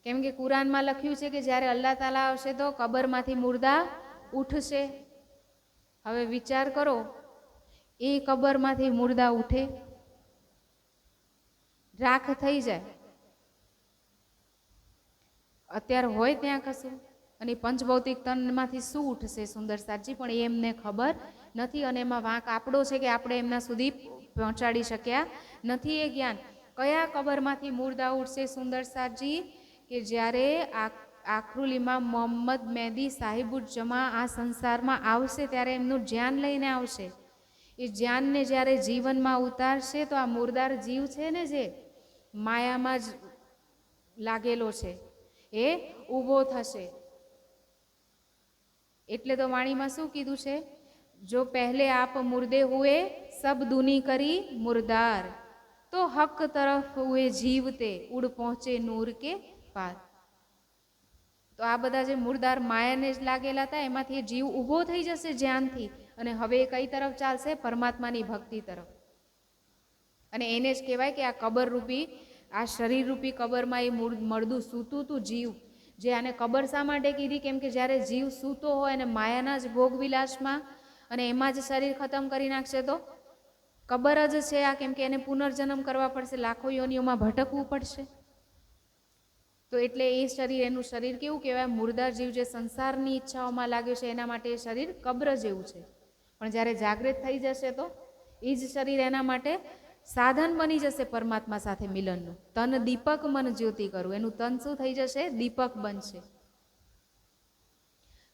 કેમ કે કુરાનમાં લખ્યું છે કે જ્યારે અલ્લાહ તાલા આવશે તો કબરમાંથી મુર્દા ઉઠશે. હવે વિચાર કરો, એ કબરમાંથી મુર્દા ઉઠે, રાખ થઈ જાય, અત્યારે હોય ત્યાં કશું, અને પંચભૌતિક તનમાંથી શું ઉઠશે સુંદરસાદજી? પણ એમને ખબર નથી. અને એમાં વાંક આપણો છે કે આપણે એમના સુધી પહોંચાડી શક્યા નથી એ જ્ઞાન. કયા કબરમાંથી મુર્દા ઉઠશે સુંદરસાદજી? કે જ્યારે આખરુલ ઇમામ મોહમ્મદ મહેદી સાહિબુજ જમા આ સંસારમાં આવશે ત્યારે એમનું જ્ઞાન લઈને આવશે. એ જ્ઞાનને જ્યારે જીવનમાં ઉતારશે તો આ મુર્દાર જીવ છે ને, જે માયામાં જ લાગેલો છે, એ ઊભો થશે. એટલે તો વાણીમાં શું કીધું છે? જો પહેલે આપ મુર્દે હુએ સબ દુની કરી મુર્દાર, તો હક તરફ હુએ જીવતે ઉડ પહોંચે નૂર કે પાર. તો આ બધા જે મુર્દાર માયાને જ લાગેલા હતા એમાંથી એ જીવ ઊભો થઈ જશે જ્ઞાનથી, અને હવે એ કઈ તરફ ચાલશે? પરમાત્માની ભક્તિ તરફ. અને એને જ કહેવાય કે આ કબર રૂપી, આ શરીર રૂપી કબરમાં એ મળદું સૂતું તું જીવ, જે આને કબર શા માટે કીધી? કેમ કે જ્યારે જીવ સૂતો હોય અને માયાના જ ભોગવિલાસમાં અને એમાં જ શરીર ખતમ કરી નાખશે તો કબર જ છે આ, કેમ કે એને પુનર્જન્મ કરવા પડશે, લાખો યોનિઓમાં ભટકવું પડશે. તો એટલે એ શરીર, એનું શરીર કેવું કહેવાય? મુર્દાર જીવ જે સંસારની ઈચ્છાઓમાં લાગ્યો છે એના માટે એ શરીર કબ્ર જેવું છે. પણ જ્યારે જાગૃત થઈ જશે તો એ જ શરીર એના માટે સાધન બની જશે પરમાત્મા સાથે મિલનનું. તન દીપક મન જ્યોતિ કરું, એનું તન શું થઈ જશે? દીપક બનશે.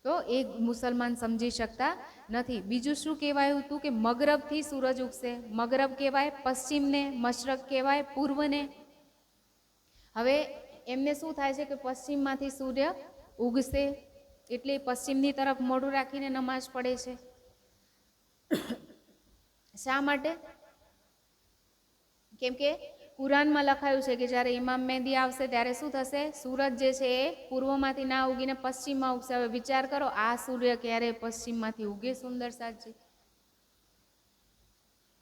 તો એ મુસલમાન સમજી શકતા નથી. બીજું શું કહેવાયું હતું? કે મગરબથી સૂરજ ઉગશે. મગરબ કહેવાય પશ્ચિમને, મશરક કહેવાય પૂર્વને. હવે એમને શું થાય છે કે પશ્ચિમમાંથી સૂર્ય ઉગશે એટલે પશ્ચિમની તરફ મોઢું રાખીને નમાઝ પડે છે. શા માટે? કેમ કે કુરાનમાં લખાયું છે કે જ્યારે ઇમામ મહેદી આવશે ત્યારે શું થશે? સૂરજ જે છે એ પૂર્વમાંથી ના ઉગીને પશ્ચિમમાં ઉગશે. હવે વિચાર કરો, આ સૂર્ય ક્યારે પશ્ચિમમાંથી ઉગે? સુંદર સાજી,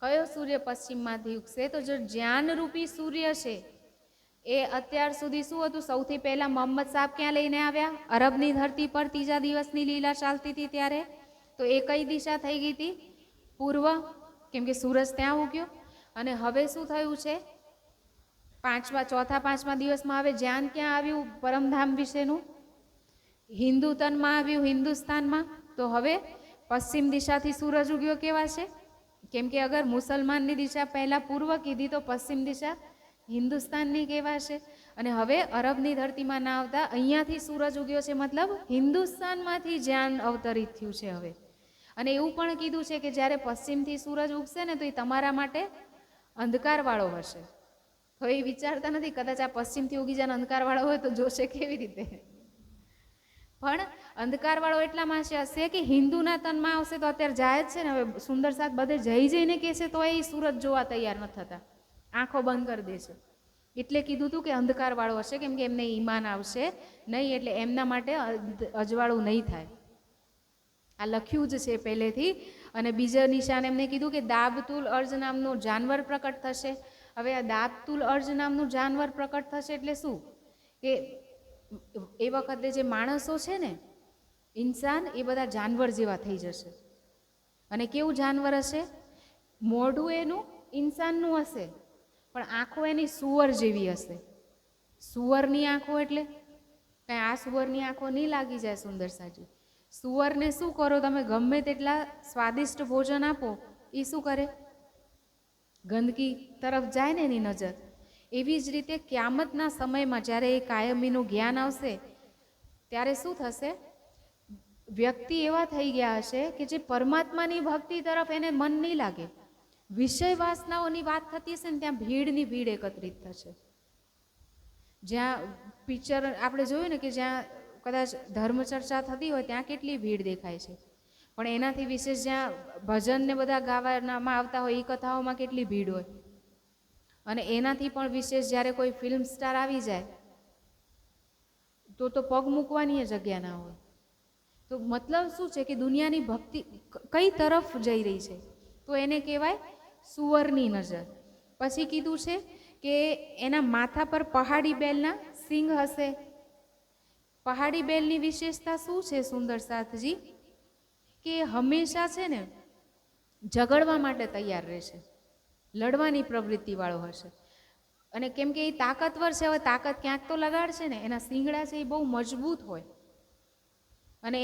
કયો સૂર્ય પશ્ચિમમાંથી ઉગશે? તો જો જ્ઞાનરૂપી સૂર્ય છે એ અત્યાર સુધી શું હતું? સૌથી પહેલા મોહમ્મદ સાહેબ ક્યાં લઈને આવ્યા? અરબની ધરતી પર ત્રીજા દિવસની લીલા ચાલતી હતી ત્યારે. તો એ કઈ દિશા થઈ ગઈ હતી? પૂર્વ, કેમ કે સૂરજ ત્યાં ઉગ્યો. અને હવે શું થયું છે? ચોથા પાંચમા દિવસમાં હવે જ્ઞાન ક્યાં આવ્યું? પરમધામ વિશેનું હિન્દુ તનમાં આવ્યું, હિન્દુસ્તાનમાં. તો હવે પશ્ચિમ દિશાથી સૂરજ ઉગ્યો કેવા છે? કેમ કે અગર મુસલમાનની દિશા પહેલા પૂર્વ કીધી તો પશ્ચિમ દિશા હિન્દુસ્તાનની કહેવાશે. અને હવે અરબની ધરતીમાં ના આવતા અહીંયાથી સૂરજ ઉગ્યો છે, મતલબ હિન્દુસ્તાનમાંથી જ્ઞાન અવતરિત થયું છે હવે. અને એવું પણ કીધું છે કે જ્યારે પશ્ચિમથી સૂરજ ઉગશે ને તો એ તમારા માટે અંધકારવાળો હશે. તો એ વિચારતા નથી કદાચ આ પશ્ચિમથી ઉગી જાય અંધકારવાળો હોય તો જોશે કેવી રીતે? પણ અંધકારવાળો એટલામાં હશે કે હિન્દુના તનમાં આવશે તો અત્યારે જાય જ છે ને. હવે સુંદર સાથ બધે જઈને કહેશે તો એ સૂરજ જોવા તૈયાર ન થતા, આંખો બંધ કરી દેશે. એટલે કીધું હતું કે અંધકારવાળો હશે, કેમ કે એમને ઈમાન આવશે નહીં, એટલે એમના માટે અજવાળું નહીં થાય. આ લખ્યું જ છે પહેલેથી. અને બીજા નિશાન એમને કીધું કે દાબતુલ અર્જ નામનું જાનવર પ્રકટ થશે. હવે આ દાબતુલ અર્જ નામનું જાનવર પ્રકટ થશે એટલે શું? કે એ વખતે જે માણસો છે ને, ઇન્સાન, એ બધા જાનવર જેવા થઈ જશે. અને કેવું જાનવર હશે? મોઢું એનું ઇન્સાનનું હશે પણ આંખો એની સુવર જેવી હશે. સુવરની આંખો એટલે કાંઈ આ સુવરની આંખો નહીં લાગી જાય સુંદર સાજી. સુવરને શું કરો તમે? ગમે તેટલા સ્વાદિષ્ટ ભોજન આપો, એ શું કરે? ગંદકી તરફ જાય ને એની નજર. એવી જ રીતે ક્યામતના સમયમાં જ્યારે એ કાયમીનું જ્ઞાન આવશે ત્યારે શું થશે? વ્યક્તિ એવા થઈ ગયા હશે કે જે પરમાત્માની ભક્તિ તરફ એને મન નહીં લાગે. વિષય વાસનાઓની વાત થતી હશે ને ત્યાં ભીડની ભીડ એકત્રિત થશે. જ્યાં પિક્ચર આપણે જોયું ને કે જ્યાં કદાચ ધર્મચર્ચા થતી હોય ત્યાં કેટલી ભીડ દેખાય છે, પણ એનાથી વિશેષ જ્યાં ભજન ને બધા ગાવામાં આવતા હોય એ કથાઓમાં કેટલી ભીડ હોય. અને એનાથી પણ વિશેષ જ્યારે કોઈ ફિલ્મ સ્ટાર આવી જાય તો પગ મૂકવાની જગ્યા ના હોય. તો મતલબ શું છે કે દુનિયાની ભક્તિ કઈ તરફ જઈ રહી છે? તો એને કહેવાય સુવરની નજર. પછી કીધું છે કે એના માથા પર પહાડી બેલના સિંગ હશે. પહાડી બેલની વિશેષતા શું છે સુંદર સાથજી? કે હંમેશા છે ને ઝઘડવા માટે તૈયાર રહેશે, લડવાની પ્રવૃત્તિવાળો હશે. અને કેમ કે એ તાકાતવર છે, હવે તાકાત ક્યાંક તો લગાડશે ને. એના શિંગડા છે એ બહુ મજબૂત હોય અને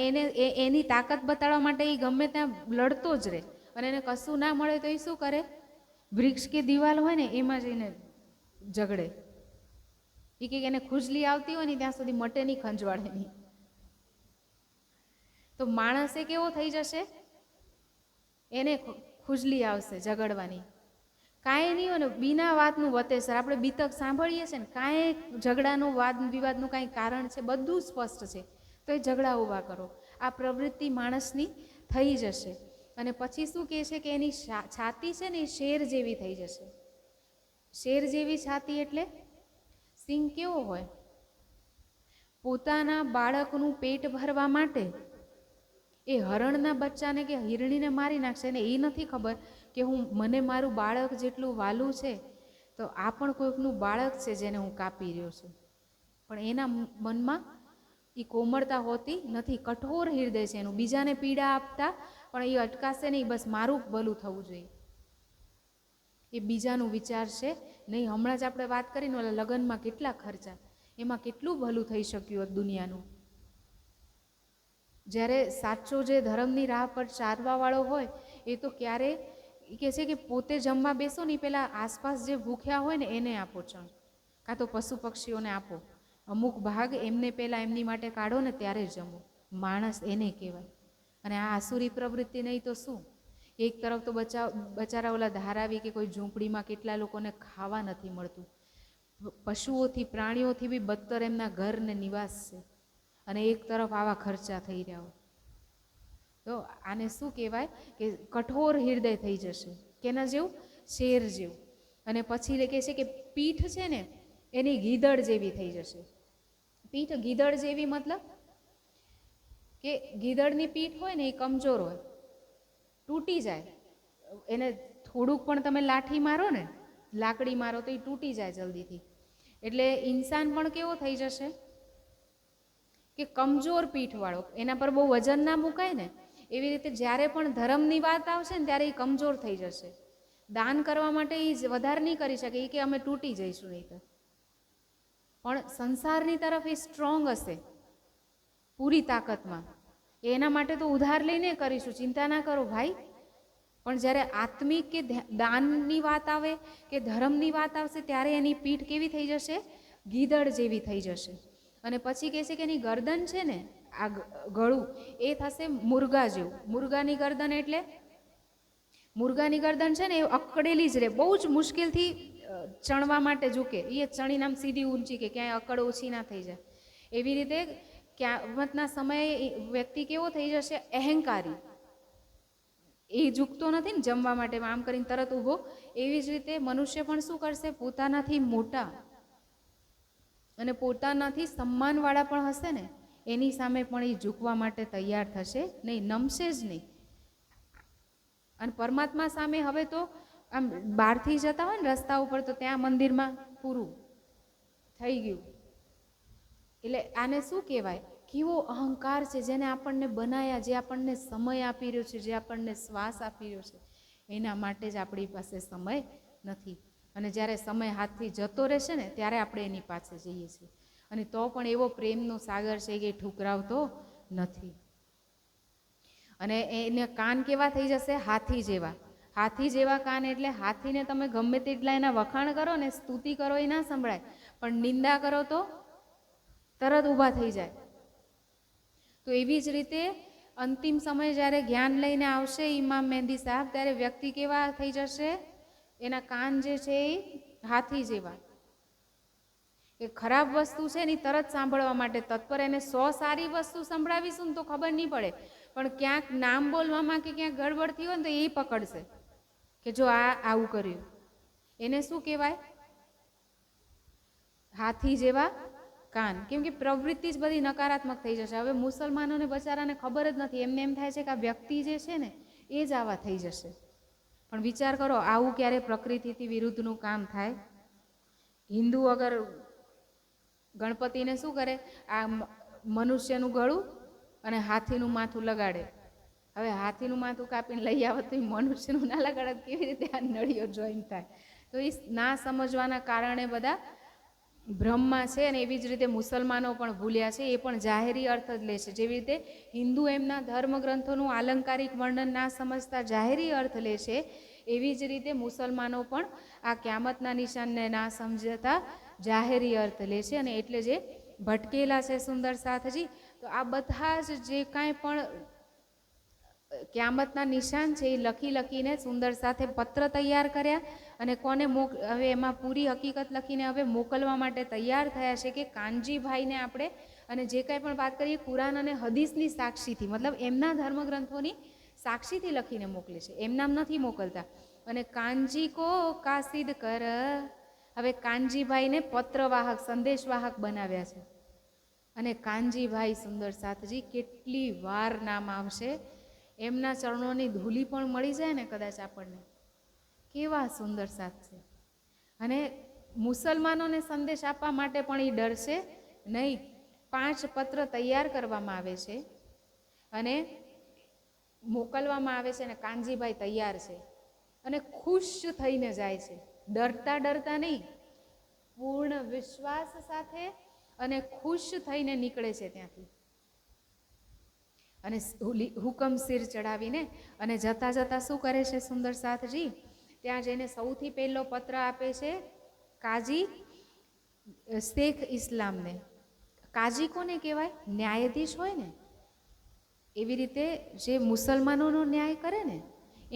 એની તાકાત બતાડવા માટે એ ગમે ત્યાં લડતો જ રહે. અને એને કશું ના મળે તો એ શું કરે? વૃક્ષ કે દિવાલ હોય ને એમાં જઈને ઝઘડે. એ કે એને ખુજલી આવતી હોય ને ત્યાં સુધી મટે નહીં, ખંજવાળે નહીં. તો માણસે કેવો થઈ જશે? એને ખુજલી આવશે ઝઘડવાની. કાંઈ નહીં હોય ને બીના વાતનું વતેસર. આપણે બીતક સાંભળીએ છીએ ને, કાંઈ ઝઘડાનું વાદ વિવાદનું કાંઈ કારણ છે, બધું સ્પષ્ટ છે, તો એ ઝઘડા ઊભા કરો. આ પ્રવૃત્તિ માણસની થઈ જશે. અને પછી શું કહે છે કે એની છાતી છે ને એ શેર જેવી થઈ જશે. શેર જેવી છાતી એટલે સિંહ કેવો હોય? પોતાના બાળકનું પેટ ભરવા માટે એ હરણના બચ્ચાને કે હિરણીને મારી નાખશે ને એ નથી ખબર કે મને મારું બાળક જેટલું વાલું છે તો આ પણ કોઈકનું બાળક છે જેને હું કાપી રહ્યો છું. પણ એના મનમાં એ કોમળતા હોતી નથી, કઠોર હૃદય છે એનું, બીજાને પીડા આપતા પણ એ અટકાશે નહીં, બસ મારું ભલું થવું જોઈએ, એ બીજાનું વિચારશે નહીં. હમણાં જ આપણે વાત કરીને ઓલા લગ્નમાં કેટલા ખર્ચા, એમાં કેટલું ભલું થઈ શક્યું હોત દુનિયાનું. જ્યારે સાચો જે ધર્મની રાહ પર ચાલવાવાળો હોય એ તો ક્યારે કહે છે કે પોતે જમવા બેસો ને પહેલાં આસપાસ જે ભૂખ્યા હોય ને એને આપો ચણ, કાં તો પશુ પક્ષીઓને આપો, અમુક ભાગ એમને પહેલાં એમની માટે કાઢો ને ત્યારે જમો. માણસ એને કહેવાય. અને આ આસુરી પ્રવૃત્તિ નહીં તો શું? એક તરફ તો બચારા ઓલા ધારાવી કે કોઈ ઝૂંપડીમાં કેટલા લોકોને ખાવા નથી મળતું, પશુઓથી પ્રાણીઓથી બી બદતર એમના ઘર ને નિવાસ છે, અને એક તરફ આવા ખર્ચા થઈ રહ્યા હોય. તો આને શું કહેવાય કે કઠોર હૃદય થઈ જશે. કેના જેવું? શેર જેવું. અને પછી કહે છે કે પીઠ છે ને એની ગીદડ જેવી થઈ જશે. પીઠ ગીદડ જેવી મતલબ કે ગીદડની પીઠ હોય ને એ કમજોર હોય, તૂટી જાય. એને થોડુંક પણ તમે લાઠી મારો ને, લાકડી મારો તો એ તૂટી જાય જલ્દીથી. એટલે ઇન્સાન પણ કેવો થઈ જશે કે કમજોર પીઠવાળો, એના પર બહુ વજન ના મુકાય ને. એવી રીતે જ્યારે પણ ધર્મની વાત આવશે ને ત્યારે એ કમજોર થઈ જશે. દાન કરવા માટે એ વધારે નહીં કરી શકે, એ કે અમે તૂટી જઈશું નહીં તો. પણ સંસારની તરફ એ સ્ટ્રોંગ હશે પૂરી તાકાતમાં, એના માટે તો ઉધાર લઈને કરીશું, ચિંતા ના કરો ભાઈ. પણ જ્યારે આત્મિક કે દાનની વાત આવે કે ધર્મની વાત આવશે ત્યારે એની પીઠ કેવી થઈ જશે? ગીદડ જેવી થઈ જશે. અને પછી કહે છે કે એની ગરદન છે ને, આ ગળું એ થશે મુર્ગા જેવું. મુર્ગાની ગરદન એટલે મુર્ગાની ગરદન છે ને એ અકડેલી જ રહે, બહુ જ મુશ્કેલથી ચણવા માટે ઝૂકે, એ ચણીને આમ સીધી ઊંચી કે ક્યાંય અકડ ઓછી ના થઈ જાય. એવી રીતે કિયામતના સમયે વ્યક્તિ કેવો થઈ જશે? અહંકારી. એ ઝૂકતો નથી ને જમવા માટે, આમ કરીને તરત ઊભો. એવી જ રીતે મનુષ્ય પણ શું કરશે? પોતાનાથી મોટા અને પોતાનાથી સન્માનવાળા પણ હશે ને એની સામે પણ એ ઝૂકવા માટે તૈયાર થશે નહીં, નમશે જ નહીં. અને પરમાત્મા સામે હવે તો આમ બહારથી જતા હોય ને રસ્તા ઉપર, તો ત્યાં મંદિરમાં પૂરું થઈ ગયું. એટલે આને શું કહેવાય? કેવો અહંકાર છે, જેને આપણને બનાયા, જે આપણને સમય આપી રહ્યો છે, જે આપણને શ્વાસ આપી રહ્યો છે, એના માટે જ આપણી પાસે સમય નથી. અને જ્યારે સમય હાથથી જતો રહેશે ને ત્યારે આપણે એની પાસે જઈએ છીએ. અને તો પણ એવો પ્રેમનો સાગર છે કે ઠુકરાવતો નથી. અને એને કાન કેવા થઈ જશે? હાથી જેવા. હાથી જેવા કાન એટલે હાથીને તમે ગમે તેટલા એના વખાણ કરો ને, સ્તુતિ કરો એ ના સંભળાય, પણ નિંદા કરો તો તરત ઊભા થઈ જાય. તો એવી જ રીતે અંતિમ સમય જ્યારે જ્ઞાન લઈને આવશે ઇમામ મહેંદી સાહેબ, ત્યારે વ્યક્તિ કેવા થઈ જશે? એના કાન જે છે એ હાથી જેવા. એ ખરાબ વસ્તુ છે ને તરત સાંભળવા માટે તત્પર. એને 100 સારી વસ્તુ સંભળાવીશું ને તો ખબર નહીં પડે, પણ ક્યાંક નામ બોલવામાં કે ક્યાંક ગડબડ થઈ હોય ને તો એ પકડશે કે જો આ આવું કર્યું. એને શું કહેવાય? હાથી જેવા કાન. કેમ કે પ્રવૃત્તિ જ બધી નકારાત્મક થઈ જશે. હવે મુસલમાનોને બચારાને ખબર જ નથી, એમને એમ થાય છે કે આ વ્યક્તિ જે છે ને એ જ આવા થઈ જશે. પણ વિચાર કરો, આવું ક્યારે પ્રકૃતિથી વિરુદ્ધનું કામ થાય? હિન્દુ અગર ગણપતિને શું કરે? આ મનુષ્યનું ગળું અને હાથીનું માથું લગાડે. હવે હાથીનું માથું કાપીને લઈ આવે તો મનુષ્યનું ના લગાડે, કેવી રીતે આ નળીઓ જોઈન થાય? તો એ ના સમજવાના કારણે બધા ભ્રમમાં છે. અને એવી જ રીતે મુસલમાનો પણ ભૂલ્યા છે, એ પણ જાહેરી અર્થ જ લે છે. જેવી રીતે હિન્દુ એમના ધર્મગ્રંથોનું આલંકારિક વર્ણન ના સમજતા જાહેરી અર્થ લે છે, એવી જ રીતે મુસલમાનો પણ આ ક્યામતના નિશાનને ના સમજતા જાહેરી અર્થ લે છે. અને એટલે જે ભટકેલા છે સુંદર સાથજી, તો આ બધા જ જે કાંઈ પણ ક્યામતના નિશાન છે એ લખીને સુંદર સાથે પત્ર તૈયાર કર્યા. અને કોને હવે એમાં પૂરી હકીકત લખીને હવે મોકલવા માટે તૈયાર થયા છે કે કાનજીભાઈને આપણે, અને જે કાંઈ પણ વાત કરીએ કુરાન અને હદીસની સાક્ષીથી, મતલબ એમના ધર્મગ્રંથોની સાક્ષીથી લખીને મોકલે છે, એમનામ નથી મોકલતા. અને કાનજી કો કાસિદ કર, હવે કાનજીભાઈને પત્રવાહક, સંદેશવાહક બનાવ્યા છે. અને કાનજીભાઈ સુંદર સાથજી કેટલી વાર નામ આવશે, એમના ચરણોની ધૂલી પણ મળી જાય ને કદાચ આપણને કેવા સુંદર સાથ છે. અને મુસલમાનોને સંદેશ આપવા માટે પણ એ ડરશે નહીં. 5 પત્ર તૈયાર કરવામાં આવે છે અને મોકલવામાં આવે છે, અને કાનજીભાઈ તૈયાર છે અને ખુશ થઈને જાય છે. ડરતા ડરતા નહીં, પૂર્ણ વિશ્વાસ સાથે અને ખુશ થઈને નીકળે છે ત્યાંથી. અને હુકમ સિર ચડાવીને અને જતા જતા શું કરે છે સુંદર સાથજી? ત્યાં જઈને સૌથી પહેલો પત્ર આપે છે કાજી શેખ ઇસ્લામને. કાજી કોને કહેવાય? ન્યાયાધીશ હોય ને, એવી રીતે જે મુસલમાનોનો ન્યાય કરે ને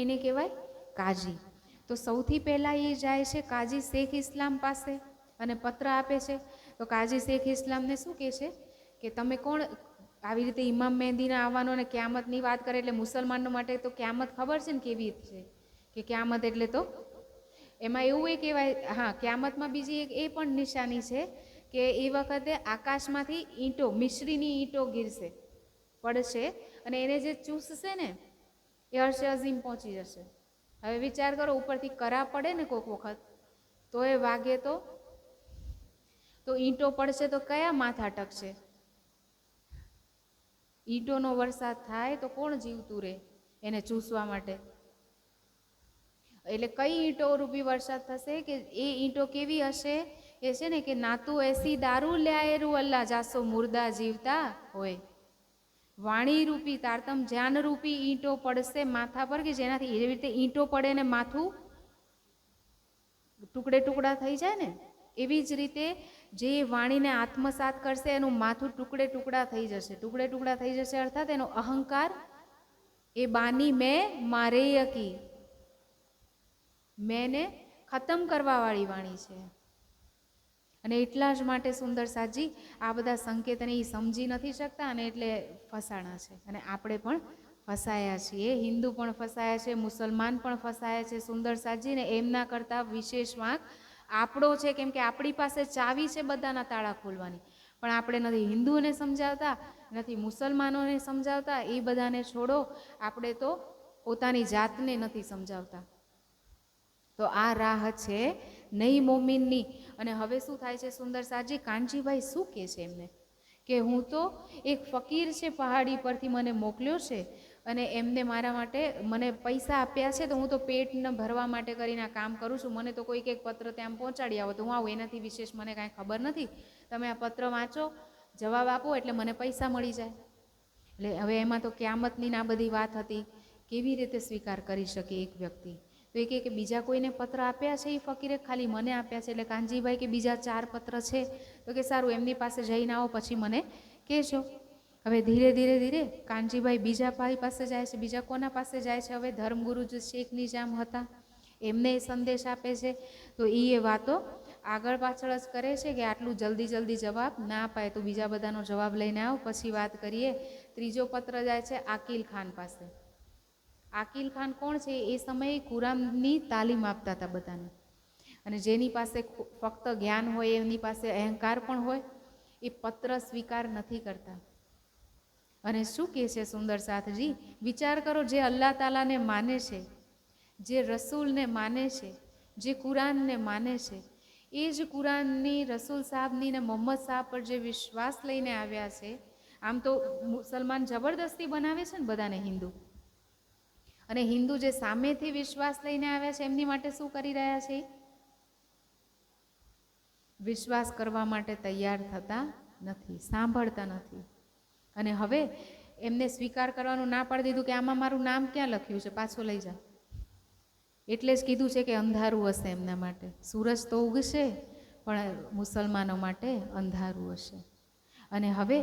એને કહેવાય કાજી. તો સૌથી પહેલાં એ જાય છે કાજી શેખ ઇસ્લામ પાસે અને પત્ર આપે છે. તો કાજી શેખ ઇસ્લામને શું કહે છે કે તમે કોણ? આવી રીતે ઇમામ મહેંદીના આવવાનો અને ક્યામતની વાત કરે એટલે મુસલમાનો માટે તો ક્યામત ખબર છે ને કેવી છે, કે ક્યામત એટલે તો એમાં એવું એ કહેવાય. હા, ક્યામતમાં બીજી એક એ પણ નિશાની છે કે એ વખતે આકાશમાંથી ઈંટો, મિશ્રીની ઈંટો ગીરશે, પડશે, અને એને જે ચૂસશે ને એ અરશે અઝીમ પહોંચી જશે. હવે વિચાર કરો, ઉપરથી કરા પડે ને કોઈક વખત તો એ વાગે તો ઈંટો પડશે તો કયા માથા ટકશે? ઈંટોનો વરસાદ થાય તો કોણ જીવતું રહે એને ચૂસવા માટે? એટલે કઈ ઈંટો રૂપી વરસાદ થશે કે એ ઈંટો કેવી હશે? એ છે ને કે નાતું એસી દારૂ લ્યાયરું અલ્લાહ જાસો મુર્દા જીવતા હોય. વાણી રૂપી તારતમ જ્ઞાન રૂપી ઈંટો પડશે માથા પર, કે જેનાથી એવી રીતે ઈંટો પડે ને માથું ટુકડે ટુકડા થઈ જાય ને, એવી જ રીતે જે વાણીને આત્મસાત કરશે એનું માથું ટુકડે ટુકડા થઈ જશે. ટુકડે ટુકડા થઈ જશે અર્થાત એનો અહંકાર, એ બાની મેં મારે યકી, મેંને ખતમ કરવા વાળી વાણી છે. અને એટલા જ માટે સુંદર સાજી આ બધા સંકેતને એ સમજી નથી શકતા અને એટલે ફસાણા છે. અને આપણે પણ ફસાયા છીએ, હિન્દુ પણ ફસાયા છે, મુસલમાન પણ ફસાયા છે સુંદર સાજી. ને એમના કરતાં વિશેષ વાંક આપણો છે, કેમ કે આપણી પાસે ચાવી છે બધાના તાળા ખોલવાની, પણ આપણે નથી હિન્દુઓને સમજાવતા, નથી મુસલમાનોને સમજાવતા. એ બધાને છોડો, આપણે તો પોતાની જાતને નથી સમજાવતા. તો આ રાહ છે નહીં મોમીનની. અને હવે શું થાય છે સુંદર સાજી? કાનજીભાઈ શું કહે છે એમને કે હું તો એક ફકીર છે પહાડી પરથી મને મોકલ્યો છે અને એમને મારા માટે મને પૈસા આપ્યા છે, તો હું તો પેટને ભરવા માટે કરીને આ કામ કરું છું. મને તો કોઈક એક પત્ર ત્યાં પહોંચાડી આવો તો હું આવું, એનાથી વિશેષ મને કાંઈ ખબર નથી. તમે આ પત્ર વાંચો, જવાબ આપો એટલે મને પૈસા મળી જાય. એટલે હવે એમાં તો ક્યામતની આ બધી વાત હતી, કેવી રીતે સ્વીકાર કરી શકે એક વ્યક્તિ? તો એ કહે કે બીજા કોઈને પત્ર આપ્યા છે એ ફકીરે, ખાલી મને આપ્યા છે. એટલે કાનજીભાઈ કે બીજા 4 પત્ર છે? તો કે સારું, એમની પાસે જઈને આવો પછી મને કહેજો. હવે ધીરે ધીરે ધીરે કાનજીભાઈ બીજા ભાઈ પાસે જાય છે. બીજા કોના પાસે જાય છે? હવે ધર્મગુરુ જે શેખ નિજામ હતા એમને સંદેશ આપે છે. તો એ વાતો આગળ પાછળ જ કરે છે કે આટલું જલ્દી જલ્દી જવાબ ના અપાય, તો બીજા બધાનો જવાબ લઈને આવો પછી વાત કરીએ. ત્રીજો પત્ર જાય છે આકિલ ખાન પાસે. આકિલ ખાન કોણ છે? એ સમયે કુરાનની તાલીમ આપતા હતા બધાને, અને જેની પાસે ફક્ત જ્ઞાન હોય, એમની પાસે અહંકાર પણ હોય, એ પત્ર સ્વીકાર નથી કરતા. અને શું કહે છે સુંદર સાથજી? વિચાર કરો, જે અલ્લાહ તાલાને માને છે, જે રસૂલને માને છે, જે કુરાનને માને છે, એ જ કુરાનની, રસૂલ સાહેબની ને મોહમ્મદ સાહેબ પર જે વિશ્વાસ લઈને આવ્યા છે. આમ તો મુસલમાન જબરદસ્તી બનાવે છે ને બધાને હિન્દુ, અને હિન્દુ જે સામેથી વિશ્વાસ લઈને આવ્યા છે એમની માટે શું કરી રહ્યા છે? વિશ્વાસ કરવા માટે તૈયાર થતા નથી, સાંભળતા નથી. અને હવે એમને સ્વીકાર કરવાનું ના પાડી દીધું કે આમાં મારું નામ ક્યાં લખ્યું છે, પાછો લઈ જા. એટલે જ કીધું છે કે અંધારું હશે એમના માટે. સૂરજ તો ઉગશે પણ મુસલમાનો માટે અંધારું હશે. અને હવે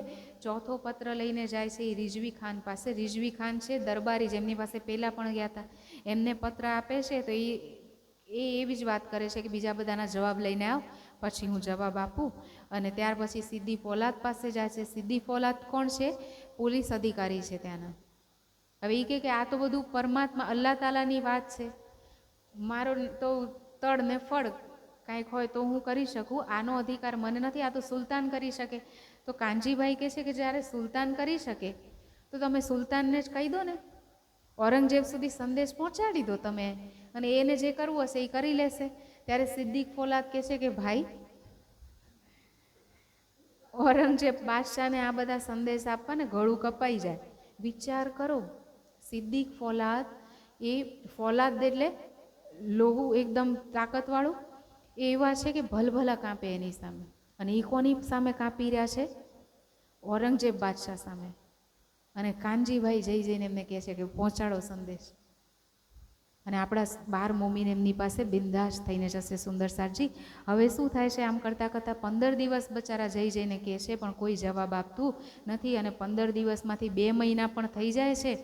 ચોથો પત્ર લઈને જાય છે એ રિઝવી ખાન પાસે. રિઝવી ખાન છે દરબારી, જેમની પાસે પહેલાં પણ ગયા હતા. એમને પત્ર આપે છે તો એ એવી જ વાત કરે છે કે બીજા બધાના જવાબ લઈને આવ પછી હું જવાબ આપું. અને ત્યાર પછી સિદ્દી ફોલાદ પાસે જાય છે. સિદ્દી ફોલાદ કોણ છે? પોલીસ અધિકારી છે ત્યાંના. હવે એ કહે કે આ તો બધું પરમાત્મા અલ્લાહ તાલાની વાત છે, મારો તો તળ ને ફળ કાંઈક હોય તો હું કરી શકું, આનો અધિકાર મને નથી, આ તો સુલતાન કરી શકે. તો કાનજીભાઈ કહે છે કે જ્યારે સુલતાન કરી શકે તો તમે સુલતાનને જ કહી દો ને, ઔરંગઝેબ સુધી સંદેશ પહોંચાડી દો તમે, અને એને જે કરવું હશે એ કરી લેશે. ત્યારે સિદ્દીક ફોલાદ કહે છે કે ભાઈ, ઔરંગઝેબ બાદશાહને આ બધા સંદેશ આપવા ને ગળું કપાઈ જાય. વિચાર કરો, સિદ્દીક ફોલાદ, એ ફોલાદ એટલે લોહું એકદમ તાકાતવાળું, એ એવા છે કે ભલભલા કાપે એની સામે. અને એ કોની સામે કાપી રહ્યા છે? ઔરંગઝેબ બાદશાહ સામે. અને કાનજીભાઈ જઈને એમને કહે છે કે પહોંચાડો સંદેશ. અને આપણા 12 મોમીન એમની પાસે બિંદાસ થઈને જશે સુંદર સાજી. હવે શું થાય છે? આમ કરતાં કરતાં 15 દિવસ બચારા જઈને કહે છે, પણ કોઈ જવાબ આપતું નથી. અને 15 દિવસમાંથી 2 મહિના પણ થઈ જાય છે.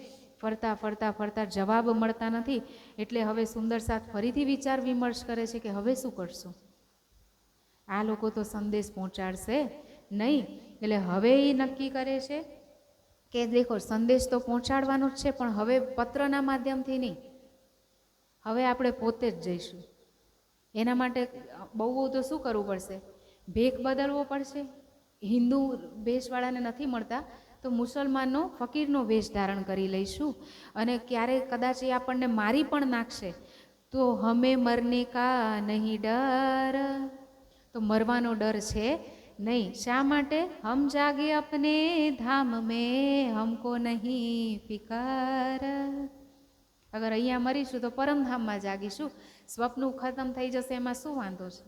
ફરતા ફરતા ફરતા જવાબ મળતા નથી. એટલે હવે સુંદર સાથ ફરીથી વિચાર વિમર્શ કરે છે કે હવે શું કરશું? આ લોકો તો સંદેશ પહોંચાડશે નહીં. એટલે હવે એ નક્કી કરે છે કે દેખો, સંદેશ તો પહોંચાડવાનો જ છે, પણ હવે પત્રના માધ્યમથી નહીં, હવે આપણે પોતે જ જઈશું. એના માટે બહુ તો શું કરવું પડશે? ભેખ બદલવો પડશે. હિન્દુ વેશવાળાને નથી મળતા તો મુસલમાનનો ફકીરનો વેશ ધારણ કરી લઈશું. અને ક્યારેક કદાચ એ આપણને મારી પણ નાખશે તો હમે મરને કા નહીં ડર, તો મરવાનો ડર છે નહીં. શા માટે? હમ જાગે અપને ધામ મેં, હમકો નહીં ફિકર. અગર અહીંયા મરીશું તો પરમધામમાં જાગીશું. સ્વપ્નું ખતમ થઈ જશે, એમાં શું વાંધો છે?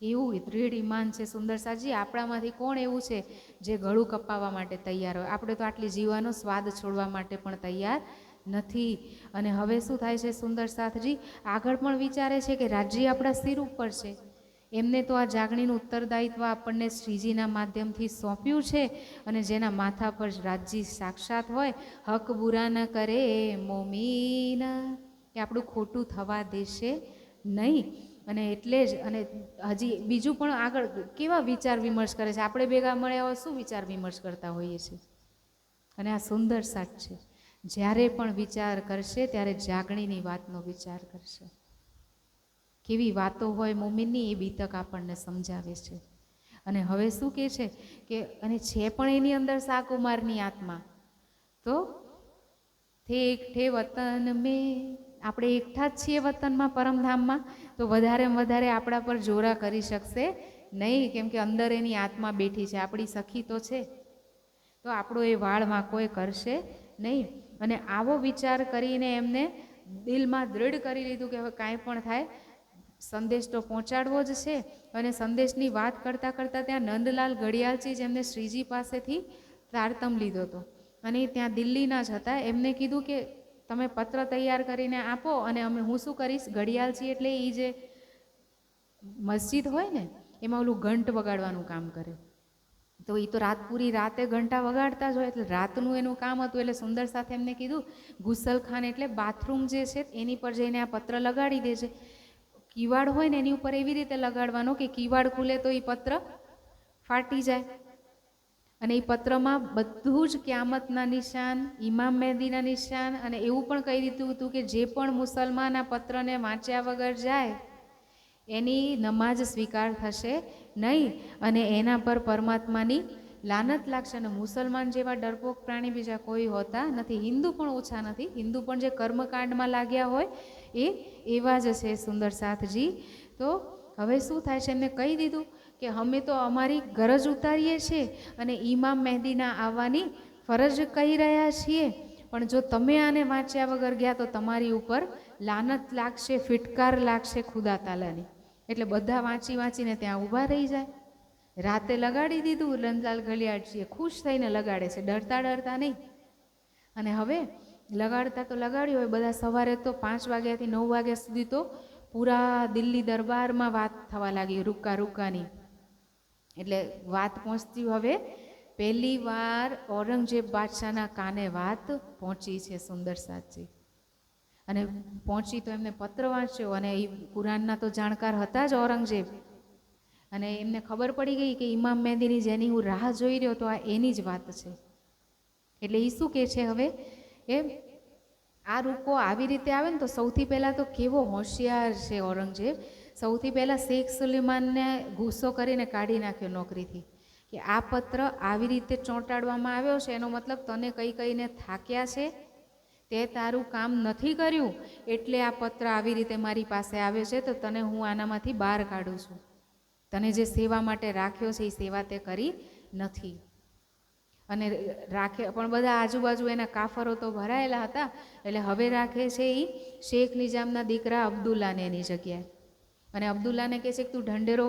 એવું દૃઢ ઈમાન છે સુંદર સાજી. આપણામાંથી કોણ એવું છે જે ગળું કપાવવા માટે તૈયાર હોય? આપણે તો આટલી જીવાનો સ્વાદ છોડવા માટે પણ તૈયાર નથી. અને હવે શું થાય છે સુંદર સાથજી? આગળ પણ વિચારે છે કે રાજ્ય આપણા સિર ઉપર છે. એમને તો આ જાગણીનું ઉત્તરદાયિત્વ આપણને શ્રીજીના માધ્યમથી સોંપ્યું છે. અને જેના માથા પર રાજ્ય સાક્ષાત હોય, હક બુરા ન કરે મોમીન, કે આપણું ખોટું થવા દેશે નહીં. અને એટલે જ, અને હજી બીજું પણ આગળ કેવા વિચાર વિમર્શ કરે છે. આપણે ભેગા મળ્યા હોય શું વિચાર વિમર્શ કરતા હોઈએ છીએ. અને આ સુંદર સાચ છે, જ્યારે પણ વિચાર કરશે ત્યારે જાગણીની વાતનો વિચાર કરશે. કેવી વાતો હોય મોમીનની, એ બીતક આપણને સમજાવે છે. અને હવે શું કહે છે કે અને છે પણ એની અંદર શાકુમારની આત્મા. તો થે એકઠે વતન મેં, આપણે એકઠા જ છીએ વતનમાં, પરમધામમાં. તો વધારે આપણા પર જોરા કરી શકશે નહીં, કેમ કે અંદર એની આત્મા બેઠી છે, આપણી સખી તો છે. તો આપણો એ વાળમાં કોઈ કરશે નહીં. અને આવો વિચાર કરીને એમને દિલમાં દૃઢ કરી લીધું કે હવે કાંઈ પણ થાય, સંદેશ તો પહોંચાડવો જ છે. અને સંદેશની વાત કરતાં કરતાં ત્યાં નંદલાલ ઘડિયાળજી, જેમને શ્રીજી પાસેથી તારતમ લીધો હતો અને ત્યાં દિલ્હીના જ હતા, એમને કીધું કે તમે પત્ર તૈયાર કરીને આપો અને હું શું કરીશ. ઘડિયાળજી એટલે એ જે મસ્જિદ હોય ને, એમાં ઓલું ઘંટ વગાડવાનું કામ કરે. તો એ તો પૂરી રાતે ઘંટા વગાડતા જ હોય, એટલે રાતનું એનું કામ હતું. એટલે સુંદર સાથે એમને કીધું, ગુસલખાન એટલે બાથરૂમ જે છે એની પર જઈને આ પત્ર લગાડી દે છે. કીવાડ હોય ને એની ઉપર એવી રીતે લગાડવાનો કે કીવાડ ખુલે તો એ પત્ર ફાટી જાય. અને એ પત્રમાં બધું જ ક્યામતના નિશાન, ઇમામ મહેદીના નિશાન, અને એવું પણ કહી દીધું હતું કે જે પણ મુસલમાન આ પત્રને વાંચ્યા વગર જાય એની નમાજ સ્વીકાર થશે નહીં, અને એના પર પરમાત્માની લાનત લાગશે. અને મુસલમાન જેવા ડરપોક પ્રાણી બીજા કોઈ હોતા નથી. હિન્દુ પણ ઓછા નથી. હિન્દુ પણ જે કર્મકાંડમાં લાગ્યા હોય એ એવા જ છે સુંદર સાથજી. તો હવે શું થાય છે, એમને કહી દીધું કે અમે તો અમારી ગરજ ઉતારીએ છીએ અને ઇમામ મહેદીના આવવાની ફરજ કહી રહ્યા છીએ, પણ જો તમે આને વાંચ્યા વગર ગયા તો તમારી ઉપર લાનત લાગશે, ફિટકાર લાગશે ખુદા તાલાની. એટલે બધા વાંચીને ત્યાં ઊભા રહી જાય. રાતે લગાડી દીધું. નંદલાલ ઘડિયાળજીએ ખુશ થઈને લગાડે છે, ડરતા નહીં. અને હવે લગાડતા તો લગાડ્યું હોય. બધા સવારે તો 5 વાગ્યાથી 9 વાગ્યા સુધી તો પૂરા દિલ્હી દરબારમાં વાત થવા લાગી, રૂકાની. એટલે વાત પહોંચતી હવે પહેલી વાર ઔરંગઝેબ બાદશાહના કાને વાત પહોંચી છે સુંદર સાચી. અને પહોંચી તો એમને પત્ર વાંચ્યો, અને એ કુરાનના તો જાણકાર હતા જ ઔરંગઝેબ. અને એમને ખબર પડી ગઈ કે ઇમામ મહેદીની જેની હું રાહ જોઈ રહ્યો તો આ એની જ વાત છે. એટલે એ શું કહે છે હવે, એ આ રૂકો આવી રીતે આવે ને તો સૌથી પહેલાં તો કેવો હોશિયાર છે ઔરંગઝેબ. સૌથી પહેલાં શેખ સુલેમાનને ગુસ્સો કરીને કાઢી નાખ્યો નોકરીથી, કે આ પત્ર આવી રીતે ચોંટાડવામાં આવ્યો છે, એનો મતલબ તને કહીને થાક્યા છે, તે તારું કામ નથી કર્યું એટલે આ પત્ર આવી રીતે મારી પાસે આવે છે, તો તને હું આનામાંથી બહાર કાઢું છું. તને જે સેવા માટે રાખ્યો છે એ સેવા તે કરી નથી. અને રાખે પણ બધા આજુબાજુ એના કાફરો તો ભરાયેલા હતા, એટલે હવે રાખે છે એ શેખ નિજામના દીકરા અબ્દુલ્લાને એની જગ્યાએ. અને અબ્દુલ્લાને કહે છે કે તું ઢંઢેરો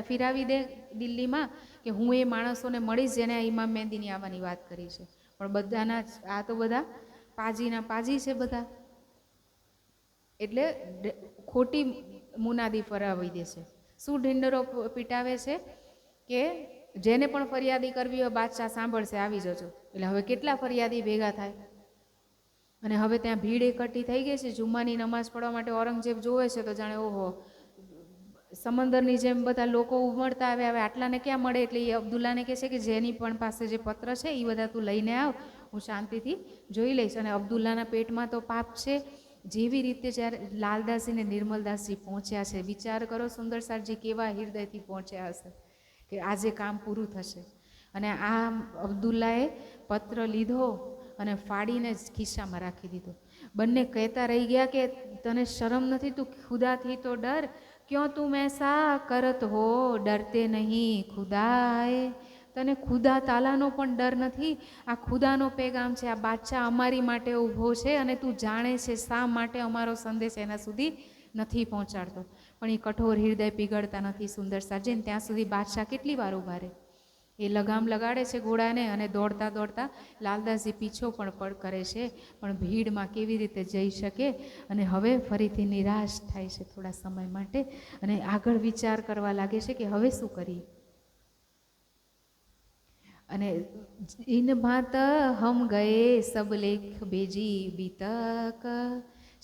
ફિરાવી દે દિલ્હીમાં, કે હું એ માણસોને મળીશ જેને ઇમામ મહેંદીની આવવાની વાત કરી છે. પણ બધાના આ તો બધા પાજીના પાજી છે બધા, એટલે ખોટી મુનાદી ફરાવી દે છે. શું ઢંઢેરો પીટાવે છે કે જેને પણ ફરિયાદી કરવી હોય બાદશાહ સાંભળશે, આવી જજો. એટલે હવે કેટલા ફરિયાદી ભેગા થાય. અને હવે ત્યાં ભીડ એકઠી થઈ ગઈ છે. જુમ્માની નમાઝ પઢવા માટે ઔરંગઝેબ જોવે છે તો જાણે ઓહો સમંદરની જેમ બધા લોકો ઉમળતા આવે, હવે આટલાને ક્યાં મળે. એટલે એ અબ્દુલ્લાને કહે છે કે જેની પણ પાસે જે પત્ર છે એ બધા તું લઈને આવ, હું શાંતિથી જોઈ લઈશ. અને અબ્દુલ્લાના પેટમાં તો પાપ છે. જેવી રીતે જ્યારે લાલદાસજી ને નિર્મલદાસજી પહોંચ્યા છે, વિચાર કરો સુંદરસારજી કેવા હૃદયથી પહોંચ્યા હશે કે આજે કામ પૂરું થશે. અને આ અબ્દુલ્લાએ પત્ર લીધો અને ફાડીને ખિસ્સામાં રાખી દીધો. બંને કહેતા રહી ગયા કે તને શરમ નથી, તું ખુદાથી તો ડર. ક્यों तुम ऐसा करत हो, डरते नहीं खुदाए. તને ખુદા તાલાનો પણ ડર નથી. આ ખુદાનો પેગામ છે. આ બાદશાહ અમારી માટે ઊભો છે અને તું જાણે છે શા માટે અમારો સંદેશ એના સુધી નથી પહોંચાડતો. પણ એ કઠોર હૃદય પીગળતા નથી સુંદરસારજી. ત્યાં સુધી બાદશાહ કેટલી વાર ઊભા રહે. એ લગામ લગાડે છે ઘોડાને અને દોડતા દોડતા લાલદાસજી પીછો પણ કરે છે, પણ ભીડમાં કેવી રીતે જઈ શકે. અને હવે ફરીથી નિરાશ થાય છે થોડા સમય માટે અને આગળ વિચાર કરવા લાગે છે કે હવે શું કરીએ. અને ઇન ભાત હમ ગયે સબ લેખ બેજી બીતક.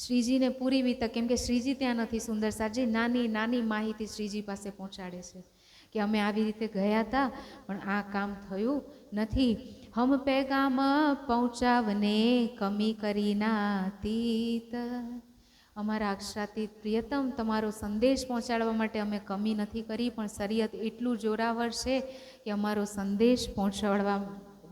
શ્રીજીને પૂરી બીતક, કેમ કે શ્રીજી ત્યાં નથી સુંદરસારજી. નાની નાની માહિતી શ્રીજી પાસે પહોંચાડે છે કે અમે આવી રીતે ગયા હતા પણ આ કામ થયું નથી. હમ પેગામ પહોંચાવને કમી કરી ના તીત. અમારા અક્ષરાતીત પ્રિયતમ, તમારો સંદેશ પહોંચાડવા માટે અમે કમી નથી કરી, પણ શરીયત એટલું જોરાવર છે કે અમારો સંદેશ પહોંચાડવા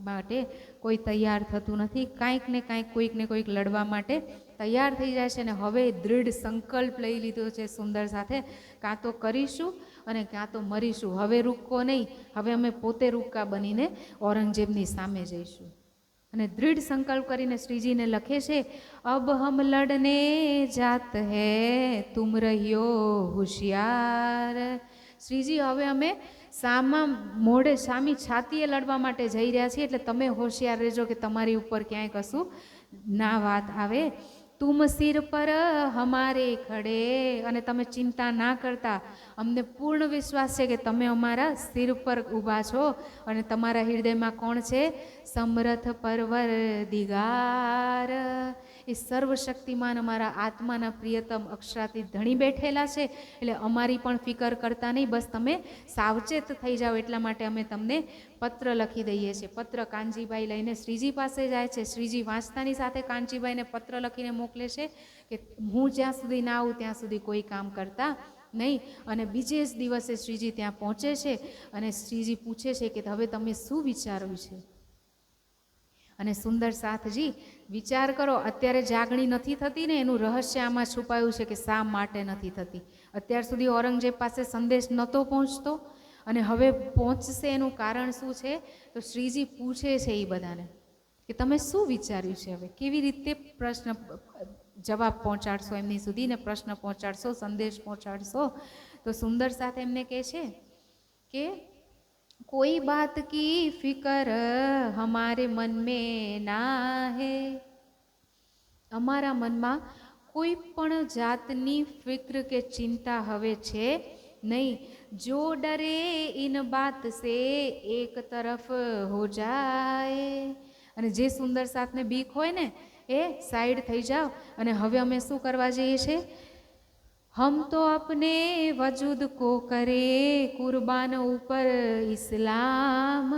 માટે કોઈ તૈયાર થતું નથી. કાંઈક ને કાંઈક કોઈક ને કોઈક લડવા માટે તૈયાર થઈ જાય છે. ને હવે દૃઢ સંકલ્પ લઈ લીધો છે સુંદર સાથે, કાં તો કરીશું અને કાં તો મરીશું. હવે રૂક્કો નહીં, હવે અમે પોતે રૂક્કા બનીને ઔરંગઝેબની સામે જઈશું. અને દૃઢ સંકલ્પ કરીને શ્રીજીને લખે છે, અબ હમ લડને જાત હૈ તુમ રહ્યો હોશિયાર. શ્રીજી હવે અમે મોઢે સામી છાતીએ લડવા માટે જઈ રહ્યા છીએ, એટલે તમે હોશિયાર રહેજો કે તમારી ઉપર ક્યાંય કશું ના વાત આવે. તુમ સિર પર હમારે ખડે. અને તમે ચિંતા ના કરતા, અમને પૂર્ણ વિશ્વાસ છે કે તમે અમારા સિર પર ઊભા છો. અને તમારા હૃદયમાં કોણ છે? સમરથ પરવર દિગાર. એ સર્વશક્તિમાન અમારા આત્માના પ્રિયતમ અક્ષરાતીત ધણી બેઠેલા છે. એટલે અમારી પણ ફિકર કરતા નહીં, બસ તમે સાવચેત થઈ જાઓ એટલા માટે અમે તમને પત્ર લખી દઈએ છીએ. પત્ર કાનજીભાઈ લઈને શ્રીજી પાસે જાય છે. શ્રીજી વાંચતાની સાથે કાનજીભાઈને પત્ર લખીને મોકલે છે કે હું જ્યાં સુધી ના આવું ત્યાં સુધી કોઈ કામ કરતા નહીં. અને બીજે જ દિવસે શ્રીજી ત્યાં પહોંચે છે અને શ્રીજી પૂછે છે કે હવે તમે શું વિચાર્યું છે. અને સુંદર સાથજી વિચાર કરો, અત્યારે જાગણી નથી થતી ને, એનું રહસ્ય આમાં છુપાયું છે કે શા માટે નથી થતી. અત્યાર સુધી ઔરંગઝેબ પાસે સંદેશ નહોતો પહોંચતો અને હવે પહોંચશે. એનું કારણ શું છે? તો શ્રીજી પૂછે છે એ બધાને કે તમે શું વિચાર્યું છે, હવે કેવી રીતે પ્રશ્ન જવાબ પહોંચાડશો એમની સુધી, ને પ્રશ્ન પહોંચાડશો, સંદેશ પહોંચાડશો. તો સુંદર સાથ એમને કહે છે કે કોઈ બાત કી ફિકર હમારે મન મેં ના હૈ. અમારા મનમાં કોઈ પણ જાતની ફિક્ર કે ચિંતા હવે છે નહીં. જો ડરે ઇન બાત સે એક તરફ હો જાય. અને જે સુંદર સાથને બીક હોય ને એ સાઈડ થઈ જાઓ. અને હવે અમે શું કરવા જઈએ છીએ? हम तो अपने वजूद को करे कुर्बान ઉપર ઇસ્લામ.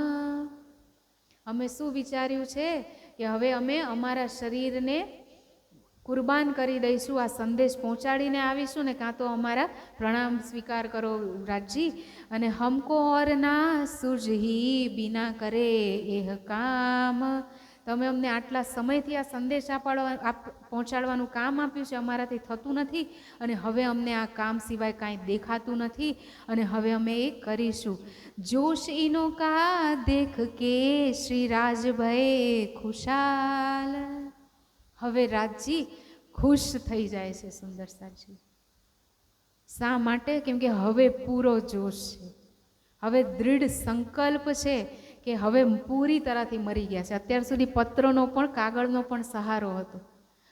અમે શું વિચાર્યું છે કે હવે અમે અમારા શરીરને કુરબાન કરી દઈશું, આ સંદેશ પહોંચાડીને આવીશું ને કાં તો અમારા પ્રણામ સ્વીકાર કરો રાજજી. અને હમકો ઓર ના સુઝહી બિના કરે એહ કામ. તમે અમને આટલા સમયથી આ સંદેશ પહોંચાડવાનું કામ આપ્યું છે, અમારાથી થતું નથી અને હવે અમને આ કામ સિવાય કાંઈ દેખાતું નથી અને હવે અમે એ કરીશું. જોશ ઇનો કા દેખ કે શ્રી રાજભય ખુશાલ. હવે રાજજી ખુશ થઈ જાય છે સુંદરસાજી. શા માટે? કેમ કે હવે પૂરો જોશ છે, હવે દૃઢ સંકલ્પ છે કે હવે પૂરી તરહથી મરી ગયા છે. અત્યાર સુધી પત્રનો પણ કાગળનો પણ સહારો હતો.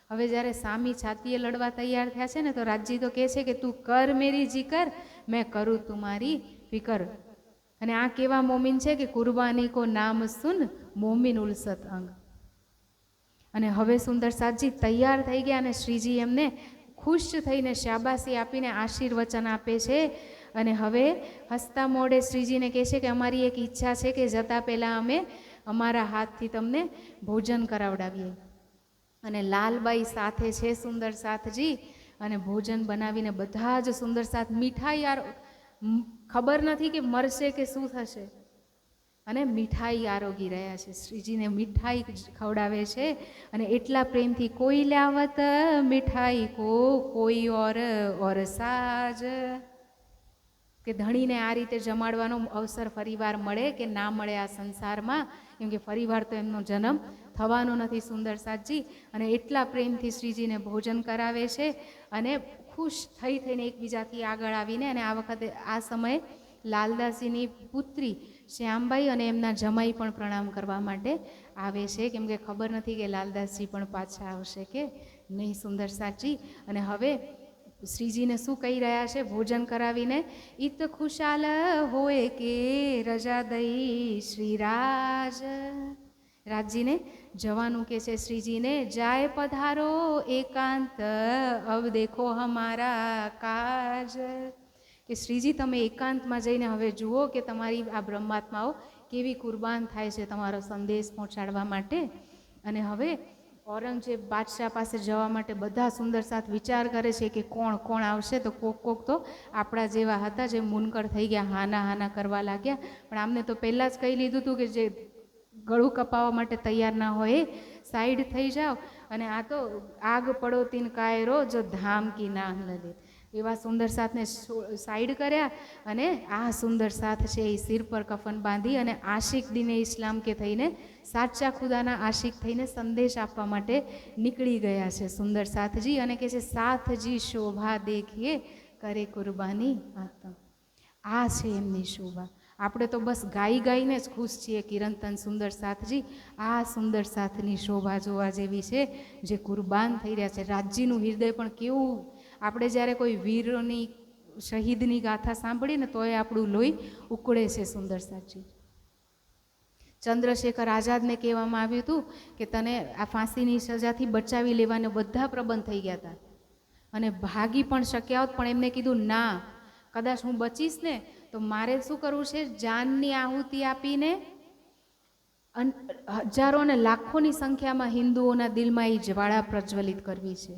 હવે જ્યારે સામી છાતીએ લડવા તૈયાર થયા છે ને, તો રાજજી તો કહે છે કે તું કર મેરી જીકર, મેં કરું તુમારી ફિકર. અને આ કેવા મોમિન છે કે કુરબાની કો નામ સુન મોમિન ઉલસત અંગ. અને હવે સુંદરસાજી તૈયાર થઈ ગયા અને શ્રીજી એમને ખુશ થઈને શાબાશી આપીને આશીર્વચન આપે છે. અને હવે હસતા મોઢે શ્રીજીને કહે છે કે અમારી એક ઈચ્છા છે કે જતાં પહેલાં અમે અમારા હાથથી તમને ભોજન કરાવડાવીએ. અને લાલબાઈ સાથે છે સુંદરસાથજી, અને ભોજન બનાવીને બધા જ સુંદરસાથ મીઠાઈ ખબર નથી કે મરશે કે શું થશે, અને મીઠાઈ આરોગી રહ્યા છે. શ્રીજીને મીઠાઈ ખવડાવે છે અને એટલા પ્રેમથી કોઈ લાવત મીઠાઈ કો કોઈ ઓર સાજ, કે ધણીને આ રીતે જમાડવાનો અવસર ફરીવાર મળે કે ના મળે આ સંસારમાં, કેમ કે ફરીવાર તો એમનો જન્મ થવાનો નથી સુંદરસાજી. અને એટલા પ્રેમથી શ્રીજીને ભોજન કરાવે છે અને ખુશ થઈને એકબીજાથી આગળ આવીને, અને આ વખતે આ સમયે લાલદાસીની પુત્રી શ્યામબાઈ અને એમના જમાઈ પણ પ્રણામ કરવા માટે આવે છે, કેમ કે ખબર નથી કે લાલદાસજી પણ પાછા આવશે કે નહીં સુંદરસાજી. અને હવે શ્રીજીને શું કહી રહ્યા છે ભોજન કરાવીને? ઈત ખુશાલ હોય કે રજા દઈ શ્રીરાજ. રાજજીને જવાનું કે છે શ્રીજીને, જાય પધારો એકાંત અબ દેખો હમારા કાજ. કે શ્રીજી તમે એકાંતમાં જઈને હવે જુઓ કે તમારી આ બ્રહ્માત્માઓ કેવી કુરબાન થાય છે તમારો સંદેશ પહોંચાડવા માટે. અને હવે ઔરંગઝેબ બાદશાહ પાસે જવા માટે બધા સુંદરસાથ વિચાર કરે છે કે કોણ કોણ આવશે. તો કોક તો આપણા જેવા હતા જે મુનકર થઈ ગયા, હાના હાના કરવા લાગ્યા. પણ આમને તો પહેલાં જ કહી લીધું હતું કે જે ગળું કપાવવા માટે તૈયાર ના હોય એ સાઈડ થઈ જાઓ. અને આ તો આગ પડોતીન કાયરો જો ધામ કી નામ ન દે, એવા સુંદરસાથને સાઈડ કર્યા. અને આ સુંદરસાથ છે એ સિર પર કફન બાંધી અને આશિક દીને ઇસ્લામ કે થઈને, સાચા ખુદાના આશિક થઈને સંદેશ આપવા માટે નીકળી ગયા છે સુંદરસાથજી. અને કે છે સાથજી શોભા દેખીએ કરે કુરબાની આતમ. આ છે એમની શોભા. આપણે તો બસ ગાઈને જ ખુશ છીએ કિરંતન સુંદરસાથજી. આ સુંદરસાથની શોભા જોવા જેવી છે જે કુરબાન થઈ રહ્યા છે. રાજજીનું હૃદય પણ કેવું, આપણે જ્યારે કોઈ વીરોની શહીદની ગાથા સાંભળીએ ને તોય આપણું લોહી ઉકળે છે સુંદરસાથજી. ચંદ્રશેખર આઝાદને કહેવામાં આવ્યું હતું કે તને આ ફાંસીની સજાથી બચાવી લેવાને બધા પ્રબંધ થઈ ગયા હતા અને ભાગી પણ શક્યા હોત, પણ એમને કીધું ના, કદાચ હું બચીશ ને તો મારે શું કરવું છે, જાનની આહુતિ આપીને હજારો અને લાખોની સંખ્યામાં હિન્દુઓના દિલમાં એ જ્વાળા પ્રજ્વલિત કરવી છે.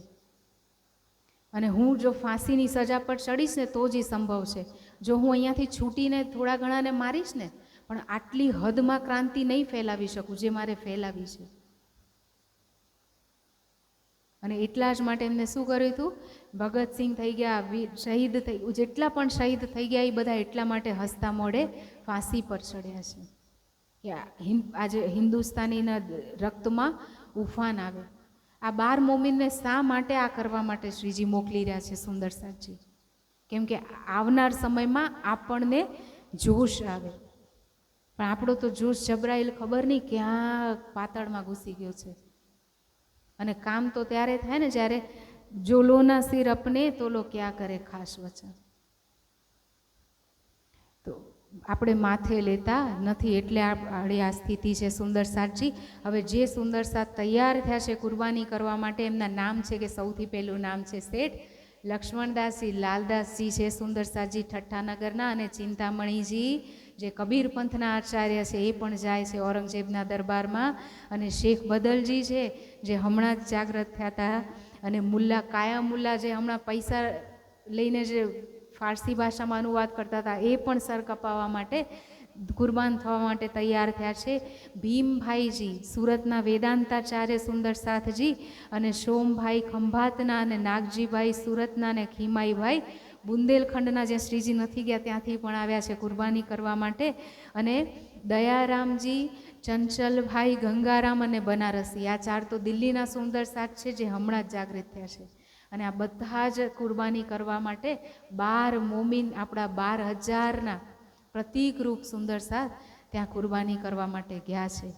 અને હું જો ફાંસીની સજા પર ચડીશ ને તો જ એ સંભવ છે. જો હું અહીંયાથી છૂટીને થોડા ઘણાને મારીશ ને, પણ આટલી હદમાં ક્રાંતિ નહીં ફેલાવી શકું જે મારે ફેલાવી છે. અને એટલા જ માટે એમને શું કર્યું હતું, ભગતસિંહ થઈ ગયા, શહીદ થઈ, જેટલા પણ શહીદ થઈ ગયા એ બધા એટલા માટે હસતા મોઢે ફાંસી પર ચડ્યા છે કે આજે હિન્દુસ્તાનીના રક્તમાં ઉફાન આવે. આ 12 મોમિનને શા માટે આ કરવા માટે શ્રીજી મોકલી રહ્યા છે સુંદરસાથજી? કેમ કે આવનાર સમયમાં આપણને જોશ આવે. પણ આપણો તો જોશ જબરાયેલ ખબર નહીં ક્યાં પાતાળમાં ઘૂસી ગયો છે. અને કામ તો ત્યારે થાય ને જ્યારે જોલોના સિર અપને તો લો ક્યાં કરે ખાસ વચન. તો આપણે માથે લેતા નથી, એટલે આ સ્થિતિ છે સુંદરસાથજી. હવે જે સુંદરસાથ તૈયાર થયા છે કુરબાની કરવા માટે, એમના નામ છે કે સૌથી પહેલું નામ છે શેઠ લક્ષ્મણદાસજી લાલદાસજી છે સુંદરસાથજી ઠઠ્ઠાનગરના. અને ચિંતામણીજી જે કબીર પંથના આચાર્ય છે એ પણ જાય છે ઔરંગઝેબના દરબારમાં. અને શેખ બદલજી છે જે હમણાં જ જાગૃત થયા હતા. અને મુલ્લા કાયા મુલ્લા જે હમણાં પૈસા લઈને જે ફારસી ભાષામાં અનુવાદ કરતા હતા એ પણ સર કપાવવા માટે કુરબાન થવા માટે તૈયાર થયા છે. ભીમભાઈજી સુરતના વેદાંતાચાર્ય સુંદર સાથજી અને સોમભાઈ ખંભાતના અને નાગજીભાઈ સુરતના અને ખીમાઈભાઈ બુંદેલખંડના, જ્યાં શ્રીજી નથી ગયા ત્યાંથી પણ આવ્યા છે કુરબાની કરવા માટે. અને દયારામજી, ચંચલભાઈ, ગંગારામ અને બનારસી, આ 4 તો દિલ્હીના સુંદર સાથ છે જે હમણાં જ જાગૃત થયા છે. અને આ બધા જ કુરબાની કરવા માટે 12 મોમીન, આપણા 12,000ના પ્રતીકરૂપ સુંદર સાથ ત્યાં કુરબાની કરવા માટે ગયા છે.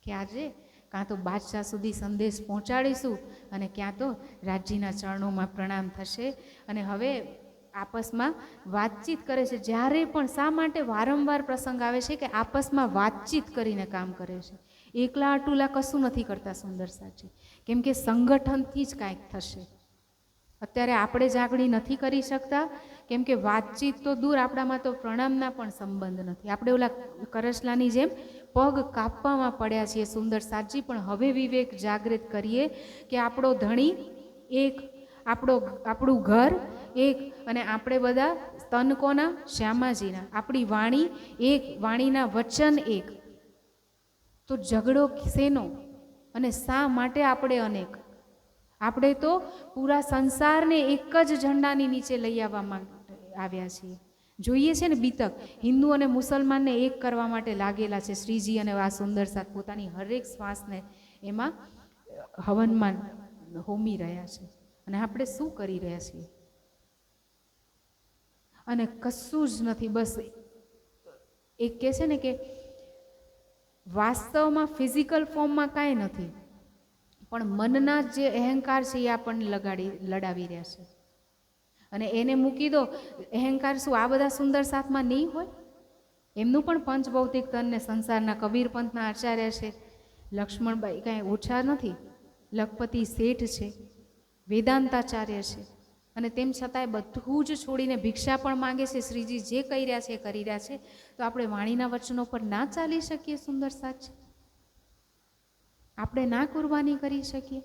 કે આજે કાં તો બાદશાહ સુધી સંદેશ પહોંચાડીશું અને ક્યાં તો રાજજીના ચરણોમાં પ્રણામ થશે. અને હવે આપસમાં વાતચીત કરે છે. જ્યારે પણ શા માટે વારંવાર પ્રસંગ આવે છે કે આપસમાં વાતચીત કરીને કામ કરે છે. એકલા અટુલા કશું નથી કરતા સુંદર સાચી, કેમ કે સંગઠનથી જ કાંઈક થશે. અત્યારે આપણે જાગણી નથી કરી શકતા, કેમ કે વાતચીત તો દૂર, આપણામાં તો પ્રણામના પણ સંબંધ નથી. આપણે ઓલા કરસલાની જેમ પગ કાપવામાં પડ્યા છીએ સુંદર સાચી. પણ હવે વિવેક જાગૃત કરીએ કે આપણો ધણી એક, આપણું ઘર એક, અને આપણે બધા સ્તન કોના? શ્યામાજીના. આપણી વાણી એક, વાણીના વચન એક. તો ઝઘડો શેનો અને શા માટે? આપણે અનેક. આપણે તો પૂરા સંસારને એક જ ઝંડાની નીચે લઈ આવવા માટે આવ્યા છીએ. જોઈએ છે ને બીતક, હિન્દુ અને મુસલમાનને એક કરવા માટે લાગેલા છે શ્રીજી અને આ સુંદર સાથ. પોતાની હરેક શ્વાસને એમાં હવનમાં હોમી રહ્યા છે. અને આપણે શું કરી રહ્યા છીએ? અને કશું જ નથી. બસ એક કહે છે ને કે વાસ્તવમાં ફિઝિકલ ફોર્મમાં કાંઈ નથી, પણ મનના જે અહંકાર છે એ આપણને લડાવી રહ્યા છે. અને એને મૂકી દો. અહંકાર શું આ બધા સુંદર સાથમાં નહીં હોય? એમનું પણ પંચભૌતિક તનને સંસારના કબીર પંથના આચાર્ય છે. લક્ષ્મણબાઈ કાંઈ ઓછા નથી, લખપતિ શેઠ છે, વેદાંતાચાર્ય છે. અને તેમ છતાંય બધું જ છોડીને ભિક્ષા પણ માંગે છે. શ્રીજી જે કહી રહ્યા છે એ કરી રહ્યા છે. તો આપણે વાણીના વચનો પર ના ચાલી શકીએ સુંદર સાચી? આપણે ના કુરબાની કરી શકીએ?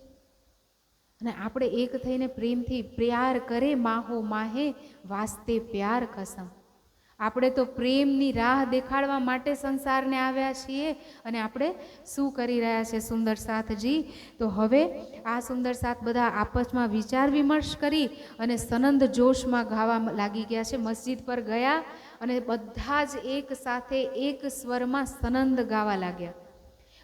અને આપણે એક થઈને પ્રેમથી પ્યાર કરે માહો માહે વાસ્તે પ્યાર કસમ. આપણે તો પ્રેમની રાહ દેખાડવા માટે સંસારને આવ્યા છીએ. અને આપણે શું કરી રહ્યા છે સુંદર સાથજી? તો હવે આ સુંદર સાથ બધા આપસમાં વિચાર વિમર્શ કરી અને સનંદ જોશમાં ગાવા લાગી ગયા છે. મસ્જિદ પર ગયા અને બધા જ એક સાથે એક સ્વરમાં સનંદ ગાવા લાગ્યા.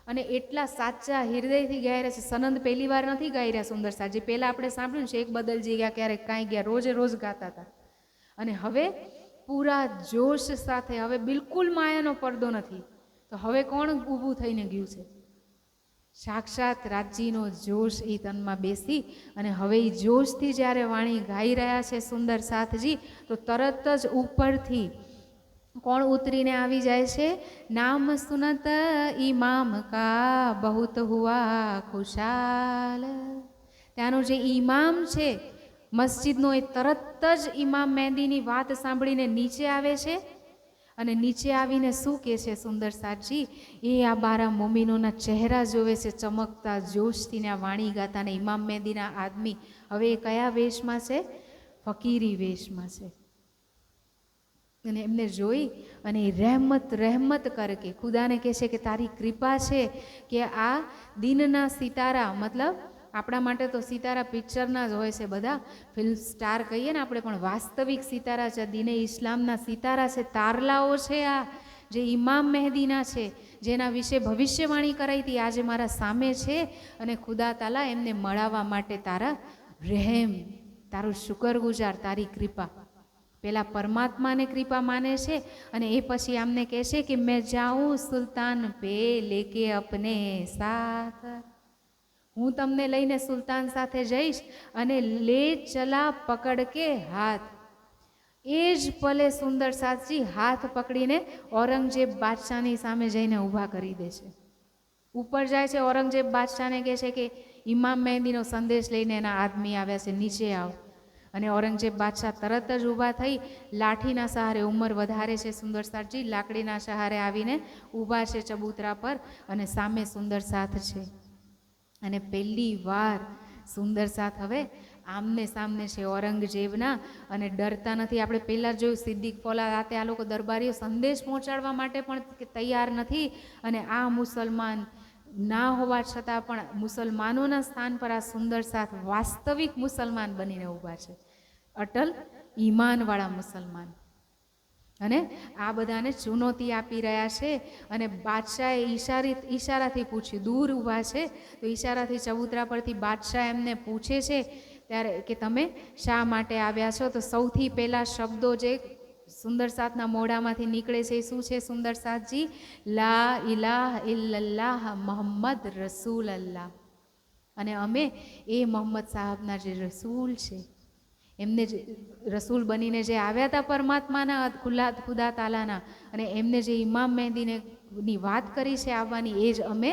અને એટલા સાચા હૃદયથી ગાઈ રહ્યા છે. સનંદ પહેલી વાર નથી ગાઈ રહ્યા સુંદર સાજી. પહેલાં આપણે સાંભળ્યું છે એક બદલજી ગયા, ક્યારેક કાંઈ ગયા, રોજે રોજ ગાતા હતા. અને હવે પૂરા જોશ સાથે, હવે બિલકુલ માયાનો પડદો નથી. તો હવે કોણ ઊભું થઈને ગયું છે? સાક્ષાત રાજજીનો જોશ એ તનમાં બેસી અને હવે એ જોશથી જ્યારે વાણી ગાઈ રહ્યા છે સુંદર સાથજી, તો તરત જ ઉપરથી કોણ ઉતરીને આવી જાય છે? નામ સુનત ઈમામ કા બહુત હુઆ ખુશાલ. ત્યાંનો જે ઈમામ છે મસ્જિદનો, એ તરત જ ઈમામ મહેંદીની વાત સાંભળીને નીચે આવે છે. અને નીચે આવીને શું કહે છે સુંદર સાજી? એ આ 12 મોમીનોના ચહેરા જોવે છે ચમકતા જોશથી ને આ વાણી ગાતા. ને ઈમામ મહેંદીના આદમી હવે એ કયા વેશમાં છે? ફકીરી વેશમાં છે. અને એમને જોઈ અને રહેમત રહેમત કરકે ખુદાને કહે છે કે તારી કૃપા છે કે આ દિનના સિતારા, મતલબ આપણા માટે તો સિતારા પિક્ચરના જ હોય છે, બધા ફિલ્મ સ્ટાર કહીએ ને આપણે, પણ વાસ્તવિક સિતારા છે, દીને ઇસ્લામના સિતારા છે, તારલાઓ છે. આ જે ઈમામ મહેદીના છે, જેના વિશે ભવિષ્યવાણી કરાઈ હતી, આજે મારા સામે છે. અને ખુદા તાલા એમને મળાવવા માટે તારા રહેમ, તારું શુકરગુજાર, તારી કૃપા. પેલા પરમાત્માને કૃપા માને છે અને એ પછી આમને કહે છે કે મેં જાઉં સુલ્તાન પે લેકે અપને સાથ. હું તમને લઈને સુલતાન સાથે જઈશ અને લે ચલા પકડ કે હાથ. એ જ પલે સુંદર સાથજી હાથ પકડીને ઔરંગઝેબ બાદશાહની સામે જઈને ઊભા કરી દે છે. ઉપર જાય છે, ઔરંગઝેબ બાદશાહને કહે છે કે ઈમામ મહેંદીનો સંદેશ લઈને એના આદમી આવ્યા છે, નીચે આવ. અને ઔરંગઝેબ બાદશાહ તરત જ ઊભા થઈ લાઠીના સહારે, ઉંમર વધારે છે સુંદર સાથજી, લાકડીના સહારે આવીને ઊભા છે ચબૂતરા પર અને સામે સુંદર સાથ છે. અને પહેલી વાર સુંદર સાથ હવે આમને સામને છે ઔરંગઝેબના, અને ડરતા નથી. આપણે પહેલાં જોયું સિદ્દીક ફૌલાદ આતે આ લોકો દરબારીઓ સંદેશ પહોંચાડવા માટે પણ તૈયાર નથી, અને આ મુસલમાન ના હોવા છતાં પણ મુસલમાનોના સ્થાન પર આ સુંદર સાથ વાસ્તવિક મુસલમાન બનીને ઊભા છે, અટલ ઈમાનવાળા મુસલમાન. અને આ બધાને ચુનૌતી આપી રહ્યા છે. અને બાદશાહે ઈશારાથી પૂછ્યું, દૂર ઊભા છે તો ઈશારાથી ચબૂતરા પરથી બાદશાહ એમને પૂછે છે ત્યારે કે તમે શા માટે આવ્યા છો? તો સૌથી પહેલા શબ્દો જે સુંદર સાથના મોઢામાંથી નીકળે છે એ શું છે સુંદર સાથજી? લા ઇલાહ ઇલ્લલ્લાહ મોહમ્મદ રસૂલ અલ્લાહ. અને અમે એ મોહમ્મદ સાહેબના જે રસૂલ છે, એમને જે રસૂલ બનીને જે આવ્યા હતા પરમાત્માના ખુદા તાલાના, અને એમને જે ઇમામ મહેદીને ની વાત કરી છે આવવાની, એ જ અમે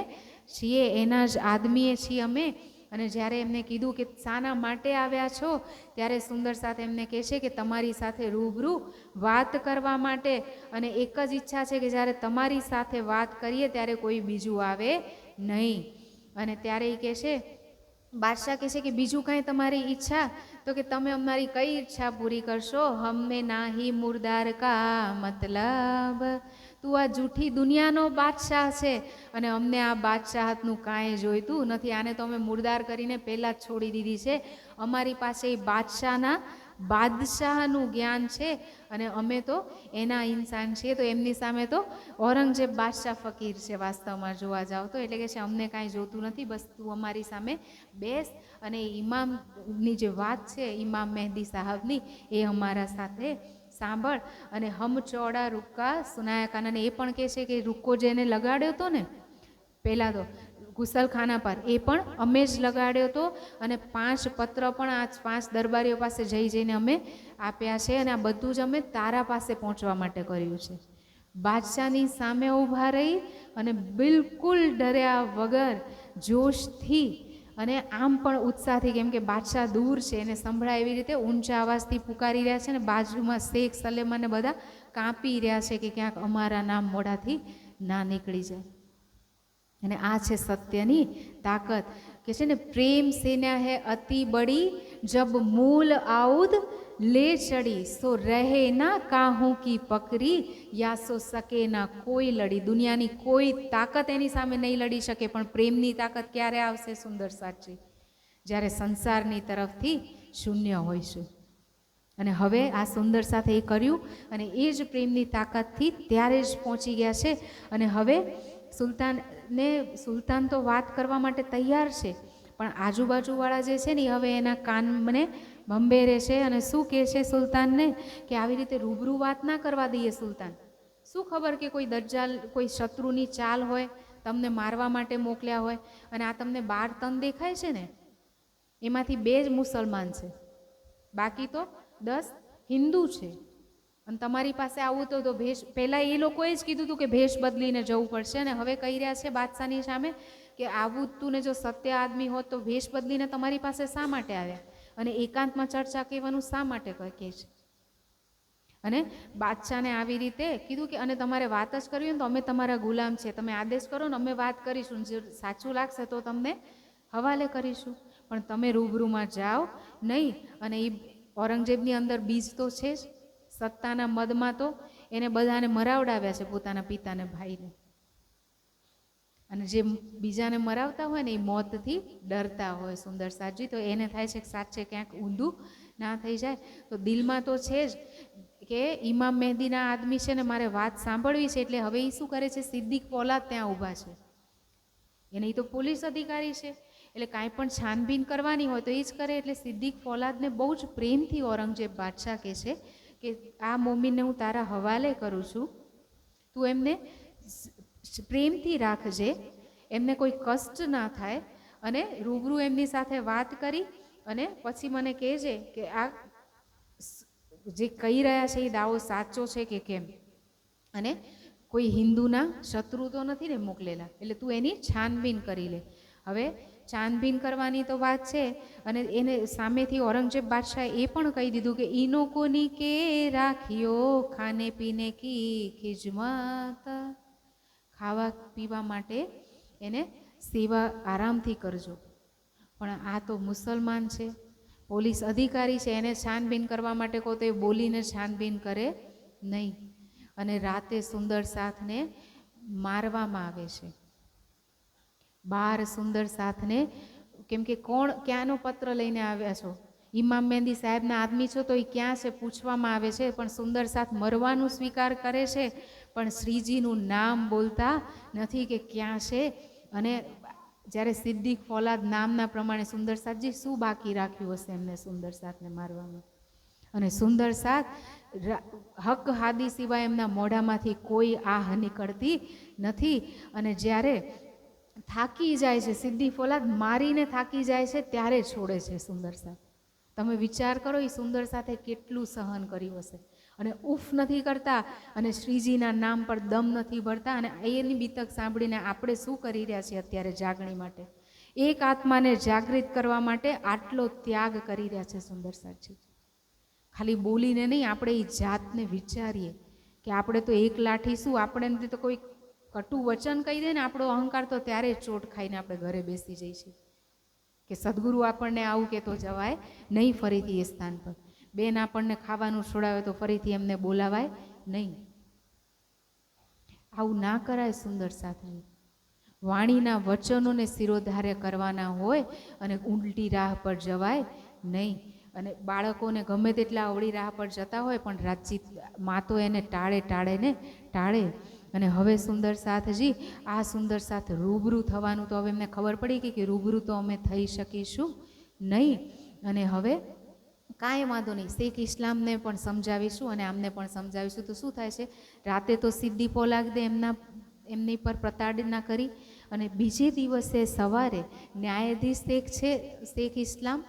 છીએ, એના જ આદમીએ છીએ અમે. અને જ્યારે એમને કીધું કે શાના માટે આવ્યા છો, ત્યારે સુંદર સાથ એમને કહે છે કે તમારી સાથે રૂબરૂ વાત કરવા માટે, અને એક જ ઈચ્છા છે કે જ્યારે તમારી સાથે વાત કરીએ ત્યારે કોઈ બીજું આવે નહીં. અને ત્યારે એ કહે છે, બાદશાહ કહે છે કે બીજું કાંઈ તમારી ઈચ્છા? તો કે તમે અમારી કઈ ઈચ્છા પૂરી કરશો? હમને નાહી મુર્દાર કા મતલબ. તું આ જૂઠી દુનિયાનો બાદશાહ છે, અને અમને આ બાદશાહતનું કાંઈ જોઈતું નથી. આને તો અમે મુર્દાર કરીને પહેલાં જ છોડી દીધી છે. અમારી પાસે એ બાદશાહનું જ્ઞાન છે, અને અમે તો એના ઇન્સાન છીએ. તો એમની સામે તો ઔરંગઝેબ બાદશાહ ફકીર છે વાસ્તવમાં જોવા જાવ તો. એટલે કે છે અમને કાંઈ જોતું નથી, બસ તું અમારી સામે બેસ, અને ઇમામની જે વાત છે ઇમામ મહેદી સાહેબની, એ અમારા સાથે સાંભળ. અને હમ ચોડા રૂક્કા સુનાયા કાના, એ પણ કહે છે કે રૂક્કો જેને લગાડ્યો હતો ને પહેલાં તો ગુસલખાના પર, એ પણ અમે જ લગાડ્યો હતો. અને 5 પત્ર પણ આ 5 દરબારીઓ પાસે જઈને અમે આપ્યા છે, અને આ બધું જ અમે તારા પાસે પહોંચવા માટે કર્યું છે. બાદશાહની સામે ઊભા રહી અને બિલકુલ ડર્યા વગર જોશથી અને આમ પણ ઉત્સાહથી, કેમ કે બાદશાહ દૂર છે, એને સંભળાય એવી રીતે ઊંચા અવાજથી પુકારી રહ્યા છે. ને બાજુમાં શેખ સલેમાને બધા કાપી રહ્યા છે કે ક્યાંક અમારા નામ મોઢાથી ના નીકળી જાય. અને આ છે સત્યની તાકાત. કે છે ને પ્રેમ સેના હે અતિ બડી, જબ મૂલ આઉદ લે ચડી, સો રહે ના કાહું કી પકડી, યા સો સકે ના કોઈ લડી. દુનિયાની કોઈ તાકાત એની સામે નહીં લડી શકે, પણ પ્રેમની તાકાત ક્યારે આવશે સુંદર સાચી? જ્યારે સંસારની તરફથી શૂન્ય હોઈશું. અને હવે આ સુંદર સાથે એ કર્યું, અને એ જ પ્રેમની તાકાતથી ત્યારે જ પહોંચી ગયા છે. અને હવે સુલતાન તો વાત કરવા માટે તૈયાર છે, પણ આજુબાજુવાળા જે છે ને હવે એના કાનને ભંભેરે છે. અને શું કહે છે સુલતાનને કે આવી રીતે રૂબરૂ વાત ના કરવા દઈએ સુલતાન. શું ખબર કે કોઈ દજ્જાલ, કોઈ શત્રુની ચાલ હોય, તમને મારવા માટે મોકલ્યા હોય. અને આ તમને 12 તન દેખાય છે ને, એમાંથી 2 જ મુસલમાન છે, બાકી તો 10 હિન્દુ છે. અને તમારી પાસે આવું તો ભેષ, પહેલાં એ લોકોએ જ કીધું હતું કે ભેષ બદલીને જવું પડશે. અને હવે કહી રહ્યા છે બાદશાહની સામે કે આવું તું ને જો સત્ય આદમી હોત તો ભેષ બદલીને તમારી પાસે શા માટે આવ્યા, અને એકાંતમાં ચર્ચા કહેવાનું શા માટે કહે છે? અને બાદશાહને આવી રીતે કીધું કે અને તમારે વાત જ કરવી હોય તો અમે તમારા ગુલામ છે, તમે આદેશ કરો ને અમે વાત કરીશું, જે સાચું લાગશે તો તમને હવાલે કરીશું, પણ તમે રૂબરૂમાં જાઓ નહીં. અને એ ઔરંગઝેબની અંદર બીજ તો છે જ, સત્તાના મદમાં તો એને બધાને મરાવડાવ્યા છે, પોતાના પિતાને, ભાઈને. અને જે બીજાને મરાવતા હોય ને એ મોતથી ડરતા હોય સુંદર સાજી. તો એને થાય છે કે સાચે ક્યાંક ઊંધું ના થઈ જાય. તો દિલમાં તો છે જ કે ઇમામ મહેદીના આદમી છે ને મારે વાત સાંભળવી છે. એટલે હવે એ શું કરે છે, સિદ્દીક ફૌલાદ ત્યાં ઊભા છે, એને એ તો પોલીસ અધિકારી છે, એટલે કાંઈ પણ છાનબીન કરવાની હોય તો એ જ કરે. એટલે સિદ્દીક ફૌલાદને બહુ જ પ્રેમથી ઔરંગઝેબ બાદશાહ કહે છે કે આ મોમીનને હું તારા હવાલે કરું છું, તું એમને પ્રેમથી રાખજે, એમને કોઈ કષ્ટ ના થાય, અને રૂબરૂ એમની સાથે વાત કરી અને પછી મને કહેજે કે આ જે કહી રહ્યા છે એ દાવો સાચો છે કે કેમ. અને કોઈ હિન્દુના શત્રુ તો નથી ને મોકલેલા, એટલે તું એની છાનબીન કરી લે. હવે છાનબીન કરવાની તો વાત છે, અને એને સામેથી ઔરંગઝેબ બાદશાહે એ પણ કહી દીધું કે ઈનો કોની કે રાખ્યો ખાને પીને કી ખિજમત, ખાવા પીવા માટે એને સેવા આરામથી કરજો. પણ આ તો મુસલમાન છે, પોલીસ અધિકારી છે, એને છાનબીન કરવા માટે કહો તો એ બોલીને છાનબીન કરે નહીં. અને રાતે સુંદર સાથને મારવામાં આવે છે. 12 સુંદર સાથને, કેમ કે કોણ ક્યાંનો પત્ર લઈને આવ્યા છો, ઇમામ મહેંદી સાહેબના આદમી છો તો એ ક્યાં છે પૂછવામાં આવે છે. પણ સુંદર સાથ મરવાનું સ્વીકાર કરે છે, પણ શ્રીજીનું નામ બોલતા નથી કે ક્યાં છે. અને જ્યારે સિદ્દીક ફૌલાદ નામના પ્રમાણે સુંદર સાથજી શું બાકી રાખ્યું હશે એમને સુંદર સાથને મારવામાં. અને સુંદર સાથ હક હાદી સિવાય એમના મોઢામાંથી કોઈ આહ નીકળતી નથી. અને જ્યારે થાકી જાય છે, સિદ્દીક ફૌલાદ મારીને થાકી જાય છે, ત્યારે છોડે છે સુંદર સાથ. તમે વિચાર કરો એ સુંદર સાથે કેટલું સહન કર્યું હશે. અને ઉફ નથી કરતા અને શ્રીજીના નામ પર દમ નથી ભરતા. અને એની બીતક સાંભળીને આપણે શું કરી રહ્યા છીએ અત્યારે જાગણી માટે, એક આત્માને જાગૃત કરવા માટે આટલો ત્યાગ કરી રહ્યા છે સુંદર સાથજી. ખાલી બોલીને નહીં, આપણે એ જાતને વિચારીએ કે આપણે તો એક લાઠી શું, આપણે તો કોઈ કટુ વચન કહી દે ને આપણો અહંકાર તો ત્યારે ચોટ ખાઈને આપણે ઘરે બેસી જઈએ છીએ કે સદગુરુ આપણને આવું કે તો જવાય નહીં ફરીથી એ સ્થાન પર. બેન આપણને ખાવાનું છોડાવે તો ફરીથી એમને બોલાવાય નહીં. આવું ના કરાય સુંદર સાથની. વાણીના વચનોને શિરોધાર્ય કરવાના હોય અને ઉલટી રાહ પર જવાય નહીં. અને બાળકોને ગમે તેટલા અવળી રાહ પર જતા હોય પણ રાતચીત માં તો એને ટાળે. અને હવે સુંદર સાથજી આ સુંદર સાથ રૂબરૂ થવાનું તો હવે એમને ખબર પડી ગઈ કે રૂબરૂ તો અમે થઈ શકીશું નહીં. અને હવે કાંઈ વાંધો નહીં, શેખ ઇસ્લામને પણ સમજાવીશું અને આમને પણ સમજાવીશું. તો શું થાય છે, રાતે તો સિદ્દીક ફૌલાદે એમની પર પ્રતાડના કરી. અને બીજે દિવસે સવારે ન્યાયાધીશ શેખ ઇસ્લામ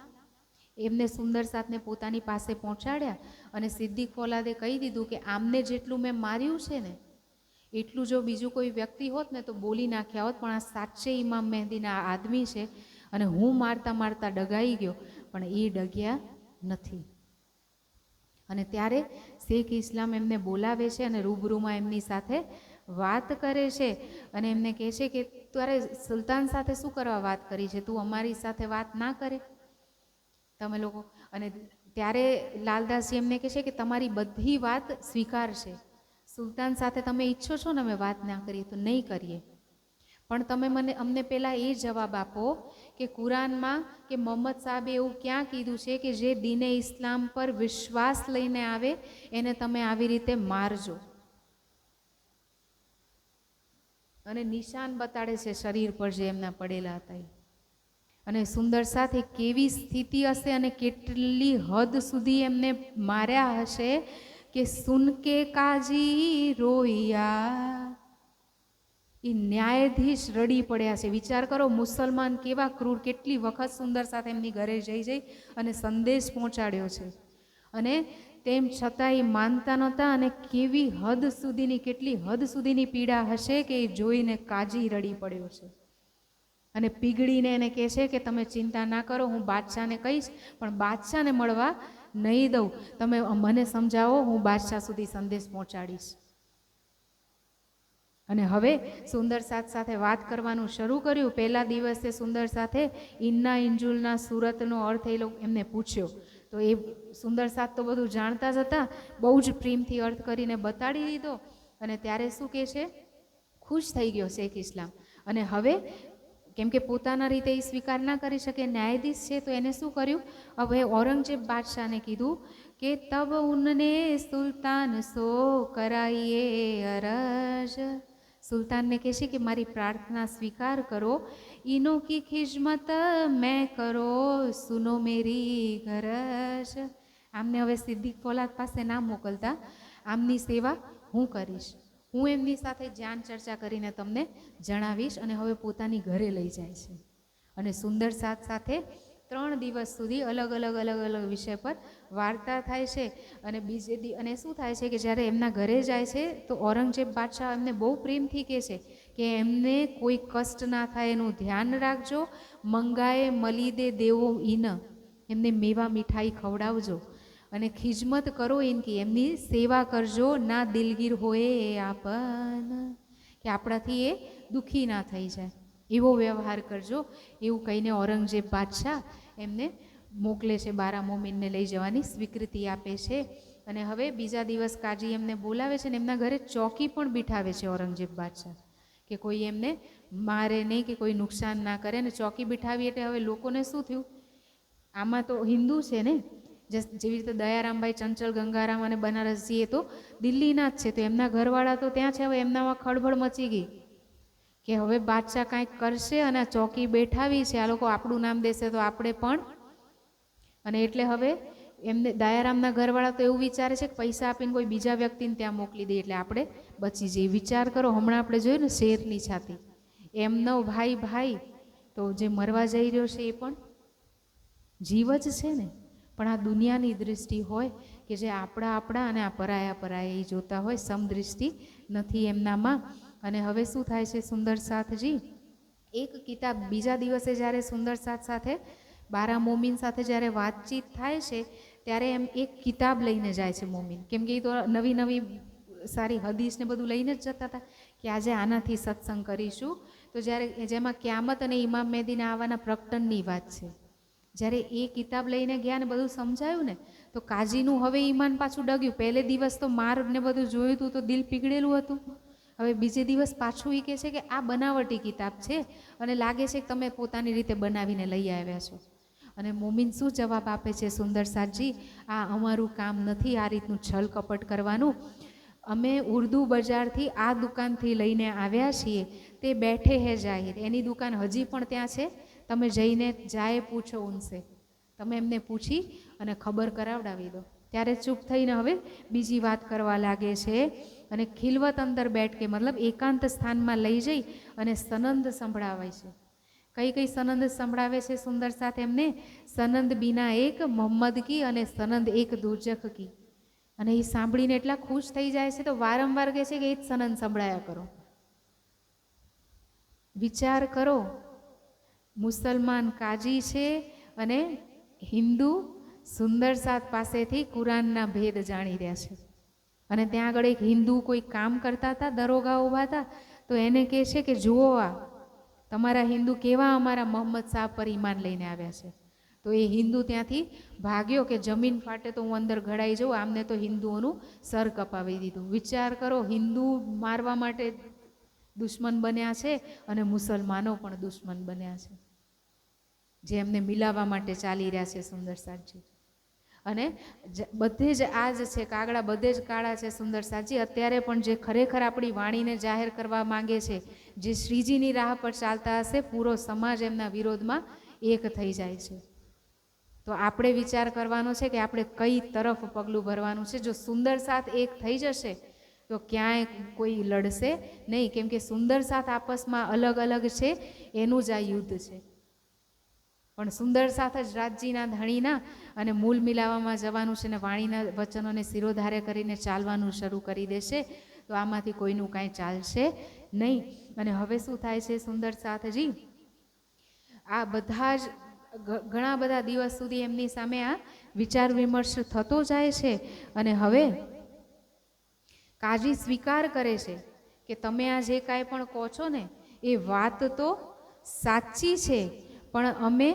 એમને સુંદર સાથને પોતાની પાસે પહોંચાડ્યા. અને સિદ્દીક ફૌલાદે કહી દીધું કે આમને જેટલું મેં માર્યું છે ને એટલું જો બીજું કોઈ વ્યક્તિ હોત ને તો બોલી નાખ્યા હોત, પણ આ સાચે ઇમામ મહેંદીના આદમી છે અને હું મારતા મારતા ડગાઈ ગયો પણ એ ડગ્યા નથી. અને ત્યારે શેખ ઇસ્લામ એમને બોલાવે છે અને રૂબરૂમાં એમની સાથે વાત કરે છે. અને એમને કહે છે કે તારે સુલતાન સાથે શું કરવા વાત કરી છે, તું અમારી સાથે વાત ના કરે તમે લોકો. અને ત્યારે લાલદાસજી એમને કહે છે કે તમારી બધી વાત સ્વીકારશે, સુલતાન સાથે તમે ઈચ્છો છો ને અમે વાત ના કરીએ તો નહીં કરીએ, પણ તમે અમને પહેલાં એ જવાબ આપો કે કુરાનમાં કે મોહમ્મદ સાહેબે એવું ક્યાં કીધું છે કે જે દીને ઇસ્લામ પર વિશ્વાસ લઈને આવે એને તમે આવી રીતે મારજો. અને નિશાન બતાડે છે શરીર પર જે એમના પડેલા હતા. અને સુંદર સાથે કેવી સ્થિતિ હશે અને કેટલી હદ સુધી એમને માર્યા હશે કે સુનકે કાજી રોયા, એ ન્યાયાધીશ રડી પડ્યા છે. વિચાર કરો મુસલમાન કેવા ક્રૂર, કેટલી વખત સુંદર સાથે એમની ઘરે જઈ અને સંદેશ પહોંચાડ્યો છે અને તેમ છતાં એ માનતા નહોતા. અને કેટલી હદ સુધીની પીડા હશે કે એ જોઈને કાજી રડી પડ્યો છે. અને પીગળીને એને કહે છે કે તમે ચિંતા ના કરો, હું બાદશાહને કહીશ પણ બાદશાહને મળવા નહીં દઉં, તમે મને સમજાવો, હું બાદશાહ સુધી સંદેશ પહોંચાડીશ. અને હવે સુંદર સાથે વાત કરવાનું શરૂ કર્યું. પહેલા દિવસે સુંદર સાથે ઇન્ના ઇંજુલના સુરતનો અર્થ એમને પૂછ્યો. તો એ સુંદર સાથ તો બધું જાણતા જ હતા, બહુ જ પ્રેમથી અર્થ કરીને બતાડી દીધો. અને ત્યારે શું કહે છે, ખુશ થઈ ગયો શેખ ઇસ્લામ. અને હવે કેમ કે પોતાના રીતે એ સ્વીકાર ના કરી શકે, ન્યાયાધીશ છે તો એને શું કર્યું, હવે ઔરંગઝેબ બાદશાહને કીધું કે તબ ઉનને સુલતાન સો કરાઈએ અરજ. સુલતાનને કહે છે કે મારી પ્રાર્થના સ્વીકાર કરો, ઈનો કી ખિજમત મેં કરો સુનો મેરી ગરજ. આમને હવે સિદ્દીક ફૌલાદ પાસે ના મોકલતા, આમની સેવા હું કરીશ, હું એમની સાથે જાન ચર્ચા કરીને તમને જણાવીશ. અને હવે પોતાની ઘરે લઈ જાય છે. અને સુંદર સાથે 3 દિવસ સુધી અલગ અલગ વિષય પર વાર્તા થાય છે. અને અને શું થાય છે કે જ્યારે એમના ઘરે જાય છે તો ઔરંગઝેબ બાદશાહ એમને બહુ પ્રેમથી કહે છે કે એમને કોઈ કષ્ટ ના થાય એનું ધ્યાન રાખજો, મંગાએ મલિદે દેવો ઈન, એમને મેવા મીઠાઈ ખવડાવજો અને ખિજમત કરો ઇનકી, એમની સેવા કરજો, ના દિલગીર હોય એ આપન, કે આપણાથી એ દુઃખી ના થઈ જાય એવો વ્યવહાર કરજો. એવું કહીને ઔરંગઝેબ બાદશાહ એમને મોકલે છે, બારા મોમીનને લઈ જવાની સ્વીકૃતિ આપે છે. અને હવે બીજા દિવસ કાજી એમને બોલાવે છે ને એમના ઘરે ચોકી પણ બિઠાવે છે ઔરંગઝેબ બાદશાહ, કે કોઈ એમને મારે નહીં કે કોઈ નુકસાન ના કરે. ને ચોકી બિઠાવી એટલે હવે લોકોને શું થયું, આમાં તો હિન્દુ છે ને, જેવી રીતે દયારામભાઈ ચંચળ ગંગારામ અને બનારસજી એ તો દિલ્હીના જ છે, તો એમના ઘરવાળા તો ત્યાં છે. હવે એમનામાં ખળબળ મચી ગઈ કે હવે બાદશાહ કાંઈક કરશે અને આ ચોકી બેઠાવી છે, આ લોકો આપણું નામ દેશે તો આપણે પણ. અને એટલે હવે એમને દયારામના ઘરવાળા તો એવું વિચારે છે કે પૈસા આપીને કોઈ બીજા વ્યક્તિને ત્યાં મોકલી દઈએ એટલે આપણે બચી જઈએ. વિચાર કરો, હમણાં આપણે જોયું ને શેરની છાતી, એમનો ભાઈ તો જે મરવા જઈ રહ્યો છે એ પણ જીવ જ છે ને. પણ આ દુનિયાની દૃષ્ટિ હોય કે જે આપણા અને આ પરાયા એ જોતા હોય, સમદૃષ્ટિ નથી એમનામાં. અને હવે શું થાય છે, સુંદર સાથજી એક કિતાબ બીજા દિવસે જ્યારે સુંદર સાથ સાથે બારા મોમીન સાથે જ્યારે વાતચીત થાય છે ત્યારે એમ એક કિતાબ લઈને જાય છે મોમીન, કેમ કે એ તો નવી સારી હદીસ ને બધું લઈને જ જતા હતા કે આજે આનાથી સત્સંગ કરીશું. તો જ્યારે જેમાં ક્યામત અને ઇમામ મેદીના આવવાના પ્રકટનની વાત છે, જ્યારે એ કિતાબ લઈને ગયા ને બધું સમજાયું ને તો કાજીનું હવે ઈમાન પાછું ડગ્યું. પહેલે દિવસ તો માર ને બધું જોયું હતું તો દિલ પીગળેલું હતું. હવે બીજે દિવસ પાછું એ કહે છે કે આ બનાવટી કિતાબ છે અને લાગે છે કે તમે પોતાની રીતે બનાવીને લઈ આવ્યા છો. અને મોમીન શું જવાબ આપે છે, સુંદર સાજી, આ અમારું કામ નથી આ રીતનું છલ કપટ કરવાનું. અમે ઉર્દુ બજારથી આ દુકાનથી લઈને આવ્યા છીએ, તે બેઠે હે જાહિર, એની દુકાન હજી પણ ત્યાં છે, તમે જઈને જાય પૂછો ઉનસે, તમે એમને પૂછી અને ખબર કરાવડાવી દો. ત્યારે ચૂપ થઈને હવે બીજી વાત કરવા લાગે છે અને ખિલવત અંદર બેઠ કે મતલબ એકાંત સ્થાનમાં લઈ જઈ અને સનંદ સંભળાવે છે. કઈ સનંદ સંભળાવે છે સુંદર સાથ એમને? સનંદ બીના એક મોહમ્મદ કી અને સનંદ એક દુર્જખ કી. અને એ સાંભળીને એટલા ખુશ થઈ જાય છે તો વારંવાર કહે છે કે એ જ સનંદ સંભળાયા કરો. વિચાર કરો, મુસલમાન કાજી છે અને હિન્દુ સુંદર સાથ પાસેથી કુરાનના ભેદ જાણી રહ્યા છે. અને ત્યાં આગળ એક હિન્દુ કોઈ કામ કરતા હતા, દરોગા ઊભા હતા, તો એને કહે છે કે જુઓ આ તમારા હિન્દુ કેવા અમારા મોહમ્મદ સાહેબ પર ઈમાન લઈને આવ્યા છે. તો એ હિન્દુ ત્યાંથી ભાગ્યો કે જમીન ફાટે તો હું અંદર ઘડાઈ જાઉં, આમને તો હિન્દુઓનું સર કપાવી દીધું. વિચાર કરો, હિન્દુ મારવા માટે દુશ્મન બન્યા છે અને મુસલમાનો પણ દુશ્મન બન્યા છે, જે એમને મિલાવવા માટે ચાલી રહ્યા છે સુંદર સાજી. અને બધે જ આ જ છે, કાગડા બધે જ કાળા છે સુંદર સાજી. અત્યારે પણ જે ખરેખર આપણી વાણીને જાહેર કરવા માંગે છે, જે શ્રીજીની રાહ પર ચાલતા હશે, પૂરો સમાજ એમના વિરોધમાં એક થઈ જાય છે. તો આપણે વિચાર કરવાનો છે કે આપણે કઈ તરફ પગલું ભરવાનું છે. જો સુંદર સાથ એક થઈ જશે તો ક્યાંય કોઈ લડશે નહીં, કેમ કે સુંદર સાથ આપસમાં અલગ અલગ છે, એનું જ આ યુદ્ધ છે. પણ સુંદર સાથ જ રાજજીના ધણીના અને મૂલ મિલાવામાં જવાનું છે ને વાણીના વચનોને શિરોધાર્ય કરીને ચાલવાનું શરૂ કરી દેશે. તો આમાંથી કોઈનું કાંઈ ચાલશે નહીં. અને હવે શું થાય છે સુંદર સાથજી, આ બધા જ ઘણા બધા દિવસ સુધી એમની સામે આ વિચાર વિમર્શ થતો જાય છે. અને હવે કાજી સ્વીકાર કરે છે કે તમે આ જે કાંઈ પણ કહો છો ને એ વાત તો સાચી છે, પણ અમે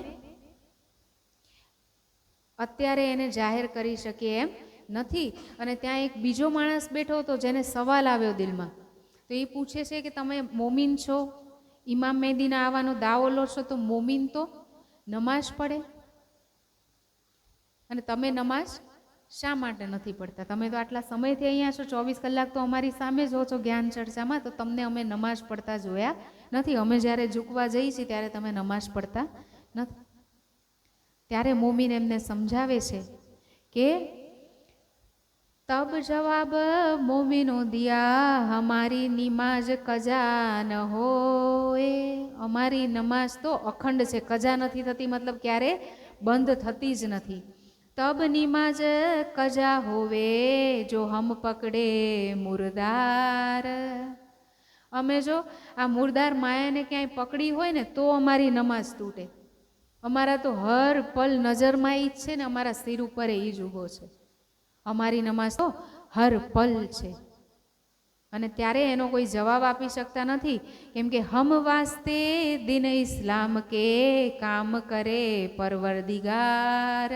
અત્યારે એને જાહેર કરી શકીએ એમ નથી. અને ત્યાં એક બીજો માણસ બેઠો હતો જેને સવાલ આવ્યો દિલમાં, તો એ પૂછે છે કે તમે મોમીન છો, ઇમામ મેદીના આવવાનો દાવો લો છો, તો મોમીન તો નમાઝ પડે અને તમે નમાઝ શા માટે નથી પડતા? તમે તો આટલા સમયથી અહીંયા છો, 24 કલાક તો અમારી સામે જ હો છો જ્ઞાન ચર્ચામાં, તો તમને અમે નમાઝ પડતા જોયા નથી. અમે જ્યારે ઝૂકવા જઈએ છીએ ત્યારે તમે નમાઝ પડતા નથી. ત્યારે મોમીન એમને સમજાવે છે કે તબ જવાબ મોમીનો દિયા હમારી નિમાજ કજા ન હોય. અમારી નમાઝ તો અખંડ છે, કજા નથી થતી, મતલબ ક્યારે બંધ થતી જ નથી. તબ નિમાજ કજા હોવે જો હમ પકડે મુર્દાર. અમે જો આ મુર્દાર માયાને ક્યાંય પકડી હોય ને તો અમારી નમાઝ તૂટે. અમારા તો હર પલ નજરમાં ઈ જ છે ને અમારા સિર ઉપર ઈ જ ઊભો છે. અમારી નમાઝ તો હર પલ છે. અને ત્યારે એનો કોઈ જવાબ આપી શકતા નથી, કેમ કે હમ વાસ્તે દિન ઇસ્લામ કે કામ કરે પરવરદિગાર.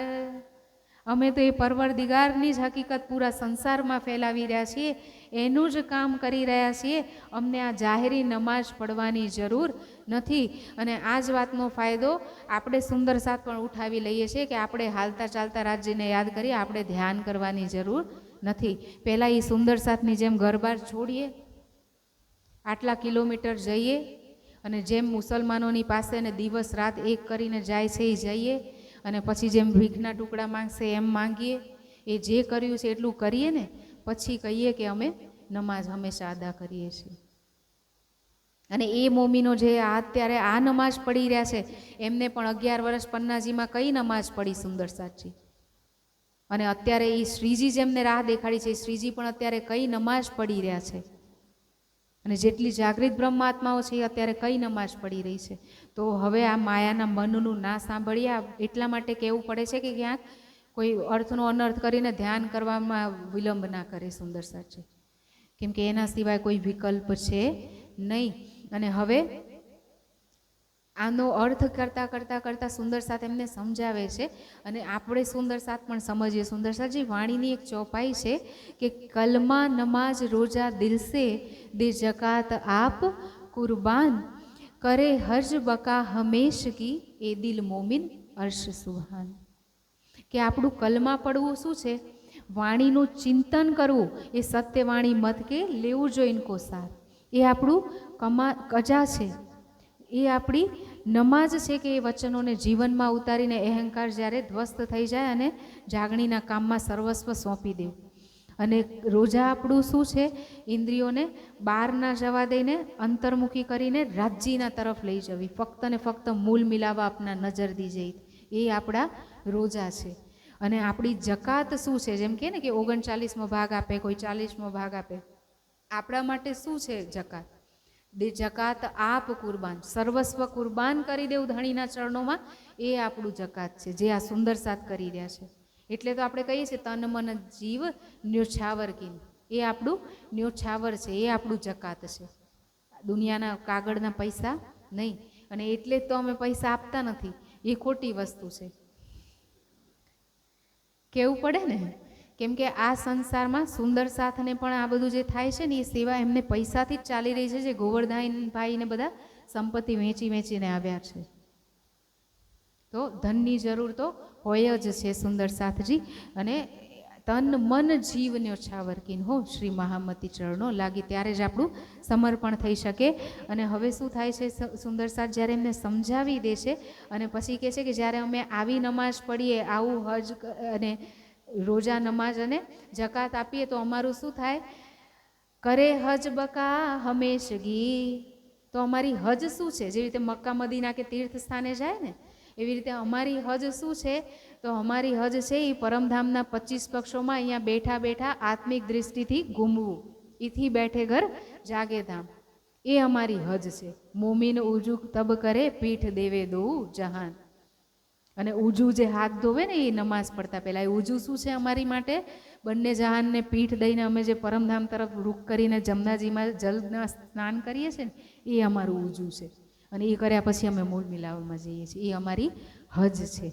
અમે તો એ પરવરદિગારની જ હકીકત પૂરા સંસારમાં ફેલાવી રહ્યા છીએ, એનું જ કામ કરી રહ્યા છીએ. અમને આ જાહેરી નમાઝ પડવાની જરૂર નથી. અને આ જ વાતનો ફાયદો આપણે સુંદર સાથ પણ ઉઠાવી લઈએ છીએ કે આપણે હાલતા ચાલતા રાજ્યને યાદ કરીએ, આપણે ધ્યાન કરવાની જરૂર નથી. પહેલાં એ સુંદર સાથની જેમ ઘર બહાર છોડીએ, આટલા કિલોમીટર જઈએ, અને જેમ મુસલમાનોની પાસે ને દિવસ રાત એક કરીને જાય છે એ જઈએ, અને પછી જેમ ભીખના ટુકડા માંગશે એમ માંગીએ. એ જે કર્યું છે એટલું કરીએ ને પછી કહીએ કે અમે નમાઝ હંમેશા અદા કરીએ છીએ. અને એ મોમીનો જે અત્યારે આ નમાઝ પડી રહ્યા છે, એમને પણ 11 વર્ષ પન્નાજીમાં કઈ નમાઝ પડી સુંદર સાચી. અને અત્યારે એ શ્રીજી જેમને રાહ દેખાડી છે, એ શ્રીજી પણ અત્યારે કઈ નમાઝ પડી રહ્યા છે. અને જેટલી જાગૃત બ્રહ્માત્માઓ છે એ અત્યારે કઈ નમાઝ પડી રહી છે. તો હવે આ માયાના મનનું ના સાંભળીએ. એટલા માટે કહેવું પડે છે કે ક્યાંક કોઈ અર્થનો અનર્થ કરીને ધ્યાન કરવામાં વિલંબ ના કરે સુંદર સાચી, કેમ કે એના સિવાય કોઈ વિકલ્પ છે નહીં. અને હવે આનો અર્થ કરતાં કરતાં કરતાં સુંદર સાથ એમને સમજાવે છે, અને આપણે સુંદર સાથ પણ સમજીએ. સુંદર સાથજી વાણીની એક ચોપાઈ છે કે કલમા નમાજ રોજા દિલસે દે જકાત આપ કુરબાન કરે હજ બકા હમેશ કી એ દિલ મોમિન અર્શ સુહાન. કે આપણું કલમા પડવું શું છે? વાણીનું ચિંતન કરવું. એ સત્યવાણી મત કે લેવું જોઈએ ઇનકો સાથ. એ આપણું કજા છે, એ આપણી નમાજ છે કે એ વચનોને જીવનમાં ઉતારીને અહંકાર જ્યારે ધ્વસ્ત થઈ જાય અને જાગણીના કામમાં સર્વસ્વ સોંપી દેવું. અને રોજા આપણું શું છે? ઇન્દ્રિયોને બહાર ના જવા દઈને અંતર્મુખી કરીને રાજ્યના તરફ લઈ જવી, ફક્ત ને ફક્ત મૂલ મિલાવા આપના નજર દીજે, એ આપણા રોજા છે. અને આપણી જકાત શું છે? જેમ કે ને કે 39મો ભાગ આપે, કોઈ 40મો ભાગ આપે. આપણા માટે શું છે જકાત? દે જકાત આપ કુરબાન, સર્વસ્વ કુરબાન કરી દેવું ધણીના ચરણોમાં, એ આપણું જકાત છે જે આ સુંદર સાથ કરી રહ્યા છે. એટલે તો આપણે કહીએ છીએ તન મન જીવ ન્યોછાવર કિન, એ આપણું ન્યોછાવર છે, એ આપણું જકાત છે. દુનિયાના કાગળના પૈસા નહીં. અને એટલે જ તો અમે પૈસા આપતા નથી, એ ખોટી વસ્તુ છે. કેવું પડે ને, કેમ કે આ સંસારમાં સુંદર સાથને પણ આ બધું જે થાય છે ને એ સેવા એમને પૈસાથી જ ચાલી રહી છે, જે ગોવર્ધનભાઈને બધા સંપત્તિ વેચી વેચીને આવ્યા છે. તો ધનની જરૂર તો હોય જ છે સુંદર સાથજી. અને તન મન જીવ ન્યોછાવર કિન હો શ્રી મહામતી ચરણો લાગી, ત્યારે જ આપણું સમર્પણ થઈ શકે. અને હવે શું થાય છે? સુંદર સાથ જ્યારે એમને સમજાવી દે છે અને પછી કહે છે કે જ્યારે અમે આવી નમાઝ પડીએ, આવું હજ અને રોજા નમાઝ અને જકાત આપીએ તો અમારું શું થાય? કરે હજ બકા હમેશગી. તો અમારી હજ શું છે? જેવી રીતે મક્કા મદીના કે તીર્થ સ્થાને જાય ને, એવી રીતે અમારી હજ શું છે? તો અમારી હજ છે એ પરમધામના 25 પક્ષોમાં અહીંયા બેઠા બેઠા આત્મિક દૃષ્ટિથી ઘૂમવું. ઈથી બેઠે ઘર જાગે ધામ, એ અમારી હજ છે. મોમીન ઉજુ તબ કરે પીઠ દેવે દો જહાન. અને ઉજુ જે હાથ ધોવે ને એ નમાઝ પડતા પહેલા, એ ઉજુ શું છે અમારી માટે? બંને જહાનને પીઠ દઈને અમે જે પરમધામ તરફ રૂખ કરીને જમનાજીમાં જલના સ્નાન કરીએ છીએ ને, એ અમારું ઉજુ છે. અને એ કર્યા પછી અમે મૂળ મિલાવવામાં જઈએ છીએ, એ અમારી હજ છે.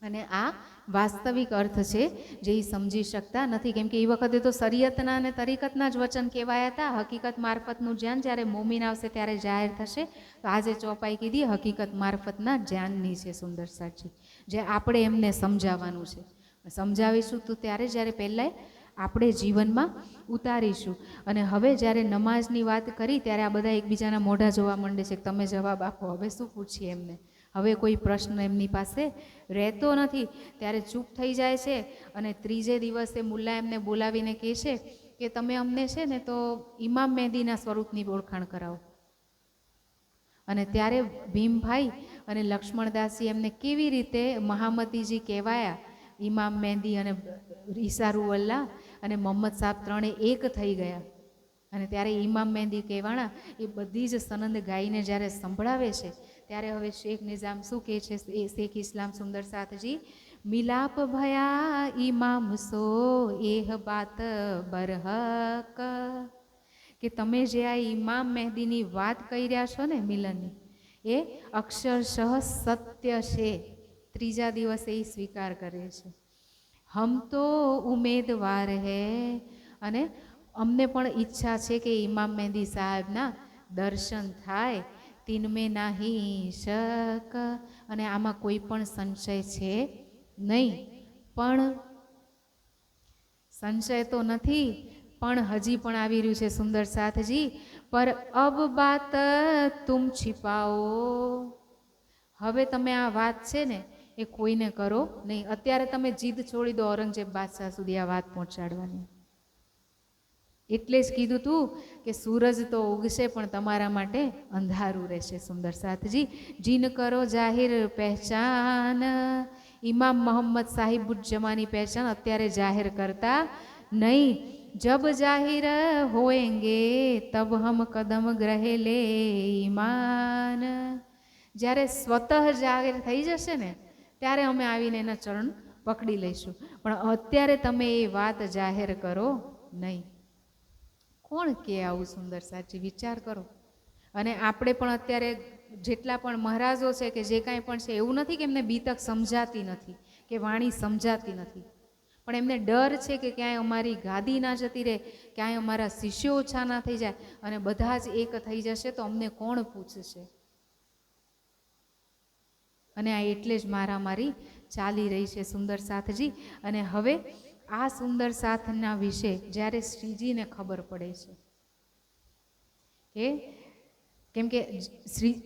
અને આ વાસ્તવિક અર્થ છે જે એ સમજી શકતા નથી, કેમ કે એ વખતે તો શરીયતના અને તરીકતના જ વચન કહેવાયા હતા. હકીકત મારફતનું જ્ઞાન જ્યારે મોમીન આવશે ત્યારે જાહેર થશે. તો આજે ચોપાઈ કીધી હકીકત મારફતના જ્ઞાનની છે સુંદર સાચી, જે આપણે એમને સમજાવવાનું છે. સમજાવીશું તો ત્યારે જ્યારે પહેલાં આપણે જીવનમાં ઉતારીશું. અને હવે જ્યારે નમાઝની વાત કરી ત્યારે આ બધા એકબીજાના મોઢા જોવા માંડે છે કે તમે જવાબ આપો, હવે શું પૂછીએ એમને. હવે કોઈ પ્રશ્ન એમની પાસે રહેતો નથી, ત્યારે ચૂપ થઈ જાય છે. અને ત્રીજે દિવસે મુલ્લા એમને બોલાવીને કહે છે કે તમે અમને છે ને તો ઇમામ મહેદીના સ્વરૂપની ઓળખાણ કરાવો. અને ત્યારે ભીમભાઈ અને લક્ષ્મણદાસજી એમને કેવી રીતે મહામતીજી કહેવાયા, ઇમામ મહેદી અને ઈસારુવલ્લા અને મોહમ્મદ સાહેબ ત્રણે એક થઈ ગયા. અને ત્યારે ઇમામ મહેદી કહેવાણા એ બધી જ સનંદ ગાઈને જ્યારે સંભળાવે છે ત્યારે હવે શેખ નિઝામ શું કહે છે? શેખ ઇસ્લામ સુંદર સાથજી મિલાપ ભયા ઇમામ સો એહ બાત બરહક, કે તમે જે આ ઇમામ મહેદીની વાત કહી રહ્યા છો ને મિલનની, એ અક્ષરશઃ સત્ય છે. ત્રીજા દિવસે એ સ્વીકાર કરે છે. હમ તો ઉમેદવાર હે, અને અમને પણ ઈચ્છા છે કે ઇમામ મહેદી સાહેબના દર્શન થાય. તીનમે નાહી શક, અને આમાં કોઈ પણ સંશય છે નહીં. પણ સંશય તો નથી, પણ હજી પણ આવી રહ્યું છે સુંદર સાથજી. પર અબ બાત તુમ छिपाओ, હવે તમે આ વાત છે ને એ કોઈને કરો નહીં. અત્યારે તમે જીદ છોડી દો ઔરંગઝેબ બાદશાહ સુધી આ વાત પહોંચાડવાની. એટલે જ કીધું તું કે સૂરજ તો ઉગશે પણ તમારા માટે અંધારું રહેશે. સુંદર સાથજી, જીન કરો જાહિર પહેચાન, ઇમામ મોહમ્મદ સાહિબુજ્જમાની પહેચાન અત્યારે જાહેર કરતા નહીં. જબ જાહિર હોએંગે તબ હમ કદમ ગ્રહે લે ઈમાન, જ્યારે સ્વતઃ જાહેર થઈ જશે ને ત્યારે અમે આવીને એના ચરણ પકડી લઈશું. પણ અત્યારે તમે એ વાત જાહેર કરો નહીં. કોણ કે આવું સુંદર સાચી? વિચાર કરો. અને આપણે પણ અત્યારે જેટલા પણ મહારાજો છે કે જે કાંઈ પણ છે, એવું નથી કે એમને બીતક સમજાતી નથી કે વાણી સમજાતી નથી, પણ એમને ડર છે કે ક્યાંય અમારી ગાદી ના જતી રહે, ક્યાંય અમારા શિષ્યો ઓછા ના થઈ જાય, અને બધા જ એક થઈ જશે તો અમને કોણ પૂછશે. અને આ એટલે જ મારામારી ચાલી રહી છે સુંદર સાથજી. અને હવે આ સુંદર સાથના વિશે જ્યારે શ્રીજીને ખબર પડે છે, કેમ કે શ્રી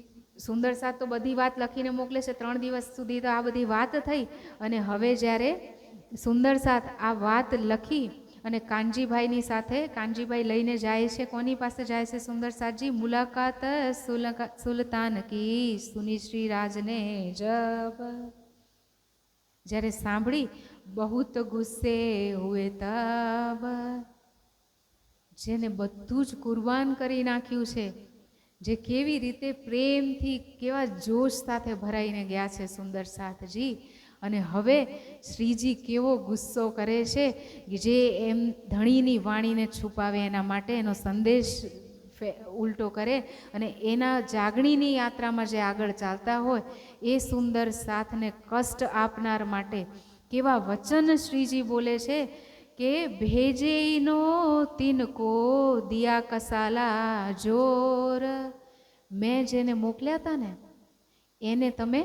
સુંદર સાથ તો બધી વાત લખીને મોકલે છે. 3 દિવસ સુધી તો આ બધી વાત થઈ. અને હવે જ્યારે સુંદર સાથ આ વાત લખી અને કાનજીભાઈની સાથે, કાનજીભાઈ લઈને જાય છે. કોની પાસે જાય છે સુંદર સાથજી? મુલાકાત સુલતાન કી સુની શ્રી રાજને જબ, જ્યારે સાંભળી બહુત ગુસ્સે હુએ તબ, જેને બધું જ કુરબાન કરી નાખ્યું છે, જે કેવી રીતે પ્રેમથી કેવા જોશ સાથે ભરાઈને ગયા છે સુંદર સાથજી. અને હવે શ્રીજી કેવો ગુસ્સો કરે છે કે જે એમ ધણીની વાણીને છુપાવે એના માટે એનો સંદેશ ઉલટો કરે, અને એના જાગણીની યાત્રામાં જે આગળ ચાલતા હોય એ સુંદર સાથને કષ્ટ આપનાર માટે કેવા વચન શ્રીજી બોલે છે કે ભેજેનો તિનકો દિયા કસાલા જોર, મેં જેને મોકલ્યા હતા ને એને તમે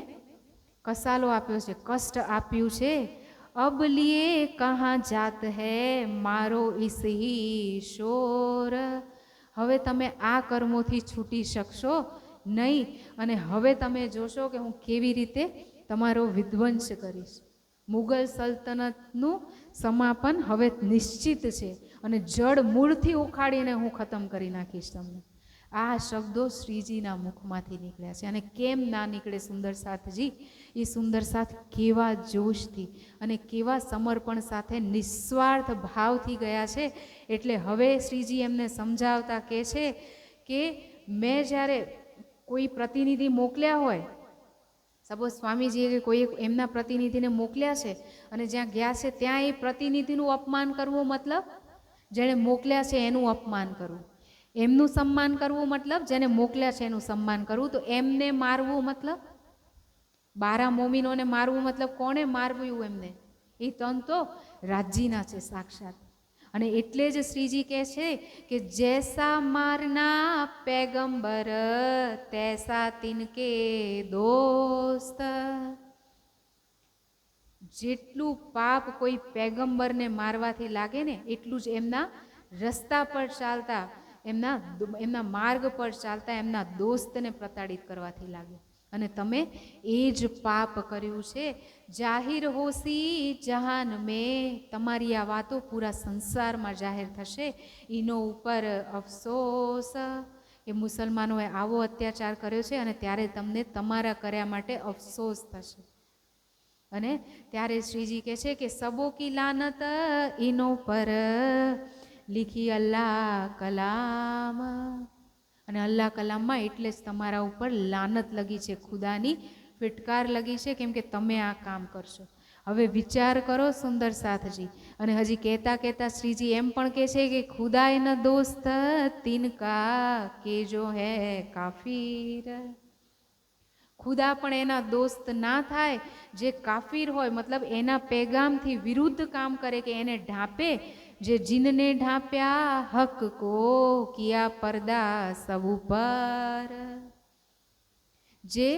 કસાલો આપ્યો છે, કષ્ટ આપ્યું છે. અબ લીએ કહા જાત હૈ મારો ઇસહી શોર, હવે તમે આ કર્મોથી છૂટી શકશો નહીં. અને હવે તમે જોશો કે હું કેવી રીતે તમારો વિધ્વંસ કરીશ. મુગલ સલ્તનતનું સમાપન હવે નિશ્ચિત છે, અને જડ મૂળથી ઉખાડીને હું ખતમ કરી નાખીશ તમને. આ શબ્દો શ્રીજીના મુખમાંથી નીકળ્યા છે. અને કેમ ના નીકળે સુંદર સાથજી? એ સુંદર સાથ કેવા જોશથી અને કેવા સમર્પણ સાથે નિસ્વાર્થ ભાવથી ગયા છે. એટલે હવે શ્રીજી એમને સમજાવતા કહે છે કે મેં જ્યારે કોઈ પ્રતિનિધિ મોકલ્યા હોય, સપોઝ સ્વામીજીએ કોઈ એમના પ્રતિનિધિને મોકલ્યા છે અને જ્યાં ગયા છે ત્યાં એ પ્રતિનિધિનું અપમાન કરવું મતલબ જેણે મોકલ્યા છે એનું અપમાન કરવું, એમનું સન્માન કરવું મતલબ જેને મોકલ્યા છે એનું સન્માન કરવું. તો એમને મારવું મતલબ 12 મોમીનોને મારવું મતલબ કોણે મારવું એમને? એ તન તો રાજીના છે સાક્ષાત. અને એટલે જ શ્રીજી કહે છે કે જૈસા મારના પેગંબર તૈસા તિનકે દોસ્ત, જેટલું પાપ કોઈ પેગંબરને મારવાથી લાગે ને એટલું જ એમના રસ્તા પર ચાલતા, એમના માર્ગ પર ચાલતા એમના દોસ્તને પ્રતાડિત કરવાથી લાગે. અને તમે એ જ પાપ કર્યું છે. જાહિર હોસી જહાન મેં, તમારી આ વાતો પૂરા સંસારમાં જાહેર થશે. એનો ઉપર અફસોસ કે મુસલમાનોએ આવો અત્યાચાર કર્યો છે અને ત્યારે તમને તમારા કર્યા માટે અફસોસ થશે. અને ત્યારે શ્રીજી કહે છે કે સબો કી લાનત ઇનો પર લીખી અલ્લાહ કલામ, અને અલ્લાહ કલામમાં એટલે જ તમારા ઉપર લાનત લગી છે, ખુદાની ફિટકાર લગી છે, કેમ કે તમે આ કામ કરશો. હવે વિચાર કરો સુંદર સાથજી. અને હજી કહેતા કહેતા શ્રીજી એમ પણ કહે છે કે ખુદાય ન દોસ્ત તિનકા કે જો હે કાફીર. ખુદા પણ એના દોસ્ત ના થાય જે કાફીર હોય, મતલબ એના પેગામથી વિરુદ્ધ કામ કરે, કે એને ઢાંપે. જે જીનને ઢાંપ્યા હક કો કિયા પરદા સબ ઉપર. જે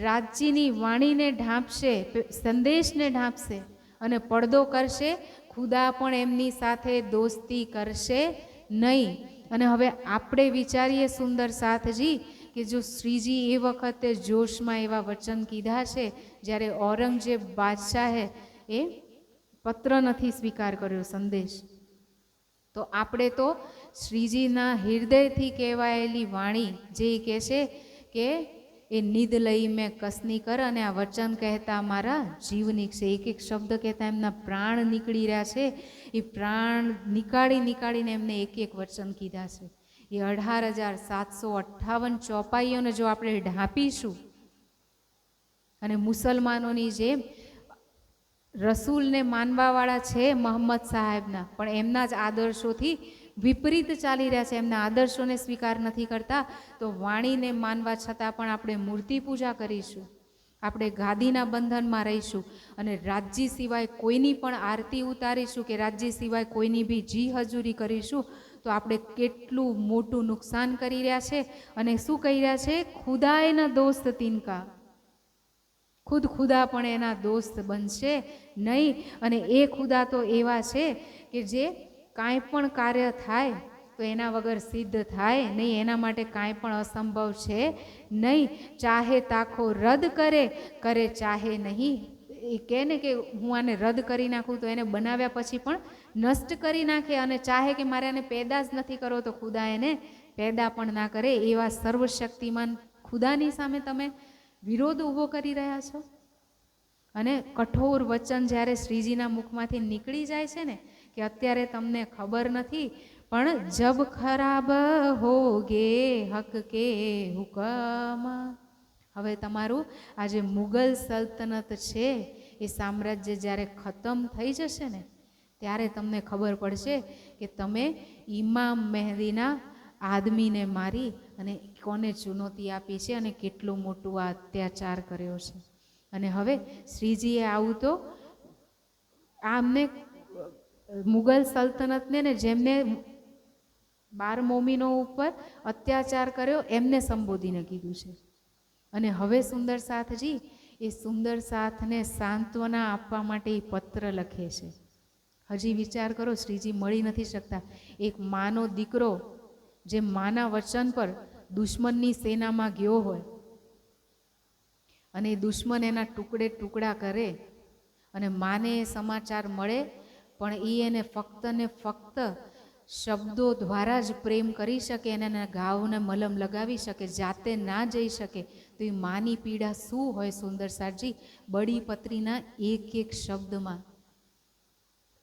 રાજજીની વાણીને ઢાંપશે, સંદેશને ઢાંપશે અને પડદો કરશે, ખુદા પણ એમની સાથે દોસ્તી કરશે નહીં. અને હવે આપણે વિચારીએ સુંદર સાથજી કે જો શ્રીજી એ વખતે જોશમાં એવા વચન કીધા છે, જ્યારે ઔરંગઝેબ બાદશાહે એ પત્ર નથી સ્વીકાર કર્યો, સંદેશ, તો આપણે તો શ્રીજીના હૃદયથી કહેવાયેલી વાણી જે કહે છે કે એ નિદ લઈ મેં કસની કર, અને આ વચન કહેતા મારા જીવ નીકળશે. એક એક શબ્દ કહેતા એમના પ્રાણ નીકળી રહ્યા છે. એ પ્રાણ નીકાળીને એમને એક એક વચન કીધા છે. એ 18,758 ચોપાઈઓને જો આપણે ઢાંપીશું અને મુસલમાનોની જેમ રસૂલને માનવાવાળા છે મોહમ્મદ સાહેબના, પણ એમના જ આદર્શોથી વિપરીત ચાલી રહ્યા છે, એમના આદર્શોને સ્વીકાર નથી કરતા, તો વાણીને માનવા છતાં પણ આપણે મૂર્તિ પૂજા કરીશું, આપણે ગાદીના બંધનમાં રહીશું અને રાજ્ય સિવાય કોઈની પણ આરતી ઉતારીશું કે રાજ્ય સિવાય કોઈની બી જી હજૂરી કરીશું, તો આપણે કેટલું મોટું નુકસાન કરી રહ્યા છે. અને શું કહી રહ્યા છે? ખુદાયના દોસ્ત તિનકા. ખુદ ખુદા પણ એના દોસ્ત બનશે નહીં. અને એ ખુદા તો એવા છે કે જે કાંઈ પણ કાર્ય થાય તો એના વગર સિદ્ધ થાય નહીં, એના માટે કાંઈ પણ અસંભવ છે નહીં. ચાહે તાખો રદ કરે, કરે ચાહે નહીં. એ કહે ને કે હું આને રદ કરી નાખું તો એને બનાવ્યા પછી પણ નષ્ટ કરી નાખે, અને ચાહે કે મારે આને પેદા જ નથી કરવો તો ખુદા એને પેદા પણ ના કરે. એવા સર્વશક્તિમાન ખુદાની સામે તમે વિરોધ ઊભો કરી રહ્યા છો. અને કઠોર વચન જ્યારે શ્રીજીના મુખમાંથી નીકળી જાય છે ને, કે અત્યારે તમને ખબર નથી, પણ જબ ખરાબ હોગે હક કે હુકમ. હવે તમારું આ જે મુગલ સલ્તનત છે એ સામ્રાજ્ય જ્યારે ખતમ થઈ જશે ને, ત્યારે તમને ખબર પડશે કે તમે ઇમામ મહેદીના આદમીને મારી અને કોને ચુનૌતી આપી છે અને કેટલું મોટું આ અત્યાચાર કર્યો છે. અને હવે શ્રીજીએ આવું તો આમને મુગલ સલ્તનતને ને જેમને 12 મોમીનો ઉપર અત્યાચાર કર્યો એમને સંબોધીને કીધું છે. અને હવે સુંદર સાથજી એ સુંદર સાથને સાંત્વના આપવા માટે એ પત્ર લખે છે. હજી વિચાર કરો, શ્રીજી મળી નથી શકતા. એક માનો દીકરો જે માના વચન પર દુશ્મનની સેનામાં ગયો હોય અને દુશ્મન એના ટુકડે ટુકડા કરે અને માને એ સમાચાર મળે, પણ એ એને ફક્ત ને ફક્ત શબ્દો દ્વારા જ પ્રેમ કરી શકે અને એના ઘાવને મલમ લગાવી શકે, જાતે ના જઈ શકે, તો એ માની પીડા શું હોય સુંદર સાજી. બડી પત્રીના એક એક શબ્દમાં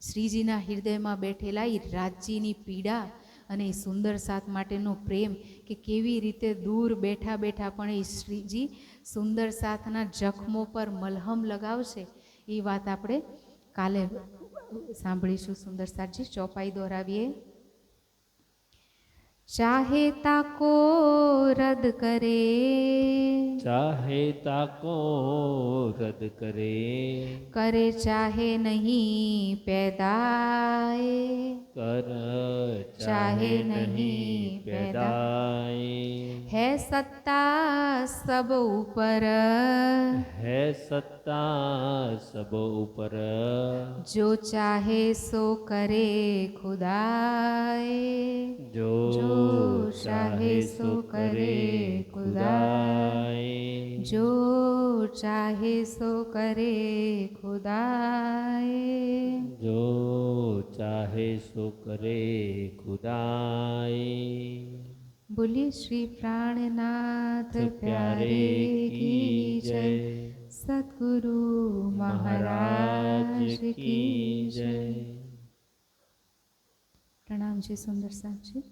શ્રીજીના હૃદયમાં બેઠેલા એ રાજ્યની પીડા અને એ સુંદર સાથ માટેનો પ્રેમ, કે કેવી રીતે દૂર બેઠા બેઠા પણ એ શ્રીજી સુંદર સાથના જખમો પર મલહમ લગાવશે, એ વાત આપણે કાલે સાંભળીશું. સુંદર સાથજી ચોપાઈ દોહરાવીએ. ચાહે તાકો રદ કરે, ચાહે તાકો રદ કરે, કરે ચાહે નહીં પેદાએ, કર ચાહે નહીં પેદાય. है सत्ता सब ऊपर, है सत्ता सब ऊपर, जो चाहे सो करे खुदाए, जो चाहे सो करे खुदाए, जो चाहे सो करे खुदाए, जो चाहे सो करे खुदाए. बोलिए श्री प्राणनाथ प्यारे की जय, सद्गुरु महाराज की जय. प्रणाम जी सुंदर साथ जी.